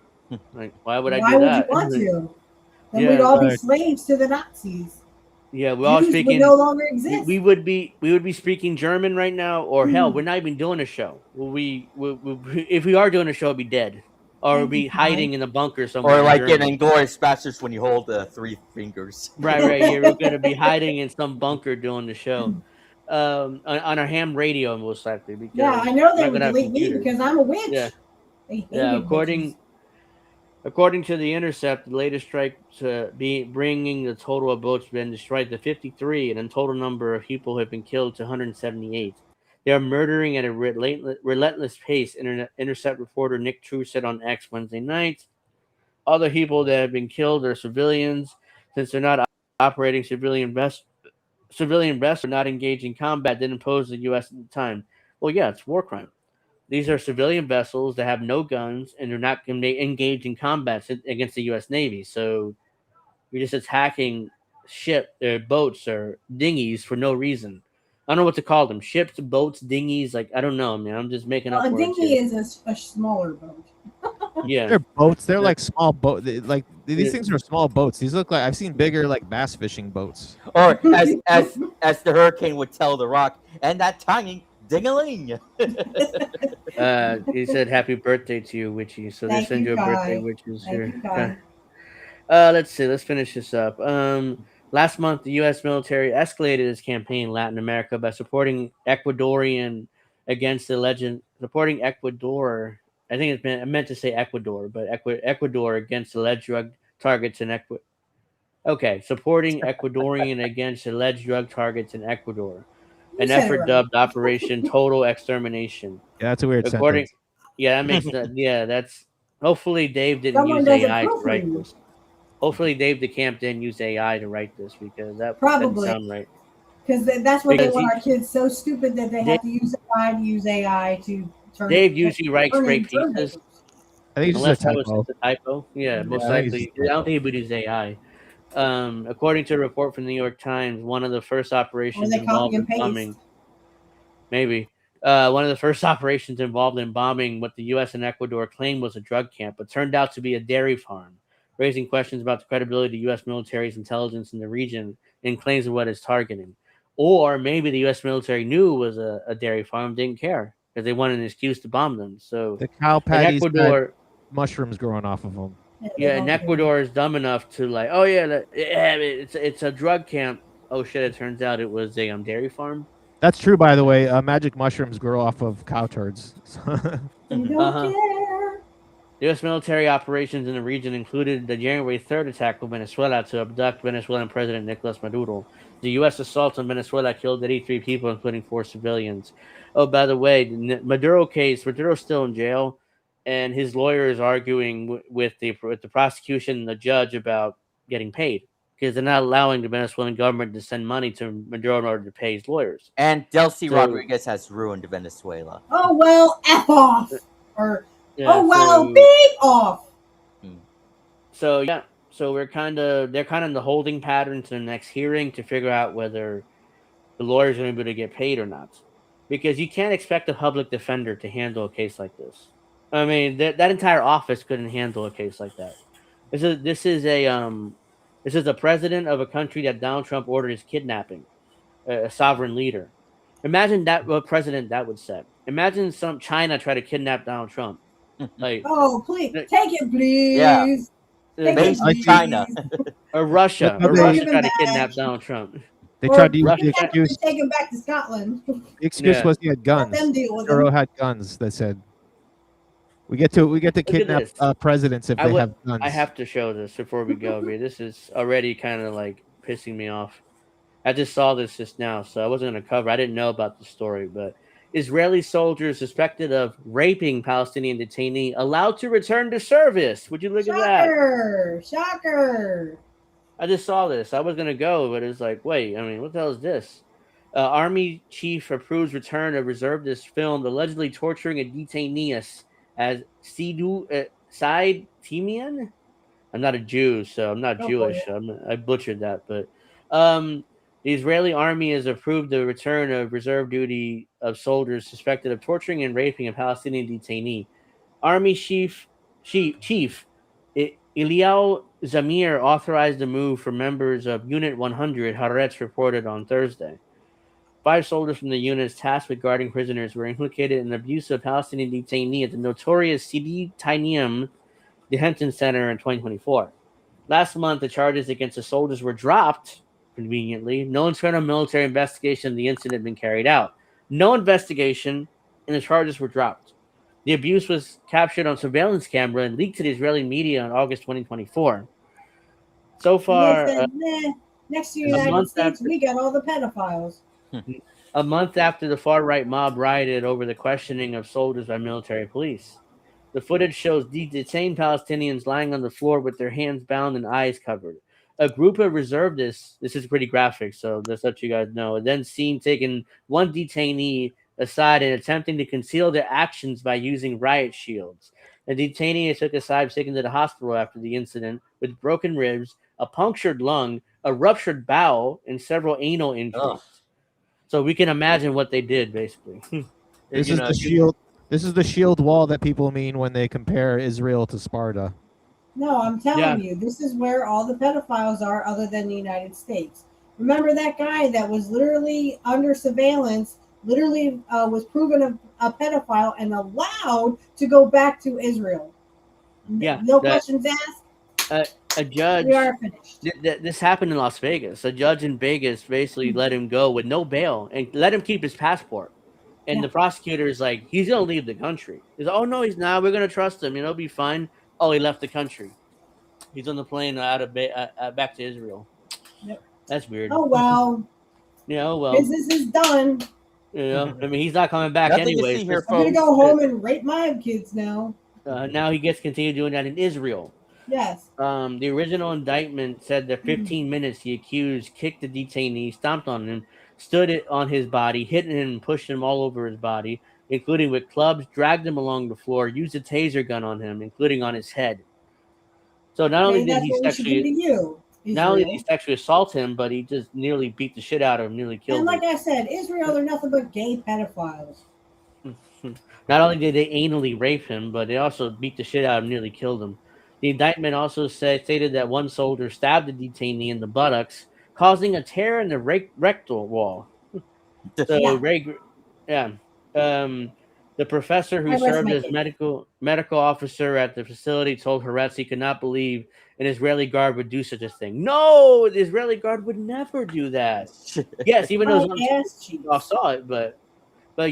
Like, why would I do that? Why would you want to? Then Yeah, we'd all be like- slaves to the Nazis. Yeah, we're all Jews speaking. would no longer exist. We would be speaking German right now, or hell, we're not even doing a show. If we are doing a show, we'd be dead, or we'd be hiding in a bunker somewhere. or in like Germany. getting Glorious Bastards when you hold the 3 fingers. Right. Yeah, we're gonna be hiding in some bunker doing the show, on our ham radio most likely. Because Yeah, I know we're they not would gonna have delete me computers. because I'm a witch. Yeah. They hated Yeah, witches. according to the Intercept, the latest strike to be bringing the total of boats been destroyed to 53, and the total number of people who have been killed to 178. They are murdering at a relentless pace. Intercept reporter Nick True said on X Wednesday night. Other people that have been killed are civilians, since they're not operating civilian vessels or not engaged in combat. Didn't impose the U.S. at the time. Well, yeah, it's war crime. These are civilian vessels that have no guns and they're not going to engage in combat against the U.S. Navy. So you're just attacking boats or dinghies for no reason. I don't know what to call them. Ships, boats, dinghies. Like, I don't know, man. I'm just making up A words dinghy here. is a smaller boat. Yeah. They're boats. They're like small boat. Like these things are small boats. These look like I've seen bigger like bass fishing boats. Or as the hurricane would tell the Rock, and that tiny ding-a-ling. He said happy birthday to you, Witchy. So they Thank send you, you a birthday Kai. wishes Thank here. you, Kai. Let's see. Let's finish this up. Last month, the U.S. military escalated its campaign in Latin America by supporting Ecuadorian against the legend. Supporting Ecuador. I think I meant to say Ecuador, but Ecuador against alleged drug targets in Ecuador. Okay, supporting Ecuadorian against alleged drug targets in Ecuador. An said it effort right. dubbed Operation Total Extermination. Yeah, that's a weird sentence. Yeah, that makes that. Yeah, that's. Hopefully, Dave didn't Someone use doesn't AI to write proofread. this. Hopefully, Dave DeCamp didn't use AI to write this because that Probably. doesn't sound right. Because that's what they Because want our kids so stupid that they have to use AI to turn. Dave usually writes turn great in pieces. I think it's Unless just a that was typo. just a typo. Yeah, most I think it's likely. just a I don't think he would use AI. According to a report from the New York Times, one of the first operations they copy involved in and paste. bombing. Maybe. One of the first operations involved in bombing what the U.S. and Ecuador claimed was a drug camp, but turned out to be a dairy farm, raising questions about the credibility of the U.S. military's intelligence in the region and claims of what it's targeting. Or maybe the U.S. military knew it was a dairy farm, didn't care, because they wanted an excuse to bomb them. So The cow in patties Ecuador, had mushrooms growing off of them. yeah, and Ecuador is dumb enough to like, oh yeah, it's a drug camp. Oh shit! It turns out it was a dairy farm. That's true, by the way. Magic mushrooms grow off of cow turds. You don't Uh-huh. care. U.S. military operations in the region included the January 3rd attack on Venezuela to abduct Venezuelan President Nicolas Maduro. The U.S. assault on Venezuela killed 83 people, including 4 civilians. Oh, by the way, the Maduro case, Maduro's still in jail, and his lawyer is arguing with the prosecution and the judge about getting paid because they're not allowing the Venezuelan government to send money to Maduro in order to pay his lawyers. And Delcy So- Rodriguez has ruined Venezuela. Oh well, F off. Or Yeah, oh well, so- beep off. So yeah, so they're kind of in the holding pattern to the next hearing to figure out whether the lawyers are going to be able to get paid or not, because you can't expect a public defender to handle a case like this. I mean, that entire office couldn't handle a case like that. This is a president of a country that Donald Trump ordered is kidnapping, a sovereign leader. Imagine what president that would set. Imagine some China try to kidnap Donald Trump. Like, Oh please, take it, please. Yeah. Take it, Based in please. China. or Russia But they- try to kidnap Donald Trump. They Or tried to use we the have to excuse. take him back to Scotland. The excuse was he had guns. Let them deal with Maduro him. had guns. They said we get to Look at kidnap this. presidents if they have guns. I have to show this before we go, man. This is already kind of like pissing me off. I just saw this just now, so I wasn't going to cover. I didn't know about the story, but Israeli soldiers suspected of raping Palestinian detainee allowed to return to service. Would you look at that? Shocker! I just saw this. I was going to go, but it's like, wait, I mean, what the hell is this? Army chief approves return of reservist filmed allegedly torturing a detainee as Said Timian. I'm not a Jew, so I'm not Jewish. I butchered that, but the Israeli army has approved the return of reserve duty of soldiers suspected of torturing and raping a Palestinian detainee. Army chief Eliyahu Zamir authorized the move for members of Unit 100. Haaretz reported on Thursday. 5 soldiers from the units tasked with guarding prisoners were implicated in abuse of Palestinian detainee at the notorious Sidi Tainium detention center in 2024. Last month, the charges against the soldiers were dropped, conveniently. No internal military investigation of the incident had been carried out. No investigation, and the charges were dropped. The abuse was captured on surveillance camera and leaked to the Israeli media in August 2024. So far, Said, next to the United States, we got all the pedophiles. A month after the far-right mob rioted over the questioning of soldiers by military police. The footage shows detained Palestinians lying on the floor with their hands bound and eyes covered. A group of reservists, this is pretty graphic, so just let you guys know, then seen taking one detainee aside and attempting to conceal their actions by using riot shields. The detainee is took aside, taken to the hospital after the incident with broken ribs, a punctured lung, a ruptured bowel, and several anal injuries. So we can imagine what they did, basically. This is the shield. This is the shield wall that people mean when they compare Israel to Sparta. No, I'm telling you, this is where all the pedophiles are other than the United States. Remember that guy that was literally under surveillance, literally was proven a pedophile and allowed to go back to Israel. Yeah. No questions asked. A judge. We are finished. This happened in Las Vegas. A judge in Vegas basically let him go with no bail and let him keep his passport. And the prosecutor is like, he's going to leave the country. He's like, oh, no, he's not. We're going to trust him. He'll be fine. Oh, he left the country. He's on the plane out of back to Israel. Yep. That's weird. Oh, well. Yeah, well. Business is done. You know, I mean, he's not coming back anyway. I'm going to go home and rape my kids now. Now he gets to continue doing that in Israel. Yes. The original indictment said that 15 minutes the accused kicked the detainee, stomped on him, stood it on his body, hit him and pushed him all over his body, including with clubs, dragged him along the floor, used a taser gun on him, including on his head. So not only did he sexually assault him, but he just nearly beat the shit out of him, nearly killed him. And like I said, Israel, they're nothing but gay pedophiles. Not only did they anally rape him, but they also beat the shit out of him, nearly killed him. The indictment also stated that one soldier stabbed the detainee in the buttocks, causing a tear in the rectal wall. The professor who served as medical officer at the facility told Haaretz he could not believe an Israeli guard would do such a thing. No, the Israeli guard would never do that. Yes, even though I saw it, but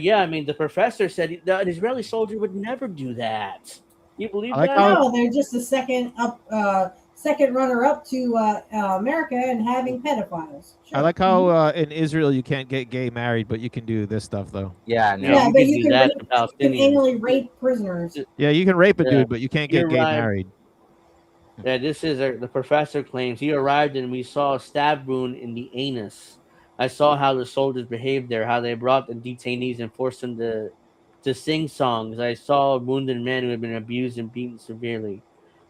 yeah, I mean, the professor said an Israeli soldier would never do that. You believe that? No, they're just a second runner up to America and having pedophiles. Sure. I like how in Israel you can't get gay married, but you can do this stuff though. Yeah, no. Yeah, but you can anally rape prisoners. Yeah, you can rape a dude, but you can't get gay married. Yeah, this is the professor claims he arrived and we saw a stab wound in the anus. I saw how the soldiers behaved there, how they brought the detainees and forced them to sing songs. I saw wounded men who had been abused and beaten severely.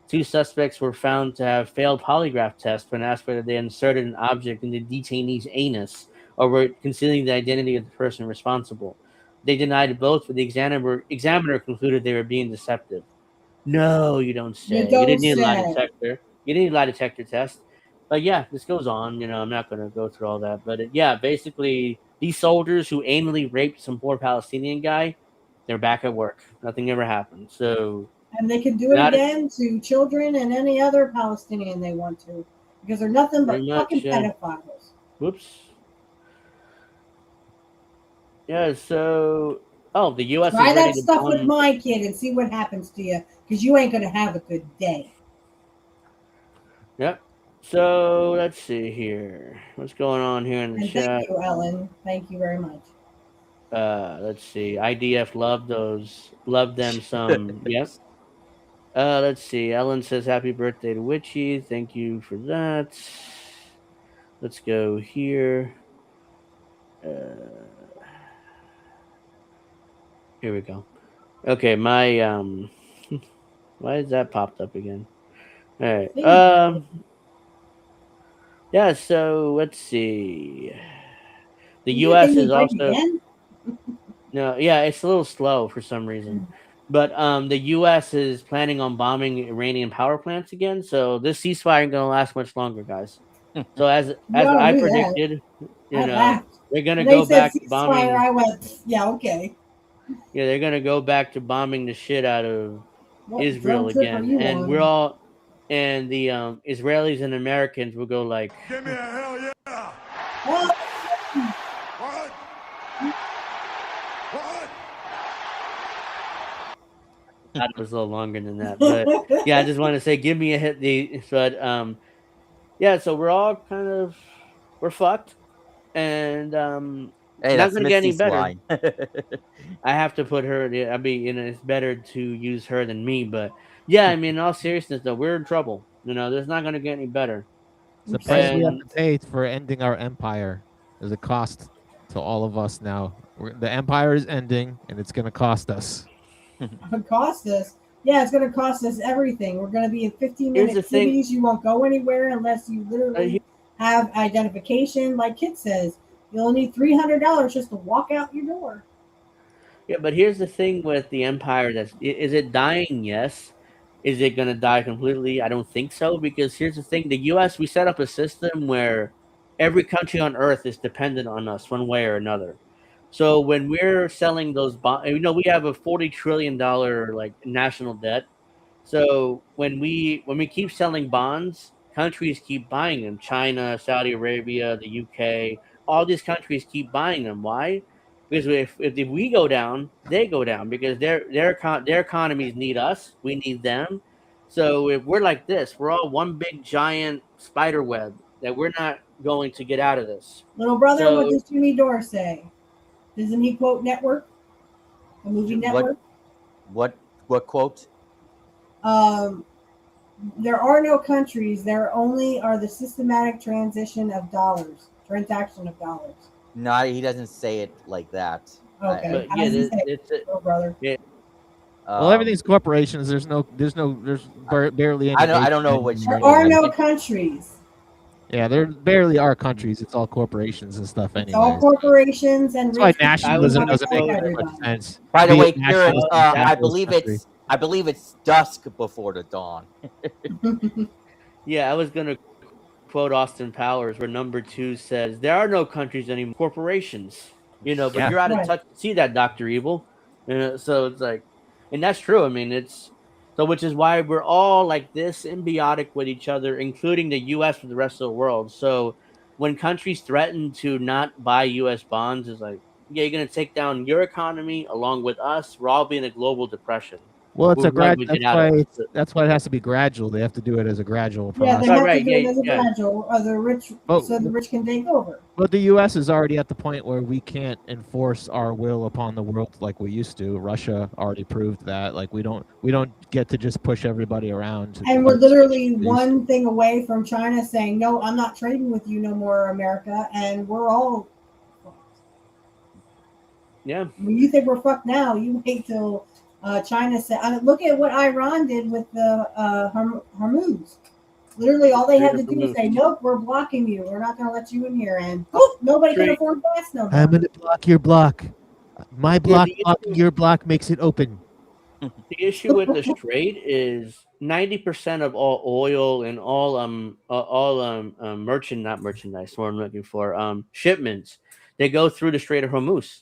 2 suspects were found to have failed polygraph tests when asked whether they inserted an object in the detainee's anus or were concealing the identity of the person responsible. They denied both, but the examiner concluded they were being deceptive. No, you don't say. You didn't need a lie detector. You didn't need a lie detector test. But yeah, this goes on. You know, I'm not going to go through all that. But basically, these soldiers who anally raped some poor Palestinian guy, they're back at work. Nothing ever happened. So. And they can do it again to children and any other Palestinian they want to, because they're nothing but fucking pedophiles. Whoops. Yeah. So, the U.S. is Try ready that to stuff with bomb. my kid and see what happens to you, because you ain't gonna have a good day. Yep. So let's see here. What's going on here in the And chat? thank you, Ellen. Thank you very much. Let's see. IDF love them some. Yep. Let's see. Ellen says happy birthday to Witchy. Thank you for that. Let's go here. Here we go. Okay, my why is that popped up again? All right. Yeah, so let's see. The Did you US hit me is right also again? no, yeah, it's a little slow for some reason. But the US is planning on bombing Iranian power plants again, so this ceasefire ain't gonna last much longer, guys. So as No, I I knew that. predicted, I laughed. they're gonna When they go said back to ceasefire, bombing. I went, yeah, okay. Yeah, they're gonna go back to bombing the shit out of What Israel drug trip are again, you and we're on? all and the Israelis and Americans will go like, Give me a hell yeah! Oh, What? What? that was a little longer than that, but yeah, I just want to say, give me a hit. But yeah, so we're fucked, and Hey, not that's gonna get any Misty's better. line. I have to put her. I mean, it's better to use her than me. But yeah, I mean, in all seriousness, though, we're in trouble. There's not gonna get any better. It's the price we have And to pay for ending our empire. There's a cost to all of us now. The empire is ending, and it's going to cost us. it cost us. Yeah, it's going to cost us everything. We're going to be in Here's 15-minute the thing. cities. You won't go anywhere unless you literally have identification. Like Kit says, you'll need $300 just to walk out your door. Yeah, but here's the thing with the empire. Is it dying? Yes. Is it going to die completely? I don't think so, because here's the thing: the U.S. we set up a system where every country on Earth is dependent on us one way or another. So when we're selling those bonds, we have a $40 trillion like national debt. So when we keep selling bonds, countries keep buying them. China, Saudi Arabia, the UK, all these countries keep buying them. Why? Because if we go down, they go down because their economies need us. We need them. So if we're like this, we're all one big giant spider web that we're not going to get out of this. Little brother, what So does Jimmy Dore say? Doesn't he quote Network? A movie Network? What quote? There are no countries. There only are the systematic transaction of dollars. No, he doesn't say it like that. Okay. but yeah, Little brother. Yeah. Well, everything's corporations. There's barely any. I don't know which. There are no countries. Yeah, there barely are countries. It's all corporations and stuff. Anyway, It's all corporations and. That's why rich people nationalism trying to doesn't make take that much everybody. sense. By the Be way, it Karen, nationalist, I believe it's dusk before the dawn. Yeah, I was gonna quote Austin Powers, where number 2 says, "There are no countries anymore, corporations." But Yeah. you're out of Right. touch. See that, Doctor Evil? So it's like, and that's true. I mean, which is why we're all like this, symbiotic with each other, including the U.S. with the rest of the world. So when countries threaten to not buy U.S. bonds, it's like, yeah, you're gonna take down your economy along with us. We're all being a global depression. Well, it's We're a not gonna get out of it. that's why it has to be gradual. They have to do it as a gradual Yeah, process. they have Right, to do it as a gradual, or the rich, so the rich can take over. But the U.S. is already at the point where we can't enforce our will upon the world like we used to. Russia already proved that. Like we don't get to just push everybody around. And we're literally one thing away from China saying, "No, I'm not trading with you no more, America," and we're all. Yeah. When you think we're fucked now, you wait till China said. Look at what Iran did with the Hormuz. Literally, all they had to do was say, "Nope, we're blocking you. We're not going to let you in here," and nobody can afford gas no more. I'm gonna block your block. My block blocking your block makes it open. The issue with the Strait is 90% of all oil and all not merchandise. What I'm looking for, shipments, they go through the Strait of Hormuz.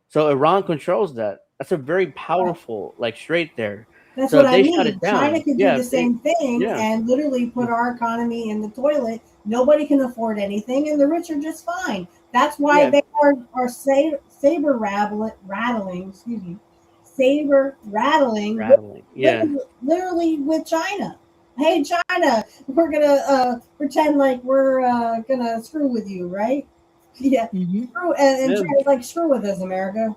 So Iran controls that. That's a very powerful strait there. That's so what if I they mean. shut it down, China could do the same thing and literally put our economy in the toilet. Nobody can afford anything, and the rich are just fine. That's why they are saber rattling. Excuse me, saber rattling. Yeah. Literally with China. Hey, China, we're gonna pretend like we're gonna screw with you, right? Yeah, screw and try to like screw with us, America.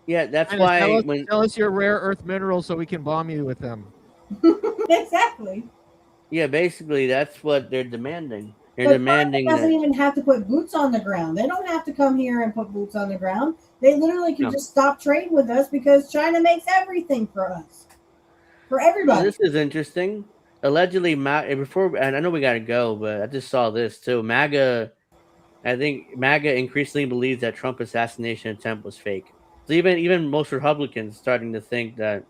Yeah, that's China, why tell us your rare earth minerals so we can bomb you with them. Exactly. Yeah, basically that's what they're demanding. They're But demanding China doesn't that. even have to put boots on the ground. They don't have to come here and put boots on the ground. They literally can No. just stop trade with us because China makes everything for us, for So everybody. this is interesting. Allegedly, before, and I know we got to go, but I just saw this too. I think MAGA increasingly believes that Trump assassination attempt was fake. So even most Republicans starting to think that.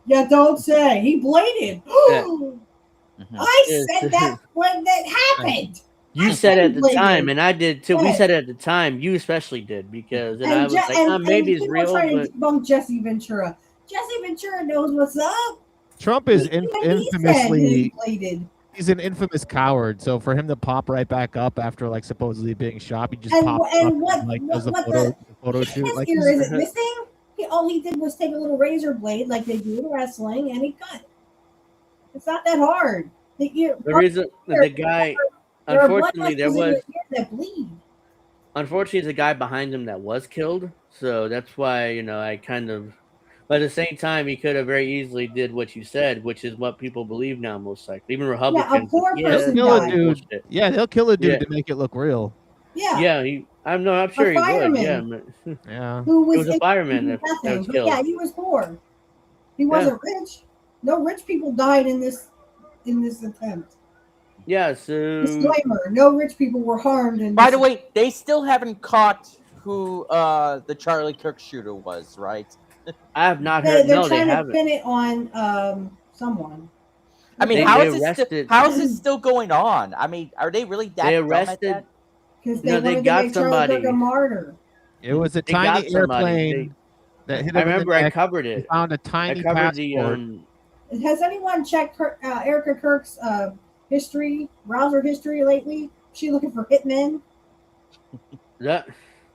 Yeah, don't say he bladed. I said that when that happened. You said it at the time, and I did too. We said it at the time. You especially did because, and I was like, maybe it's people real, trying but to debunk Jesse Ventura. Jesse Ventura knows what's up. Trump is He infamously. bladed. He's an infamous coward. So for him to pop right back up after like supposedly being shot, he just And pops and up what and like does what the photo shoot. his Like ear is it missing? All he did was take a little razor blade like they do in wrestling, and he cut. It's not that hard. The ear. the reason the guy, there are blood unfortunately, vessels there in was. your ear that bleed. Unfortunately, there's a guy behind him that was killed, so that's why I kind of. But at the same time, he could have very easily did what you said, which is what people believe now, most likely. Even Republicans. Yeah, a poor person kill a died. dude. Bullshit. Yeah, they'll kill a dude to make it look real. Yeah. Yeah, I'm sure he would. fireman. Yeah. Yeah. Who was, It was a fireman that nothing, was but killed. yeah, he was poor. He wasn't rich. No rich people died in this attempt. Yeah, so Disclaimer: no rich people were harmed. In By the way, they still haven't caught who the Charlie Kirk shooter was, right? I have not heard. They're No, they trying to haven't. pin it on someone. I mean, They how is this still going on? I mean, are they really that They dumb at arrested. that? Because No, they got somebody. Charlie Kirk a martyr. It was a They got tiny somebody. airplane that hit him I in the remember I neck. covered They it. found a tiny I covered passport. Has anyone checked Erica Kirk's browser history lately? She looking for hitmen? That.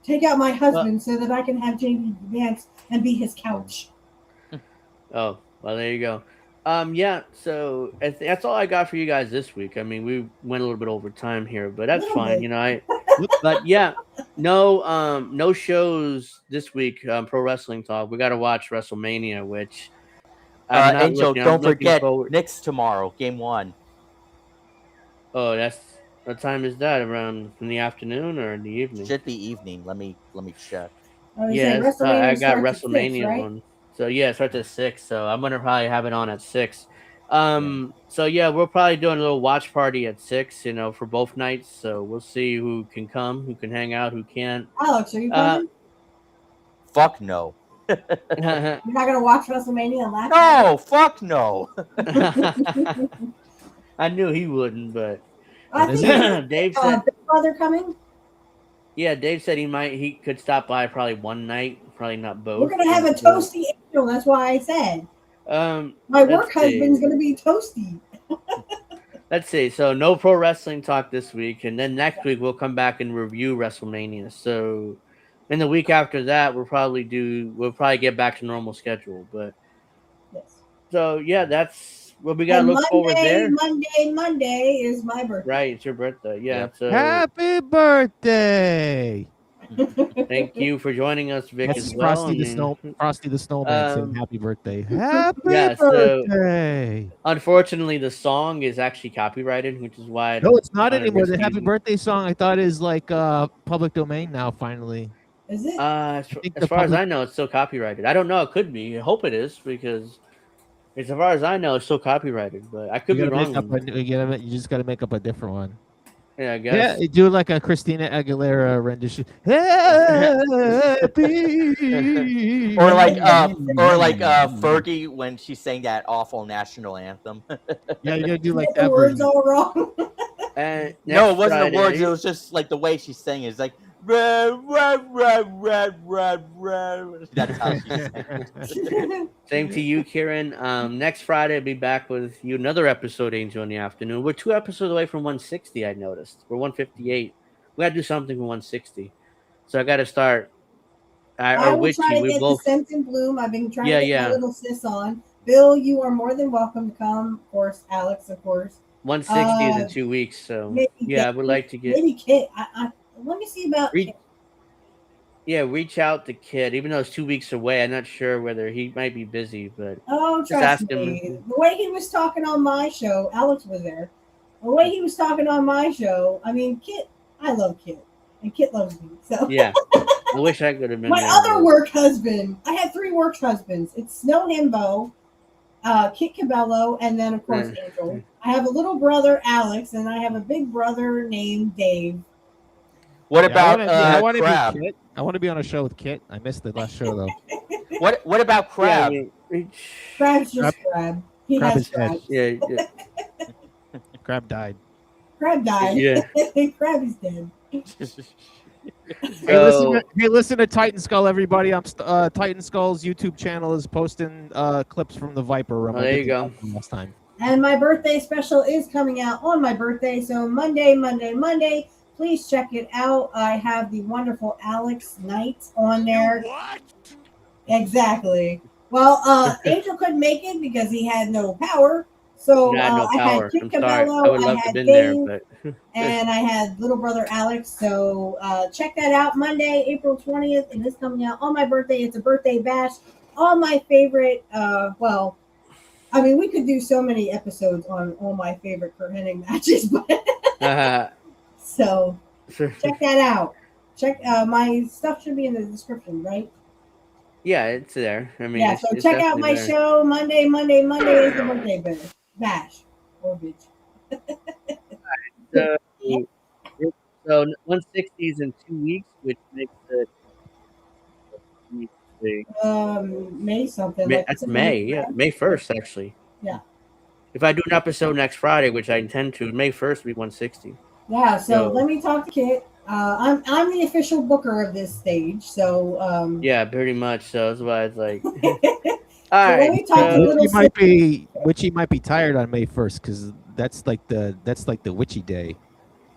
Take out my husband so that I can have JB Vance and be his couch. Oh, well, there you go. Yeah, so that's all I got for you guys this week. I mean, we went a little bit over time here, but that's fine. But yeah, no shows this week. Pro wrestling talk. We got to watch WrestleMania, which I'm not Angel, looking. don't I'm looking forget forward. Knicks tomorrow, game 1. Oh, what time is that? Around in the afternoon or in the evening? Should be evening. Let me check. Yeah, I got starts at WrestleMania 6, right? one. So yeah, it starts at 6. So I'm gonna probably have it on at 6. So yeah, we're probably doing a little watch party at 6. For both nights. So we'll see who can come, who can hang out, who can't. Alex, are you coming? Fuck no. You're not gonna watch WrestleMania and laugh? No, fuck no. I knew he wouldn't, but I think Dave said Big Brother coming. Yeah, Dave said he could stop by probably one night, probably not both. We're gonna have a toasty Angel. That's why I said. My work husband's gonna be toasty. Let's see. So no pro wrestling talk this week, and then next week we'll come back and review WrestleMania. So, and the week after that we'll probably get back to normal schedule. But so yeah, that's what we got to look forward there. Monday is my birthday. Right, it's your birthday. Yeah. So happy birthday! Thank you for joining us, Vic, That's as well. Frosty the Snowman saying happy birthday. Happy birthday! So, unfortunately, the song is actually copyrighted, which is why no, it's not anymore. The happy birthday song I thought is like public domain now. Finally, is it? As far as I know, it's still copyrighted. I don't know. It could be. I hope it is because, as far as I know, it's still copyrighted. But I could be wrong. You just got to make up a different one. Yeah, I guess. Yeah, do like a Christina Aguilera rendition. or like Fergie when she sang that awful national anthem. Yeah, you gotta do like that. The words all wrong. No, it wasn't the words. It was just like the way she sang it. It's like that's how she sang. Same to you, Kieran. Next Friday, I'll be back with you another episode, Angel in the Afternoon. We're 2 episodes away from 160. I noticed we're 158. We got to do something for 160. So I got to start. I Or will Witchy, try to we get both. the scent and bloom. I've been trying Yeah, to get my yeah. little sis on. Bill, you are more than welcome to come. Of course, Alex, of course. 160 is in 2 weeks. So Maybe yeah, I Kit, would like to get. maybe Kit. I let me see about Kit. Reach out to Kid, even though it's 2 weeks away. I'm not sure whether he might be busy, but Oh, just trust ask me. him. The way he was talking on my show, Alex was there. The way he was talking on my show, I mean, Kit, I love Kit, and Kit loves me. So Yeah, I wish I could have been my there. other work husband, I had 3 work husbands. It's Snow Himbo, Kit Cabello, and then of course Angel. I have a little brother, Alex, and I have a big brother named Dave. What about I want to Crab? be Kit. I want to be on a show with Kit. I missed the last show though. What about Crab? Yeah, Crab's just Crab. He Crab has is dead. crabs. Yeah. Crab died. Crab died. Yeah. Crab is dead. Hey, listen to Titan Skull, everybody. Titan Skull's YouTube channel is posting clips from the Viper Room. Oh, there you go. Last time. And my birthday special is coming out on my birthday. So Monday. Please check it out. I have the wonderful Alex Knight on there. What? Exactly. Well, Angel couldn't make it because he had no power. So no I power. had Kit I'm sorry. Cabello, I would love to I have had been Dave, there, but and I had little brother Alex. So check that out. Monday, April 20th. It is coming out on my birthday. It's a birthday bash. All my favorite, well, I mean, we could do so many episodes on all my favorite Kurt Hennig matches, but so check that out. Check my stuff should be in the description, right? yeah, it's there. I mean, Yeah, so check out my show Monday is the birthday bash or bitch. So 160 is in 2 weeks, which makes it May something. That's May, yeah, May 1st actually. Yeah. If I do an episode next Friday, which I intend to, May 1st will be 160. Yeah, so let me talk to Kit. I'm the official booker of this stage, so yeah, pretty much. So that's why it's like. All right. Let me talk to little Witchy might be tired on May 1st because that's like the Witchy day.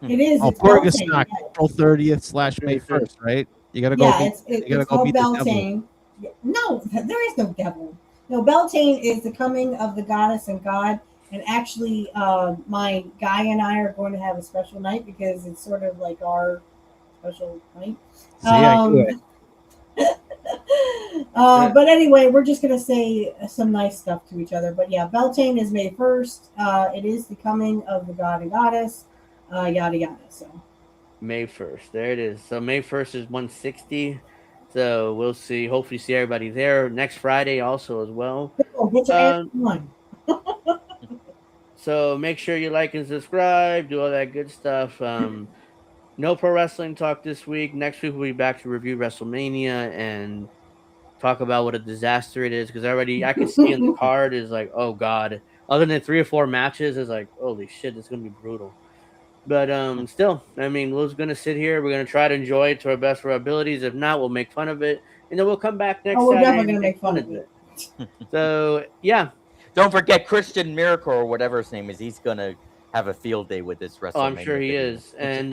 It is. Oh, Porgus Knock, April 30th / May 1st, right? You gotta go. Yeah, it's called Beltane. No, there is no devil. No, Beltane is the coming of the goddess and god. And actually, my guy and I are going to have a special night because it's sort of like our special night. But anyway, we're just going to say some nice stuff to each other. But yeah, Beltane is May 1st. It is the coming of the god and goddess. Yada, yada. So May 1st. There it is. So May 1st is 160. So we'll see. Hopefully see everybody there next Friday also as well. Get your ass on. So make sure you like and subscribe, do all that good stuff. No pro wrestling talk this week. Next week we'll be back to review WrestleMania and talk about what a disaster it is. Because I can see in the card is like, oh god. Other than 3 or 4 matches, it's like, holy shit, it's gonna be brutal. But still, I mean, we're gonna sit here. We're gonna try to enjoy it to our best of our abilities. If not, we'll make fun of it, and then we'll come back next. We're Saturday definitely gonna make fun of it. So yeah. Don't forget Christian Miracle or whatever his name is. He's gonna have a field day with this WrestleMania. Oh, I'm sure he is. And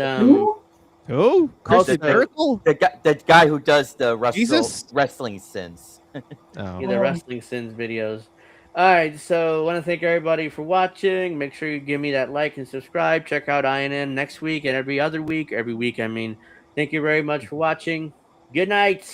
who? Christian Miracle? The guy who does the wrestling sins. The wrestling sins videos. All right, so I want to thank everybody for watching. Make sure you give me that like and subscribe. Check out INN next week and every other week. Every week, I mean. Thank you very much for watching. Good night.